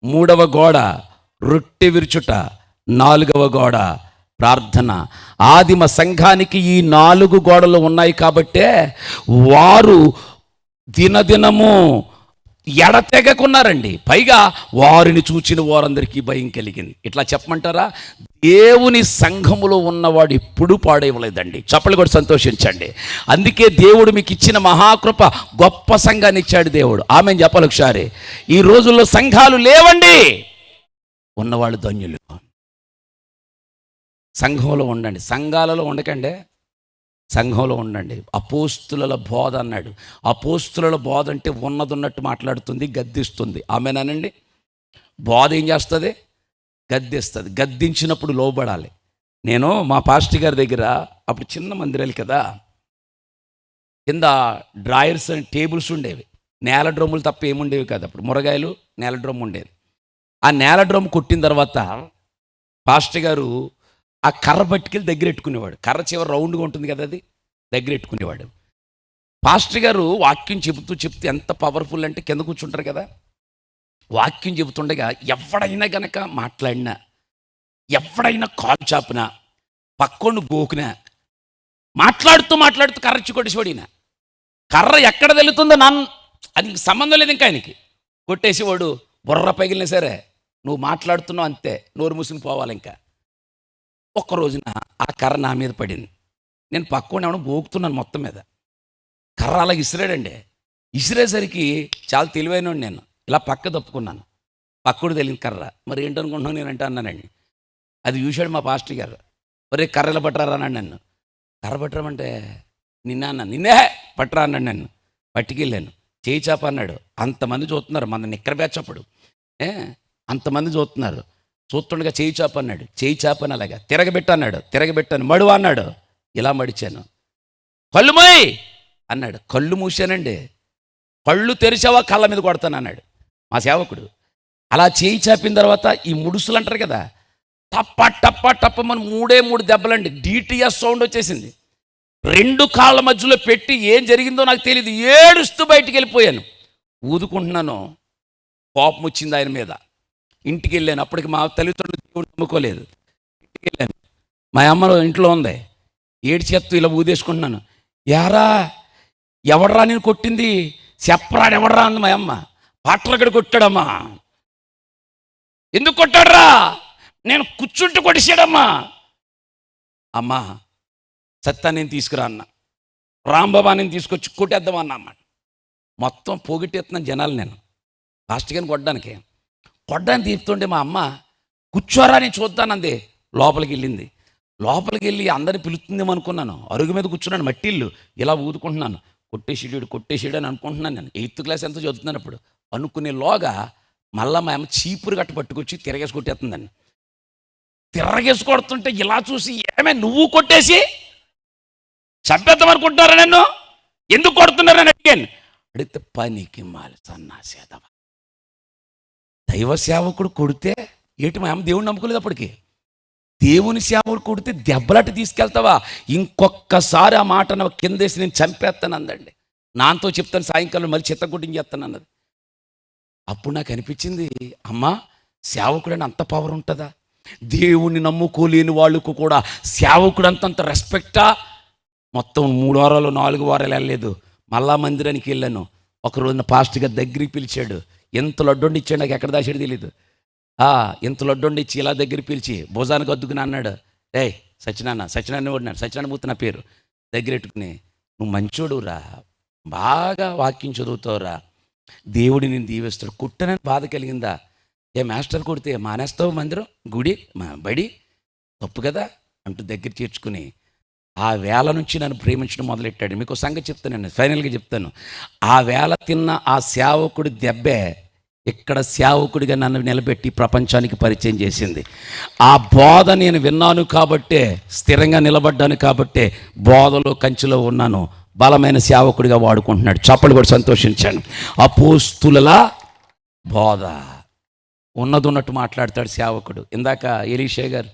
3వ గోడ రొట్టె విరుచుట, 4వ గోడ ప్రార్థన. ఆదిమ సంఘానికి ఈ 4 గోడలు ఉన్నాయి కాబట్టే వారు దినదినము ఎడతెగకున్నారండి. పైగా వారిని చూచిన వారందరికీ భయం కలిగింది. ఇట్లా చెప్పమంటారా? దేవుని సంఘములో ఉన్నవాడు ఎప్పుడూ పాడేయలేదండి. చప్పలు కూడా సంతోషించండి. అందుకే దేవుడు మీకు ఇచ్చిన మహాకృప, గొప్ప సంఘాన్ని ఇచ్చాడు దేవుడు. ఆమెను చెప్పాలి ఒకసారి. ఈ రోజుల్లో సంఘాలు లేవండి, ఉన్నవాళ్ళు ధన్యులు. సంఘంలో ఉండండి, సంఘాలలో ఉండకండి, సంఘంలో ఉండండి. అపోస్తుల బోధ అన్నాడు. అపోస్తుల బోధ అంటే ఉన్నదన్నట్టు మాట్లాడుతుంది, గద్దిస్తుంది. ఆమెనానండి. బోధ ఏం చేస్తుంది? గద్దిస్తుంది. గద్దించినప్పుడు లోబడాలి. నేను మా పాస్టర్ గారి దగ్గర అప్పుడు చిన్న మందిరాలు కదా, కింద డ్రాయర్స్ అండ్ టేబుల్స్ ఉండేవి. నేల డ్రమ్ములు తప్ప ఏముండేవి కాదు. అప్పుడు మురగాయలు, నేల డ్రమ్ము ఉండేది. ఆ నేల డ్రమ్ము కొట్టిన తర్వాత పాస్టర్ గారు ఆ కర్ర పట్టుకెళ్ళి దగ్గర పెట్టుకునేవాడు. కర్ర చివరి రౌండ్గా ఉంటుంది కదా, అది దగ్గర పెట్టుకునేవాడు. పాస్టర్ గారు వాక్యం చెబుతూ ఎంత పవర్ఫుల్ అంటే, కింద కూర్చుంటారు కదా, వాక్యం చెబుతుండగా ఎవడైనా గనక మాట్లాడినా, ఎవడైనా కాలు చాపినా, పక్కోడు గోకునా, మాట్లాడుతూ కర్ర కొట్టేసివాడిన. కర్ర ఎక్కడ వెళుతుందో అది సంబంధం లేదు ఇంకా ఆయనకి. కొట్టేసేవాడు. బుర్ర పగిలినా సరే నువ్వు మాట్లాడుతున్నావు అంతే, నోరు మూసుకుని పోవాలి. ఇంకా ఒక్క రోజున ఆ కర్ర నా మీద పడింది. నేను పక్కన ఏమన్నా గోకుతున్నాను మొత్తం మీద. కర్ర అలా ఇసిరాడండి. ఇసిరేసరికి చాలా తెలివైనోడు నేను. ఇలా పక్క తప్పుకున్నాను. పక్కడు తెలియని కర్ర. మరి ఏంటనుకుంటున్నాను నేనంటే అన్నానండి. అది చూశాడు మా పాస్టర్ గారు. ఒరే కర్ర ఇలా పట్టరా అన్నాడు నన్ను. కర్ర పట్టరామంటే నిన్నే పట్టరా అన్నాడు నన్ను. పట్టుకెళ్ళాను. చేయి చాప అన్నాడు. అంతమంది చూస్తున్నారు, మన నిక్కర బ్యాచ్ అప్పుడు. అంతమంది చూస్తున్నారు. చూస్తుండగా చేయి చాప అన్నాడు. చేయి చాపని అలాగా తిరగబెట్టు అన్నాడు. తిరగబెట్టాను. మడువా అన్నాడు. ఇలా మడిచాను. కళ్ళు మూయి అన్నాడు. కళ్ళు మూసానండి. కళ్ళు తెరిచావా కళ్ళ మీద కొడతాను అన్నాడు మా సేవకుడు. అలా చేయి చాపిన తర్వాత ఈ ముడుసులు అంటారు కదా, టప్ప టప్ప టప్ప మన 3 దెబ్బలండి. డిటిఎస్ సౌండ్ వచ్చేసింది. 2 కాళ్ళ మధ్యలో పెట్టి ఏం జరిగిందో నాకు తెలియదు. ఏడుస్తూ బయటికి వెళ్ళిపోయాను. ఊదుకుంటున్నాను. కోపం వచ్చింది ఆయన మీద. ఇంటికి వెళ్ళాను. అప్పటికి మా తల్లిదండ్రులు దేవుడు నమ్ముకోలేదు. ఇంటికి వెళ్ళాను. మా అమ్మ ఇంట్లో ఉంది. ఏడ్చేత్తూ ఇలా ఊదేసుకుంటున్నాను. యారా ఎవడరా నేను కొట్టింది, చెప్పరాడు ఎవడరా అంది మా అమ్మ. పాటలగడ కొట్టాడమ్మా. ఎందుకు కొట్టాడురా? నేను కూర్చుంటూ కొట్టేసాడమ్మా. అమ్మా సత్తా నేను తీసుకురా అన్న. రాంబాబా నేను తీసుకొచ్చి కొట్టేద్దామన్నా అమ్మ. మొత్తం పోగొట్టేస్తున్నాను జనాలు. నేను లాస్ట్ గాని కొట్టడానికి తీరుతుంటే మా అమ్మ కూర్చోరా నేను చూద్దానంది. లోపలికి వెళ్ళింది. లోపలికి వెళ్ళి అందరిని పిలుస్తుందేమో అనుకున్నాను. అరుగు మీద కూర్చున్నాను, మట్టిల్లు ఇలా ఊదుకుంటున్నాను. కొట్టేసాడు అని అనుకుంటున్నాను. నేను 8th క్లాస్ ఎంతో చదువుతున్నాను అప్పుడు. అనుకునేలోగా మళ్ళా మా అమ్మ చీపురు గట్ట పట్టుకొచ్చి తిరగేసి కొట్టేస్తుందని. తిరగేసి కొడుతుంటే ఇలా చూసి, ఏమే నువ్వు కొట్టేసి చంపేద్దాం అనుకుంటున్నారా నన్ను, ఎందుకు కొడుతున్నారని అడిగితే పనికి మాలి సన్నాసేదవ. దైవ సేవకుడు కొడితే ఏంటి? మా అమ్మ దేవుడిని నమ్ముకోలేదు అప్పటికి. దేవుని సేవకుడు కొడితే దెబ్బలాట తీసుకెళ్తావా? ఇంకొకసారి ఆ మాట నా కిందేసి నేను చంపేస్తాను అందండి. నాతో చెప్తాను సాయంకాలం మళ్ళీ చెత్త కొట్టించేస్తాను అన్నది. అప్పుడు నాకు అనిపించింది, అమ్మా సేవకుడని అంత పవర్ ఉంటుందా? దేవుణ్ణి నమ్ముకోలేని వాళ్ళకు కూడా సేవకుడు అంతంత రెస్పెక్టా? మొత్తం 3 వారాలు 4 వారాలు వెళ్ళలేదు. మళ్ళా మందిరానికి వెళ్ళాను. ఒక రోజున పాస్టర్ గారు దగ్గరికి పిలిచాడు. ఎంత లడ్డొండి ఇచ్చాడు, నాకు ఎక్కడ దాచాడు తెలీదు. ఎంత లడ్డొండి ఇచ్చి ఇలా దగ్గర పిలిచి భుజానికి అద్దుకుని అన్నాడు, ఏయ్ సత్యనారాయణ ఓడినాడు, సత్యనారాయణమూర్తి నా పేరు, దగ్గరెట్టుకుని నువ్వు మంచోడురా, బాగా వాక్యం చదువుతావురా, దేవుడి నేను దీవిస్తాడు. కుట్టనని బాధ కలిగిందా? ఏ మాస్టర్ కొడితే మానేస్తావు మందిరం, గుడి, బడి, తప్పు కదా అంటూ దగ్గర చేర్చుకుని ఆ వేళ నుంచి నన్ను ప్రేమించడం మొదలెట్టాడు. మీకు సంగతి చెప్తాను, ఫైనల్గా చెప్తాను. ఆ వేళ తిన్న ఆ సేవకుడి దెబ్బే ఇక్కడ సేవకుడిగా నన్ను నిలబెట్టి ప్రపంచానికి పరిచయం చేసింది. ఆ బోధ నేను విన్నాను కాబట్టే స్థిరంగా నిలబడ్డాను, కాబట్టే బోధలో కంచిలో ఉన్నాను. బలమైన సేవకుడిగా వాడుకుంటున్నాడు. చప్పలు కూడా సంతోషించాను. అపోస్తుల బోధ ఉన్నట్టు మాట్లాడతాడు సేవకుడు. ఇందాక ఎలీషా గారు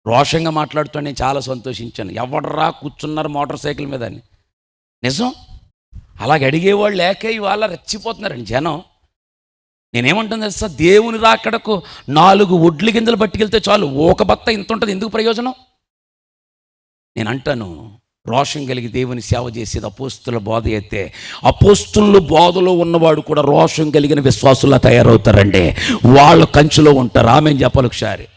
రోషంగా మాట్లాడుతూ నేను చాలా సంతోషించాను. ఎవడరా కూర్చున్నారు మోటార్ సైకిల్ మీద అని. నిజం, అలాగే అడిగేవాళ్ళు లేక ఇవాళ రెచ్చిపోతున్నారండి జనం. నేనేమంటుంది తెలుసా, దేవుని రాకడకు 4 ఒడ్లు గింజలు పట్టుకెళ్తే చాలు, ఒక బత్త ఇంత ఉంటుంది, ఎందుకు ప్రయోజనం? నేను అంటాను, రోషం కలిగి దేవుని సేవ చేసేది అపోస్తుల బోధ అయితే, అపోస్తుల బోధలో ఉన్నవాడు కూడా రోషం కలిగిన విశ్వాసులా తయారవుతారండి. వాళ్ళ కంచులో ఉంటారు. ఆమె చెప్పాలి. ఒకసారి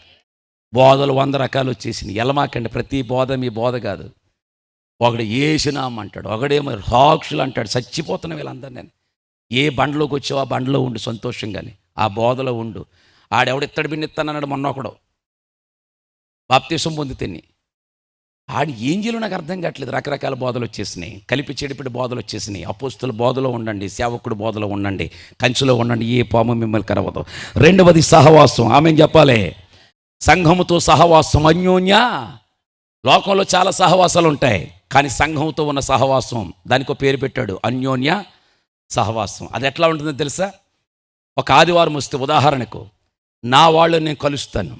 బోధలు 100 రకాలు వచ్చేసినాయి. ఎలమాకండి, ప్రతి బోధ మీ బోధ కాదు. ఒకడు ఏసునాం అంటాడు, ఒకడేమో సాక్షులు అంటాడు. చచ్చిపోతున్న వీళ్ళందరూ. నేను ఏ బండ్లోకి వచ్చావు ఆ బండ్లో ఉండు సంతోషంగాని, ఆ బోధలో ఉండు. ఆడెవడు ఇత్తడి బిన్ని ఇస్తానన్నాడు మొన్న ఒకడు, బాప్తీసం పొందితేని. ఆడు ఏం చేయాలో నాకు అర్థం కావట్లేదు. రకరకాల బోధలు వచ్చేసినాయి, కలిపి చెడిపిడి బోధలు వచ్చేసినాయి. అపోస్తుల బోధలో ఉండండి, సేవకుడు బోధలో ఉండండి, కంచులో ఉండండి, ఏ పాము మిమ్మల్ని కరవదు. 2వది సహవాసం. ఆమె చెప్పాలి, సంఘముతో సహవాసం. అన్యోన్య. లోకంలో చాలా సహవాసాలు ఉంటాయి, కానీ సంఘంతో ఉన్న సహవాసం, దానికి ఒక పేరు పెట్టాడు, అన్యోన్య సహవాసం. అది ఎట్లా ఉంటుందో తెలుసా? ఒక ఆదివారం వస్తే ఉదాహరణకు నా వాళ్ళని నేను కలుస్తాను,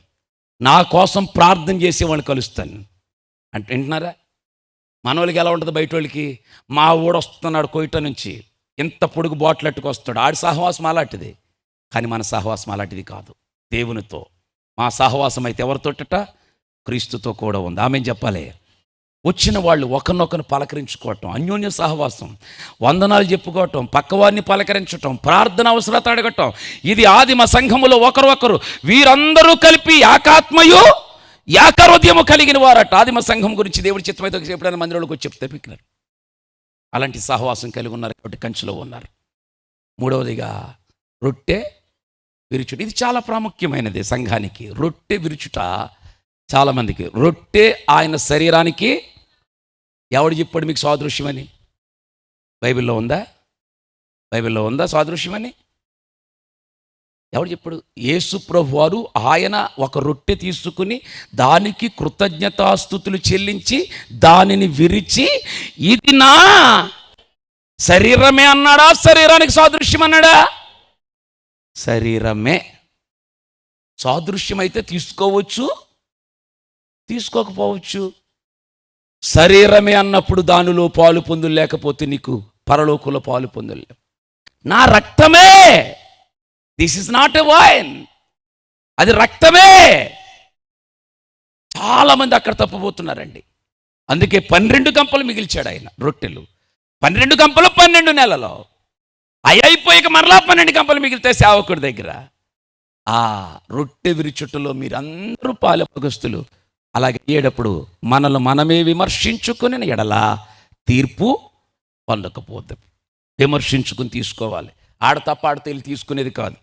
నా కోసం ప్రార్థన చేసేవాడిని కలుస్తాను అంటే వింటున్నారా? మనోళ్ళకి ఎలా ఉంటుంది? బయట వాళ్ళకి, మా ఊడు వస్తున్నాడు కోయిట నుంచి, ఇంత పొడుగు బాటిల్ అట్టుకు వస్తాడు, ఆడి సహవాసం అలాంటిది. కానీ మన సహవాసం అలాంటిది కాదు. దేవునితో మా సహవాసం అయితే ఎవరితోటట? క్రీస్తుతో కూడా ఉంది. ఆమె చెప్పాలి. వచ్చిన వాళ్ళు ఒకరినొకరు పలకరించుకోవటం, అన్యోన్య సహవాసం, వందనాలు చెప్పుకోవటం, పక్కవారిని పలకరించటం, ప్రార్థన అవసరత అడగటం. ఇది ఆదిమ సంఘములో ఒకరు వీరందరూ కలిపి ఏకాత్మయు ఏకహృదయము కలిగిన వారట. ఆదిమ సంఘం గురించి దేవుడి చిత్తమైతే ఎప్పుడైనా మందిరంలోకి వచ్చి చెప్తే పిక్కినారు. అలాంటి సహవాసం కలిగి ఉన్నారు కాబట్టి కంచులో ఉన్నారు. 3వదిగా రొట్టె విరుచుట. ఇది చాలా ప్రాముఖ్యమైనది సంఘానికి. రొట్టె విరుచుట చాలామందికి. రొట్టె ఆయన శరీరానికి ఎవడు చెప్పాడు మీకు సాదృశ్యమని? బైబిల్లో ఉందా? బైబిల్లో ఉందా సాదృశ్యమని? ఎవడు చెప్పాడు? యేసు ప్రభు వారు ఆయన ఒక రొట్టె తీసుకుని దానికి కృతజ్ఞతాస్తుతులు చెల్లించి దానిని విరిచి ఇది నా శరీరమే అన్నాడా? శరీరానికి సాదృశ్యం అన్నాడా? శరీరమే. సాదృశ్యం అయితే తీసుకోవచ్చు, తీసుకోకపోవచ్చు. శరీరమే అన్నప్పుడు దానిలో పాలు పొందులు లేకపోతే నీకు పరలోకంలో పాలు పొందులు. నా రక్తమే this is not a wine, అది రక్తమే. చాలామంది అక్కడ తప్పుపోతున్నారండి. అందుకే 12 గంపలు మిగిల్చాడు ఆయన రొట్టెలు. 12 గంపలు 12 నెలలో అయిపోయాక మరలా 12 గంపలు మిగిలితే సేవకుడి దగ్గర ఆ రొట్టె విరుచుటలో మీరందరూ పాలుభాగస్తులు. అలాగే అయ్యేటప్పుడు మనల్ని మనమే విమర్శించుకుని ఎడల తీర్పు పొందకపోద్దు. విమర్శించుకుని తీసుకోవాలి. ఆడ తప్ప ఆడితే వెళ్ళి తీసుకునేది కాదు.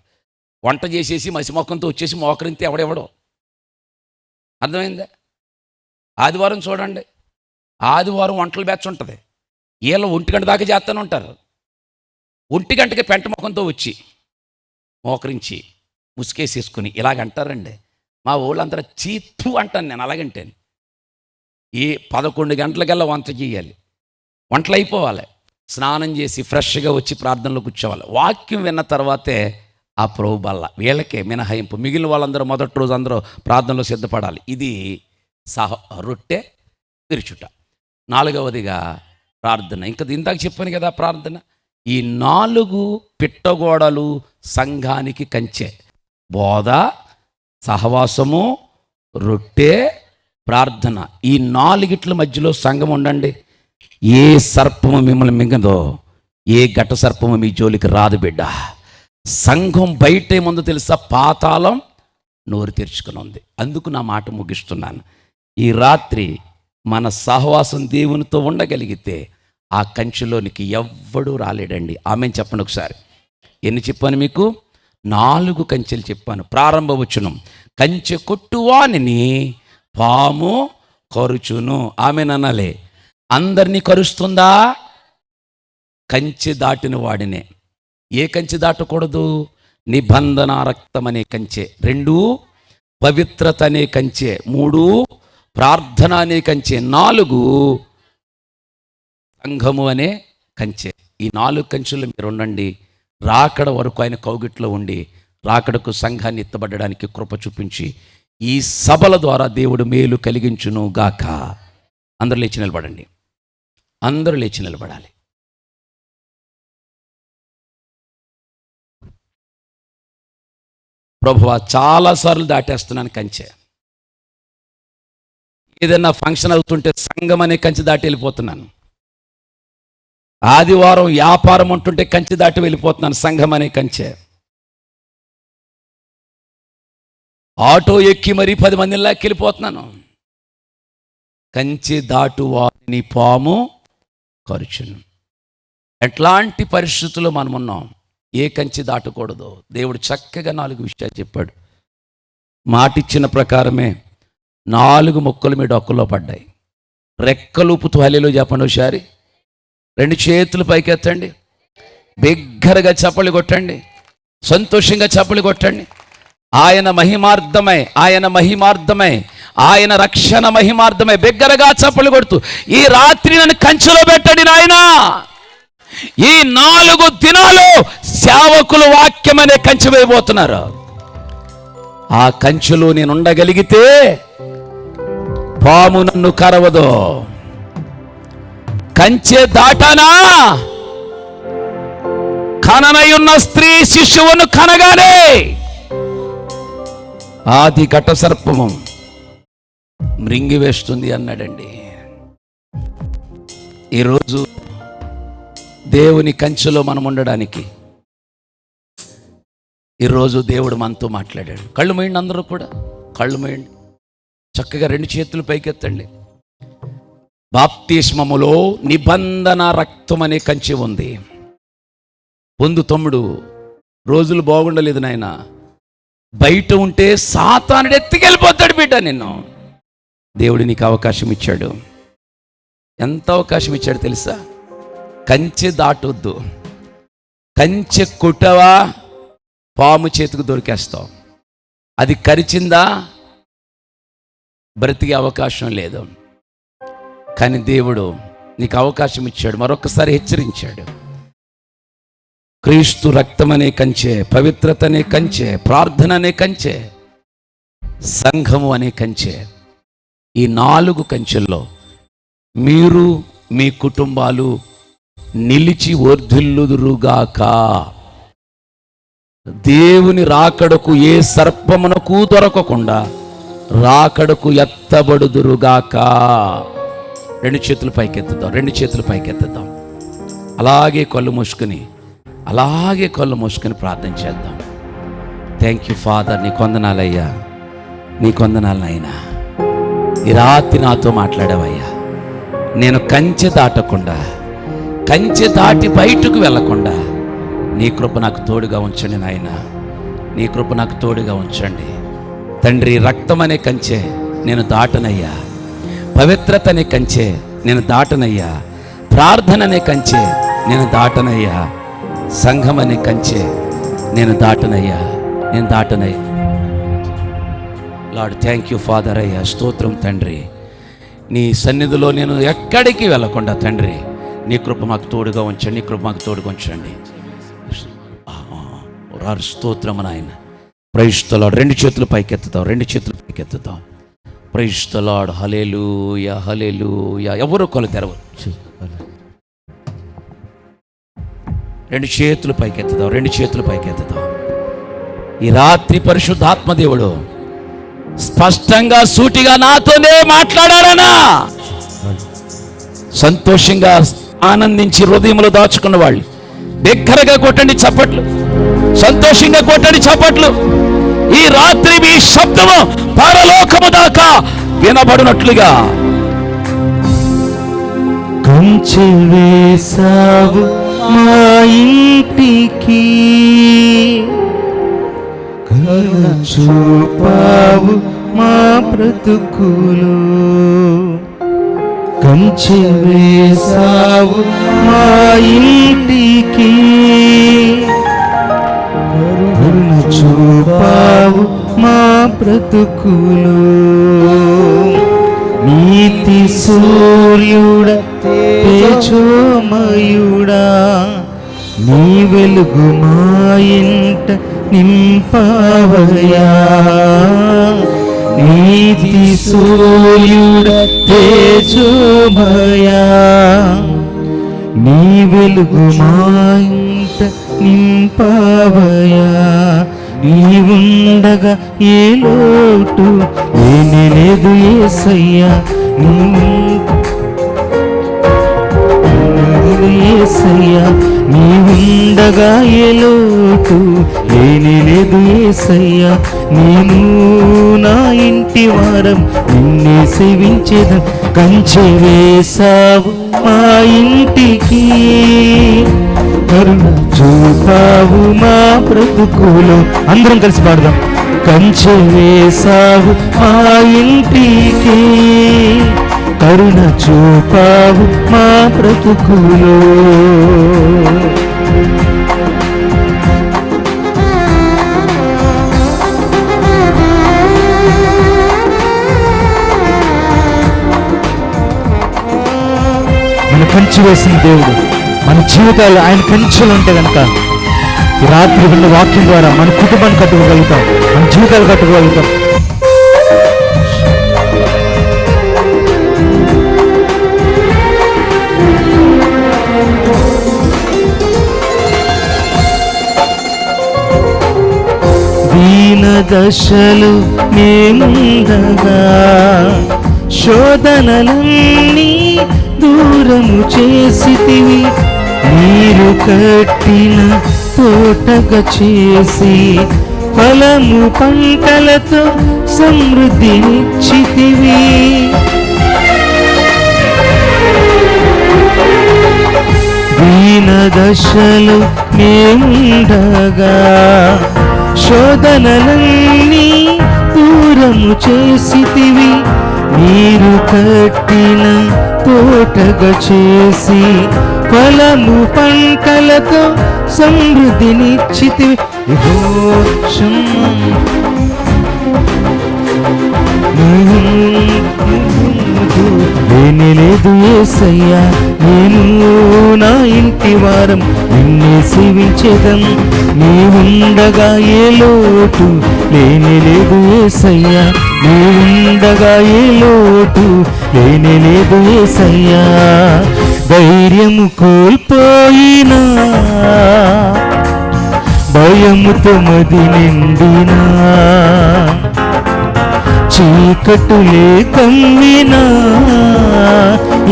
వంట చేసేసి మసిమొక్కంతో వచ్చేసి మోకరింతే ఎవడెవడో. అర్థమైందా? ఆదివారం చూడండి, ఆదివారం వంటలు బ్యాచ్ ఉంటుంది. వీళ్ళు 1 గంట దాకా చేస్తూనే ఉంటారు. 1 గంటకి పెంట ముఖంతో వచ్చి మోకరించి ముసుకేసేసుకుని ఇలాగంటారండి. మా ఊళ్ళంతా చీత్తు అంటాను నేను. అలాగంటే ఈ 11 గంటలకల్లా వంట చేయాలి, వంటలు అయిపోవాలి, స్నానం చేసి ఫ్రెష్గా వచ్చి ప్రార్థనలో కూర్చోవాలి. వాక్యం విన్న తర్వాతే ఆ ప్రభు బల్ల. వీళ్ళకే మినహాయింపు. మిగిలిన వాళ్ళందరూ మొదటి రోజు అందరూ ప్రార్థనలో సిద్ధపడాలి. ఇది రొట్టె విరుచుట. 4వదిగా ప్రార్థన. ఇంకా ఇందాక చెప్పాను కదా ప్రార్థన. ఈ 4 పిట్టగోడలు సంఘానికి కంచె. బోధ, సహవాసము, రొట్టె, ప్రార్థన. ఈ 4 మధ్యలో సంఘం ఉండండి. ఏ సర్పము మిమ్మల్ని మింగదో, ఏ ఘట సర్పము మీ జోలికి రాదు బిడ్డ. సంఘం బయటే ముందు తెలుసా, పాతాళం నోరు తెరుచుకుని ఉంది. అందుకు నా మాట ముగిస్తున్నాను. ఈ రాత్రి మన సహవాసం దేవునితో ఉండగలిగితే ఆ కంచెలోనికి ఎవ్వడూ రాలేడండి. ఆమెను చెప్పండి ఒకసారి. ఎన్ని చెప్పాను మీకు? 4 కంచెలు చెప్పాను. ప్రారంభ వచనం, కంచె కొట్టువానిని పాము కరుచును. ఆమెననాలే. అందరినీ కరుస్తుందా? కంచె దాటిన వాడినే. ఏ కంచె దాటకూడదు? నిబంధన రక్తం అనే కంచె. 2 పవిత్రత అనే కంచె. 3 ప్రార్థన అనే కంచె. 4 సంఘము అనే కంచె. ఈ 4 కంచెలు మీరు ఉండండి. రాకడ వరకు ఆయన కౌగిట్లో ఉండి రాకడకు సంఘాన్ని ఎత్తబడడానికి కృప చూపించి ఈ సభల ద్వారా దేవుడు మేలు కలిగించును గాక. అందరూ లేచి నిలబడండి. అందరూ లేచి నిలబడాలి. ప్రభువా, చాలాసార్లు దాటేస్తున్నాను కంచె. ఏదైనా ఫంక్షన్ అవుతుంటే సంఘం అనే కంచె దాటి వెళ్ళిపోతున్నాను. ఆదివారం వ్యాపారం ఉంటుంటే కంచె దాటి వెళ్ళిపోతున్నాను, సంఘం అనే కంచె. ఆటో ఎక్కి మరీ 10 మందిలాకి వెళ్ళిపోతున్నాను. కంచె దాటు వారిని పాము కరుచును. ఎట్లాంటి పరిస్థితుల్లో మనం ఉన్నాం? ఏ కంచె దాటకూడదు. దేవుడు చక్కగా 4 విషయాలు చెప్పాడు. మాటిచ్చిన ప్రకారమే 4 మొక్కలు మీ డొక్కలో పడ్డాయి. రెక్కలుపుతూ హల్లెలూయా చెప్పండి ఒకసారి. 2 చేతులు పైకెత్తండి. బిగ్గరగా చప్పలు కొట్టండి. సంతోషంగా చప్పలు కొట్టండి. ఆయన మహిమార్థమై, ఆయన మహిమార్థమై, ఆయన రక్షణ మహిమార్థమై బిగ్గరగా చప్పలు కొడుతూ ఈ రాత్రి నన్ను కంచెలో పెట్టండి నాయనా. ఈ 4 దినాలు సేవకులు వాక్యం అనే కంచె వేయబోతున్నారు. ఆ కంచెలో నేను ఉండగలిగితే పాము నన్ను కరవదు. కంచె దాటానా? కననై ఉన్న స్త్రీ శిశువును కనగానే ఆది ఘట సర్పము మృంగివేస్తుంది అన్నాడండి. ఈరోజు దేవుని కంచెలో మనం ఉండడానికి ఈరోజు దేవుడు మనతో మాట్లాడాడు. కళ్ళు మూయండి, అందరూ కూడా కళ్ళు మూయండి. చక్కగా 2 చేతులు పైకెత్తండి. బాప్తిస్మములో నిబంధన రక్తం అనే కంచె ఉంది. పొందు తమ్ముడు, రోజులు బాగుండలేదు నాయన. బయట ఉంటే సాతానుడు ఎత్తుకెళ్ళిపోతాడు బిడ్డ నిన్ను. దేవుడు నీకు అవకాశం ఇచ్చాడు. ఎంత అవకాశం ఇచ్చాడు తెలుసా? కంచె దాటొద్దు. కంచె కొట్టవా, పాము చేతికి దొరికేస్తావు. అది కరిచిందా, బ్రతికే అవకాశం లేదు. కానీ దేవుడు నీకు అవకాశం ఇచ్చాడు. మరొకసారి హెచ్చరించాడు. క్రీస్తు రక్తం అనే కంచె, పవిత్రత అనే కంచె, ప్రార్థన అనే కంచె, సంఘము అనే కంచె. ఈ 4 కంచెల్లో మీరు మీ కుటుంబాలు నిలిచి వర్ధిల్లుదురుగాక. దేవుని రాకడకు ఏ సర్పమునకు దొరకకుండా రాకడకు ఎత్తబడుదురుగాక. రెండు చేతులు పైకెత్తుదాం. అలాగే కళ్ళు మూసుకుని ప్రార్థన చేద్దాం. థ్యాంక్ యూ ఫాదర్, నీ కొందనాలయ్యా, నీ కొందనాలు నాయనా. ఈ రాత్రి నాతో మాట్లాడావయ్యా. నేను కంచె దాటి బయటకు వెళ్ళకుండా నీ కృప నాకు తోడుగా ఉంచండి నాయన, నీ కృప నాకు తోడుగా ఉంచండి తండ్రి. రక్తం అనే కంచె నేను దాటనయ్యా, పవిత్రత అనే కంచె నేను దాటనయ్యా, ప్రార్థన అనే కంచె నేను దాటనయ్యా, సంఘం అనే కంచె నేను దాటనయ్యా. లార్డ్, థ్యాంక్ యూ ఫాదర్ అయ్యా. స్తోత్రం తండ్రి. నీ సన్నిధిలో నేను ఎక్కడికి వెళ్ళకుండా తండ్రి నీ కృప మాకు తోడుగా ఉంచండి, స్తోత్రము నాయన. Praise the Lord. రెండు చేతులు పైకెత్తుతాం. Praise the Lord. Hallelujah, hallelujah. ఎవరు కళ్ళు తెరవరు. రెండు చేతులు పైకెత్తుతాం. ఈ రాత్రి పరిశుద్ధాత్మ దేవుడు స్పష్టంగా సూటిగా నాతోనే మాట్లాడారనా. సంతోషంగా ఆనందించి హృదయంలో దాచుకున్న వాళ్ళు దగ్గరగా కొట్టండి చప్పట్లు, సంతోషంగా కొట్టండి చప్పట్లు. ఈ రాత్రి మీ శబ్దము పరలోకము దాకా వినబడినట్లుగా. కంచె వేసావు మా ఇంటికి, కరుణ చూపావు మా బ్రతుకులు. కంచె వేసావు మా ఇంటికి, కరుణ చూపావు మా బ్రతుకులు. నీతి సూర్యుడ తేజోమయుడా, నీ వెలుగు మా ఇంట నింపవయ్యా. నీతి సూర్యుడ తేజోమయా, నీ వెలుగు మా ఇంట నింపవయ్యా. నీవుండగా ఏ లోటు లేనే లేదు యేసయ్యా. యేసయ్యా, నీవుండగా ఏ లోటు లేనే లేదు యేసయ్యా. నేను నా ఇంటి వారం నిన్నే సేవించేదం. కంచె వేసావు మా ఇంటికి, కరుణ చూపావు మా బ్రతుకులో. అందరం కలిసి పాడదాం. కంచె వేసావు మా ఇంటికి, కరుణ చూపావు మా బ్రతుకులో. మన కంచె వేసిన దేవుడు, మన జీవితాలు ఆయన కంచెలు ఉంటే కనుక ఈ రాత్రి విన్న వాక్యం ద్వారా మన కుటుంబాన్ని కట్టుకోగలుగుతాం, మన జీవితాలు కట్టుకోగలుగుతాం. దీన దశలు మేముండగా శోధనలన్నీ దూరము చేసితివి. నీరు కట్టిన తోటగా చేసి ఫలము పంటలతో సమృద్ధినిచ్చితివి. దీన దశలు మేముండగా శోధనలన్నీ దూరము చేసితివి. నీరు కట్టిన తోటగా చేసి ఫలము పంటలతో సమృద్ధినిచ్చితివి. లేనే లేదు యేసయ్యా, నేను నా ఇంటి వారం నిన్నే సేవించేదం. నీవుండగా ఏ లోటు లేనే లేదు యేసయ్యా. నీవుండగా ఏ లోటు లేనే లేదు యేసయ్యా. ధైర్యము కోల్పోయినా భయముతో మది నిండినా, చీకటులే కమ్మినా,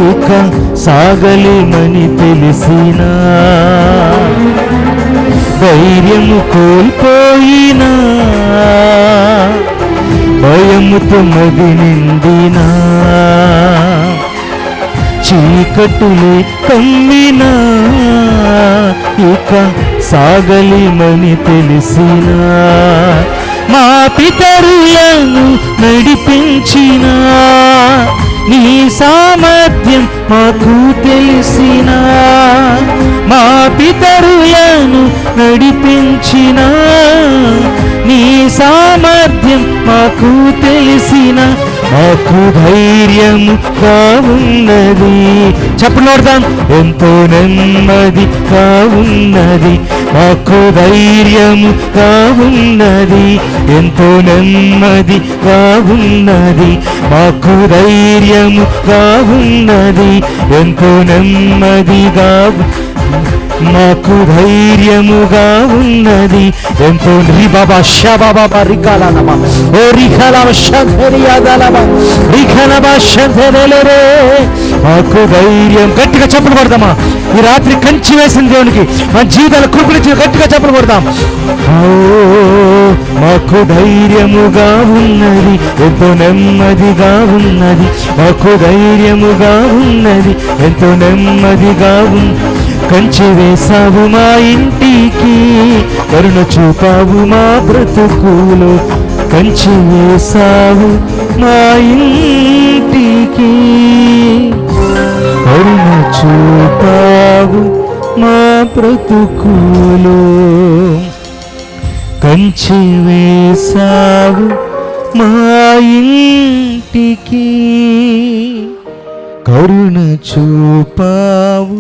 ఇక సాగలేమని తెలిసినా, ధైర్యము కోల్పోయినా, భయముతో మది నిండినా, చీకటులే కమ్మినా, ఇక సాగలేమని తెలిసినా, మా పితరులను నడిపించిన నీ సామర్థ్యం మాకు తెలిసిన, మా పితరులను నడిపించిన నీ సామర్థ్యం మాకు తెలిసిన, మాకు ధైర్యముగా ఉన్నది. చెప్పండి కొడతాం. ఎంతో నెమ్మదిగా ఉన్నది, మాకు ధైర్యముగా ఉన్నది, ఎంతో నెమ్మదిగా ఉన్నది, మాకు ధైర్యముగా ఉన్నది, ఎంతో నెమ్మదిగా, మాకు ధైర్యముగా ఉన్నది, ఎంతో బాబా షబాబా రికాలనమా ఓ రిఖలమ షంధరియాదలమా రిఖలమ షంధరలరే, మాకు ధైర్యం. గట్టిగా చప్పలు కొడదామా? ఈ రాత్రి కంచి వేసిన దేవునికి మన జీవితాల కృపలిచ్చి గట్టిగా చప్పలు కొడదాం. మాకు ధైర్యముగా ఉన్నది, ఎంతో నెమ్మదిగా ఉన్నది, మాకు ధైర్యముగా ఉన్నది, ఎంతో నెమ్మదిగా ఉన్నది. కంచె వేసావు మా ఇంటికి, కరుణ చూపావు మా బ్రతుకులో, కంచె వేసావు మా ఇంటికి, కరుణ చూపావు మా బ్రతుకులో, కంచె వేసావు మా ఇంటికి, కరుణ చూపావు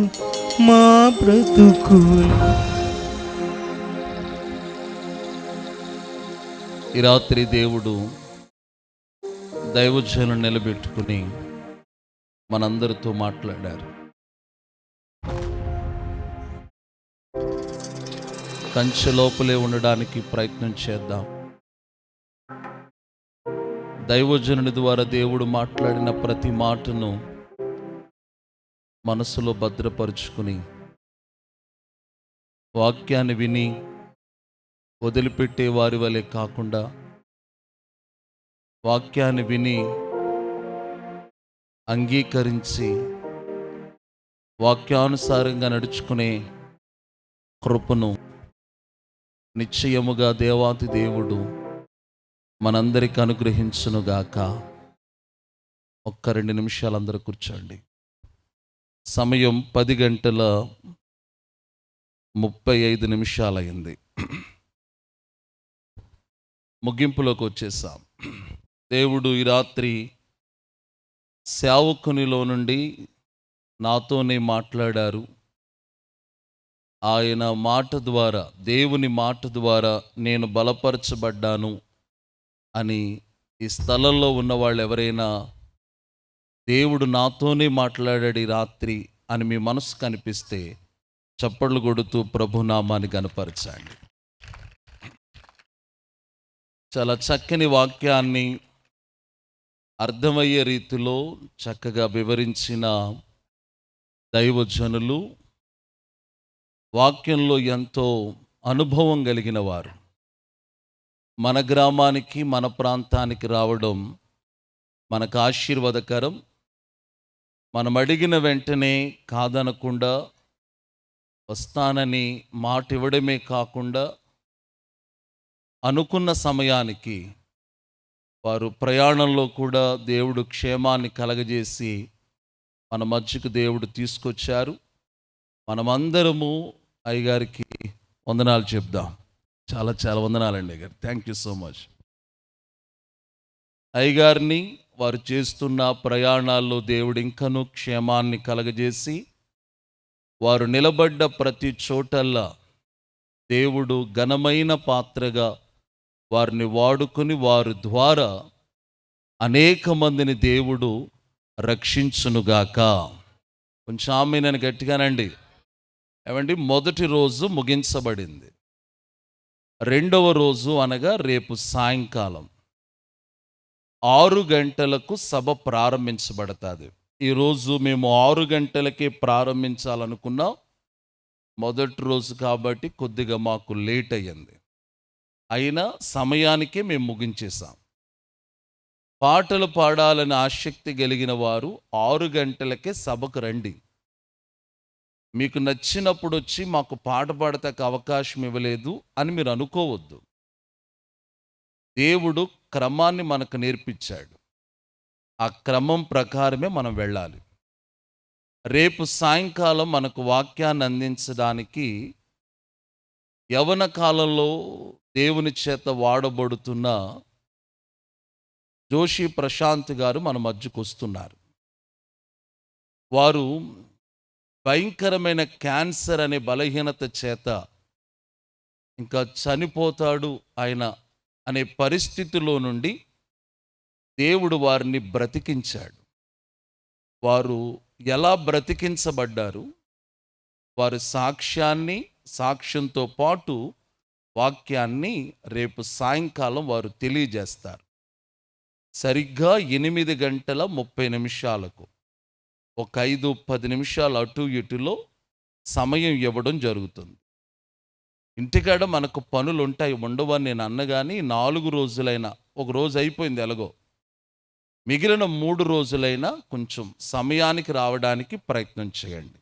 మా బ్రతుకులు. ఈ రాత్రి దేవుడు దైవజనులను నిలబెట్టుకుని మనందరితో మాట్లాడారు. కంచె లోపలే ఉండడానికి ప్రయత్నం చేద్దాం. దైవజనుని ద్వారా దేవుడు మాట్లాడిన ప్రతి మాటను మనసులో భద్రపరుచుకుని, వాక్యాన్ని విని వదిలిపెట్టే వారి వలె కాకుండా, వాక్యాన్ని విని అంగీకరించి వాక్యానుసారంగా నడుచుకునే కృపను నిశ్చయముగా దేవాతి దేవుడు మనందరికి అనుగ్రహించునుగాక. ఒక్క 2 నిమిషాలు అందరూ కూర్చోండి. సమయం 10:35 ముగింపులోకి వచ్చేసాం. దేవుడు ఈ రాత్రి సేవకునిలో నుండి నాతోనే మాట్లాడారు. ఆయన మాట ద్వారా, దేవుని మాట ద్వారా నేను బలపరచబడ్డాను అని ఈ స్థలంలో ఉన్న వాళ్ళు ఎవరైనా దేవుడు నాతోనే మాట్లాడాడు ఈ రాత్రి అని మీ మనసు కనిపిస్తే చప్పట్లు కొడుతూ ప్రభునామాన్ని గనపరచండి. చాలా చక్కని వాక్యాన్ని అర్థమయ్యే రీతిలో చక్కగా వివరించిన దైవజనులు, వాక్యంలో ఎంతో అనుభవం కలిగిన వారు మన గ్రామానికి, మన ప్రాంతానికి రావడం మనకు ఆశీర్వాదకరం. మనం అడిగిన వెంటనే కాదనకుండా వస్తానని మాట ఇవ్వడమే కాకుండా, అనుకున్న సమయానికి వారు ప్రయాణంలో కూడా దేవుడు క్షేమాన్ని కలగజేసి మన మధ్యకు దేవుడు తీసుకొచ్చారు. మనమందరము అయ్యగారికి వందనాలు చెప్దాం. చాలా చాలా వందనాలండి అయ్యగారు. Thank you so much. అయ్యగారిని వారు చేస్తున్న ప్రయాణాల్లో దేవుడు ఇంకనూ క్షేమాన్ని కలగజేసి, వారు నిలబడ్డ ప్రతి చోటల్లా దేవుడు ఘనమైన పాత్రగా వారిని వాడుకొని వారి ద్వారా అనేక మందిని దేవుడు రక్షించునుగాక. కొంచెం ఆమె నేను గట్టిగానండి. ఏమండి, మొదటి రోజు ముగించబడింది. రెండవ రోజు అనగా రేపు సాయంకాలం 6 గంటలకు సభ ప్రారంభించబడతాది. ఈరోజు మేము 6 గంటలకే ప్రారంభించాలనుకున్నాం. మొదటి రోజు కాబట్టి కొద్దిగా మాకు లేట్ అయ్యింది. అయినా సమయానికే మేము ముగించేశాం. పాటలు పాడాలని ఆసక్తి కలిగిన వారు 6 గంటలకే సభకు రండి. మీకు నచ్చినప్పుడు వచ్చి మాకు పాట పాడతానికి అవకాశం ఇవ్వలేదు అని మీరు అనుకోవద్దు. దేవుడు క్రమాన్ని మనకు నేర్పించాడు. ఆ క్రమం ప్రకారమే మనం వెళ్ళాలి. రేపు సాయంకాలం మనకు వాక్యాన్ని అందించడానికి యవ్వన కాలంలో దేవుని చేత వాడబడుతున్న జోషి ప్రశాంత్ గారు మన మధ్యకు వస్తున్నారు. వారు భయంకరమైన క్యాన్సర్ అనే బలహీనత చేత ఇంకా చనిపోతాడు ఆయన అనే పరిస్థితిలో నుండి దేవుడు వారిని బ్రతికించాడు. వారు ఎలా బ్రతికించబడ్డారు, వారి సాక్ష్యంతో పాటు వాక్యాన్ని రేపు సాయంకాలం వారు తెలియజేస్తారు. సరిగ్గా 8:30 ఒక 5-10 నిమిషాలు అటు ఇటులో సమయం ఇవ్వడం జరుగుతుంది. ఇంటికాడ మనకు పనులు ఉంటాయి, ఉండవని నేను అన్నగాని 4 రోజులైనా, ఒక రోజు అయిపోయింది ఎలాగో, మిగిలిన 3 రోజులైనా కొంచెం సమయానికి రావడానికి ప్రయత్నం చేయండి.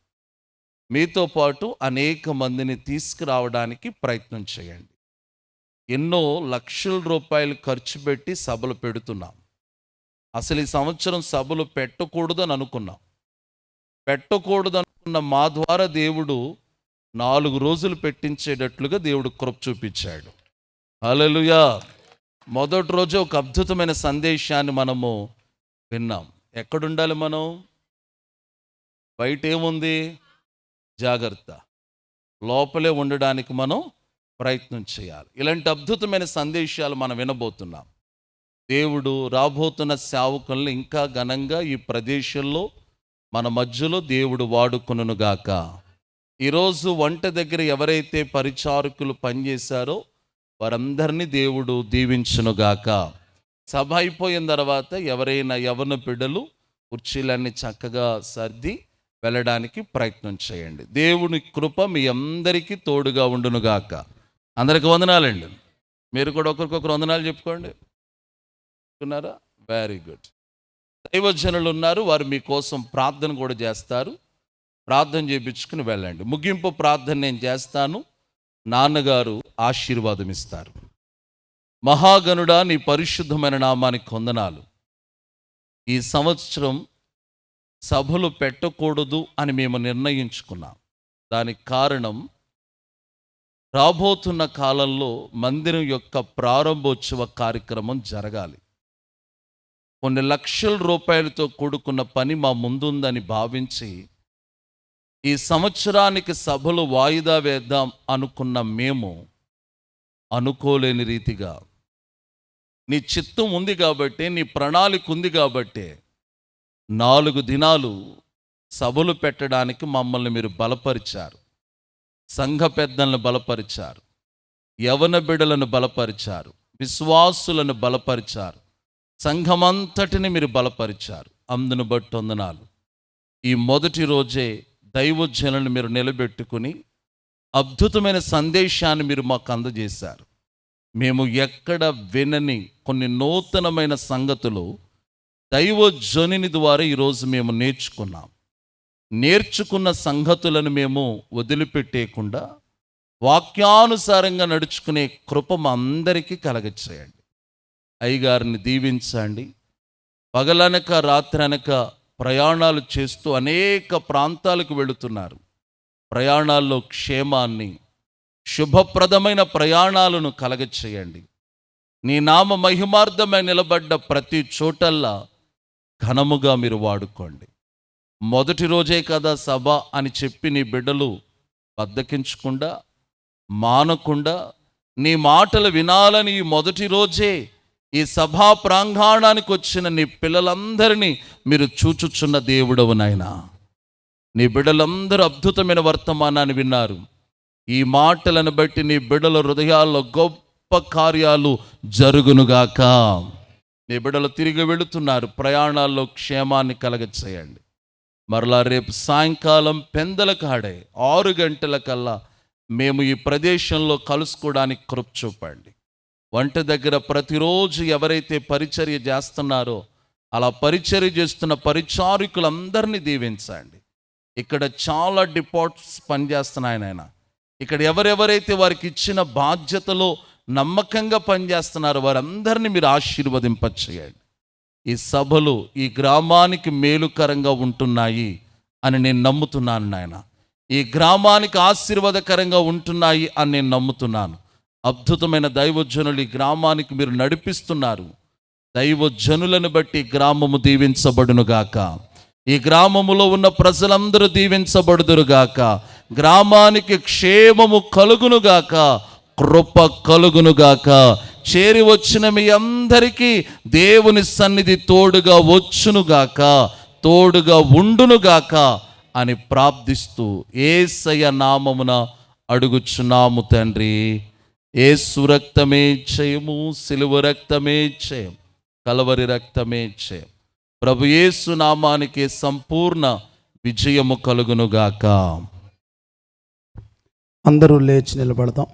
మీతో పాటు అనేక మందిని తీసుకురావడానికి ప్రయత్నం చేయండి. ఎన్నో లక్షల రూపాయలు ఖర్చు పెట్టి సభలు పెడుతున్నాం. అసలు ఈ సంవత్సరం సభలు పెట్టకూడదని అనుకున్నాం. పెట్టకూడదనుకున్న మా ద్వారా దేవుడు 4 రోజులు పెట్టించేటట్లుగా దేవుడు కృప చూపించాడు. హల్లెలూయా. మొదటి రోజు ఒక అద్భుతమైన సందేశాన్ని మనము విన్నాం. ఎక్కడుండాలి మనం? బయట ఏముంది? జాగ్రత్త. లోపలే ఉండడానికి మనం ప్రయత్నం చేయాలి. ఇలాంటి అద్భుతమైన సందేశాలు మనం వినబోతున్నాం. దేవుడు రాబోతున్న సేవకుల్ని ఇంకా ఘనంగా ఈ ప్రదేశంలో మన మధ్యలో దేవుడు వాడుకొనుగాక. ఈరోజు వంట దగ్గర ఎవరైతే పరిచారకులు పనిచేశారో వారందరినీ దేవుడు దీవించునుగాక. సభ అయిపోయిన తర్వాత ఎవరైనా యవ్వన బిడ్డలు కుర్చీలన్నీ చక్కగా సర్ది వెళ్ళడానికి ప్రయత్నం చేయండి. దేవుని కృప మీ అందరికీ తోడుగా ఉండునుగాక. అందరికి వందనాలండి. మీరు కూడా ఒకరికొకరు వందనాలు చెప్పుకోండి. చెప్పుకున్నారా? Very good. దైవజనులు ఉన్నారు, వారు మీకోసం ప్రార్థన కూడా చేస్తారు. ప్రార్థన చేయించుకుని వెళ్ళండి. ముగింపు ప్రార్థన నేను చేస్తాను, నాన్నగారు ఆశీర్వాదం ఇస్తారు. మహాగణుడా, నీ పరిశుద్ధమైన నామానికి వందనాలు. ఈ సంవత్సరం సభలు పెట్టకూడదు అని మేము నిర్ణయించుకున్నాం. దానికి కారణం, రాబోతున్న కాలంలో మందిరం యొక్క ప్రారంభోత్సవ కార్యక్రమం జరగాలి. కొన్ని లక్షల రూపాయలతో కూడుకున్న పని మా ముందుందని భావించి ఈ సంవత్సరానికి సభలు వాయిదా వేద్దాం అనుకున్న మేము అనుకోలేని రీతిగా నీ చిత్తం ఉంది కాబట్టి, నీ ప్రణాళిక ఉంది కాబట్టి 4 దినాలు సభలు పెట్టడానికి మమ్మల్ని మీరు బలపరిచారు. సంఘ పెద్దలను బలపరిచారు, యవన బిడ్డలను బలపరిచారు, విశ్వాసులను బలపరిచారు, సంఘమంతటిని మీరు బలపరిచారు. అందును బట్టి వందనాలు. ఈ మొదటి రోజే దైవజనులను మీరు నిలబెట్టుకుని అద్భుతమైన సందేశాన్ని మీరు మాకు అందజేశారు. మేము ఎక్కడ వినని కొన్ని నూతనమైన సంగతులు దైవజనుని ద్వారా ఈరోజు మేము నేర్చుకున్నాం. నేర్చుకున్న సంగతులను మేము వదిలిపెట్టేయకుండా వాక్యానుసారంగా నడుచుకునే కృప మా అందరికీ కలగచేయండి. అయ్యగారిని దీవించండి. పగలనక రాత్రనక ప్రయాణాలు చేస్తూ అనేక ప్రాంతాలకు వెళుతున్నారు. ప్రయాణాల్లో క్షేమాన్ని, శుభప్రదమైన ప్రయాణాలను కలగచేయండి. నీ నామ మహిమార్థమై నిలబడ్డ ప్రతి చోటల్లా ఘనముగా మీరు వాడుకోండి. మొదటి రోజే కదా సభ అని చెప్పి నీ బిడ్డలు బద్దకించకుండా, మానకుండా నీ మాటలు వినాలని ఈ మొదటి రోజే ఈ సభా ప్రాంగణానికి వచ్చిన నీ పిల్లలందరినీ మీరు చూచుచున్న దేవుడవు నాయనా. నీ బిడ్డలందరూ అద్భుతమైన వర్తమానాన్ని విన్నారు. ఈ మాటలను బట్టి నీ బిడ్డల హృదయాల్లో గొప్ప కార్యాలు జరుగునుగాక. నీ బిడ్డలు తిరిగి వెళుతున్నారు, ప్రయాణాల్లో క్షేమాన్ని కలగచేయండి. మరలా రేపు సాయంకాలం పెందల కాడే 6 గంటలకల్లా మేము ఈ ప్రదేశంలో కలుసుకోవడానికి కృప చూపండి. వంట దగ్గర ప్రతిరోజు ఎవరైతే పరిచర్య చేస్తున్నారో అలా పరిచర్య చేస్తున్న పరిచారికులందరినీ దీవించండి. ఇక్కడ చాలా డిపార్ట్స్ పనిచేస్తున్నాయి నాయన. ఇక్కడ ఎవరెవరైతే వారికి ఇచ్చిన బాధ్యతలో నమ్మకంగా పనిచేస్తున్నారో వారందరినీ మీరు ఆశీర్వదింపచేయండి. ఈ సభలు ఈ గ్రామానికి మేలుకరంగా ఉంటున్నాయి అని నేను నమ్ముతున్నాను నాయన. ఈ గ్రామానికి ఆశీర్వాదకరంగా ఉంటున్నాయి అని నేను నమ్ముతున్నాను. అద్భుతమైన దైవజనులు ఈ గ్రామానికి మీరు నడిపిస్తున్నారు. దైవజనులను బట్టి గ్రామము దీవించబడునుగాక. ఈ గ్రామములో ఉన్న ప్రజలందరూ దీవించబడుదురుగాక. గ్రామానికి క్షేమము కలుగునుగాక, కృప కలుగునుగాక. చేరి వచ్చిన మీ అందరికీ దేవుని సన్నిధి తోడుగా వచ్చునుగాక, తోడుగా ఉండునుగాక అని ప్రార్థిస్తూ యేసయ్య నామమున అడుగుచున్నాము తండ్రి. యేసు రక్తమే జయము, సిలువ రక్తమే జయం, కలవరి రక్తమే జయం. ప్రభు యేసు నామానికి సంపూర్ణ విజయము కలుగునుగాక. అందరూ లేచి నిలబడదాం.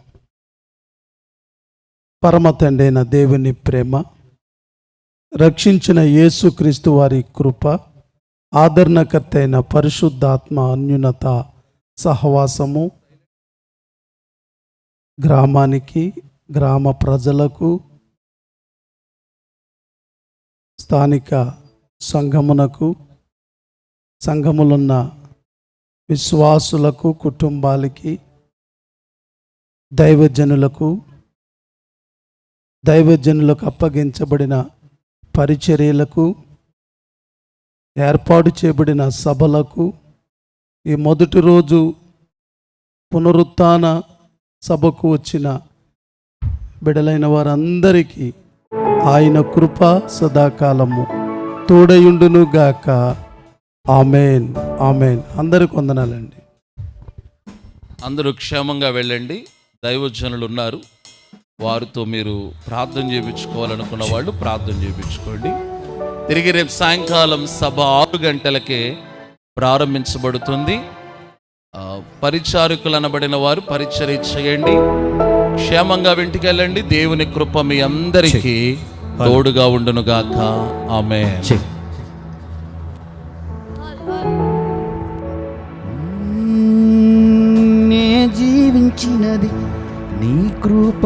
పరమ తండ్రి అయిన దేవుని ప్రేమ, రక్షించిన యేసుక్రీస్తు వారి కృప, ఆదరణకర్త అయిన పరిశుద్ధాత్మ అన్యునత సహవాసము గ్రామానికి, గ్రామ ప్రజలకు, స్థానిక సంఘమునకు, సంఘములున్న విశ్వాసులకు, కుటుంబాలకి, దైవజనులకు అప్పగించబడిన పరిచర్యలకు, ఏర్పాటు చేయబడిన సభలకు, ఈ మొదటి రోజు పునరుత్థాన సభకు వచ్చిన బిడలైన వారందరికీ ఆయన కృప సదాకాలము తోడయుండునుగాక. Amen, amen. అందరికి వందనాలండి. అందరూ క్షేమంగా వెళ్ళండి. దైవజనులు ఉన్నారు, వారితో మీరు ప్రార్థన చేయించుకోవాలనుకున్న వాళ్ళు ప్రార్థన చేయించుకోండి. తిరిగి రేపు సాయంకాలం సభ 6 గంటలకే ప్రారంభించబడుతుంది. పరిచారకులు అనబడిన వారు పరిచర్య చేయండి. క్షేమంగా ఇంటికి వెళ్ళండి. దేవుని కృప మీ అందరికీ తోడుగా ఉండునుగాక. ఆమేన్. నే జీవించినది నీ కృప.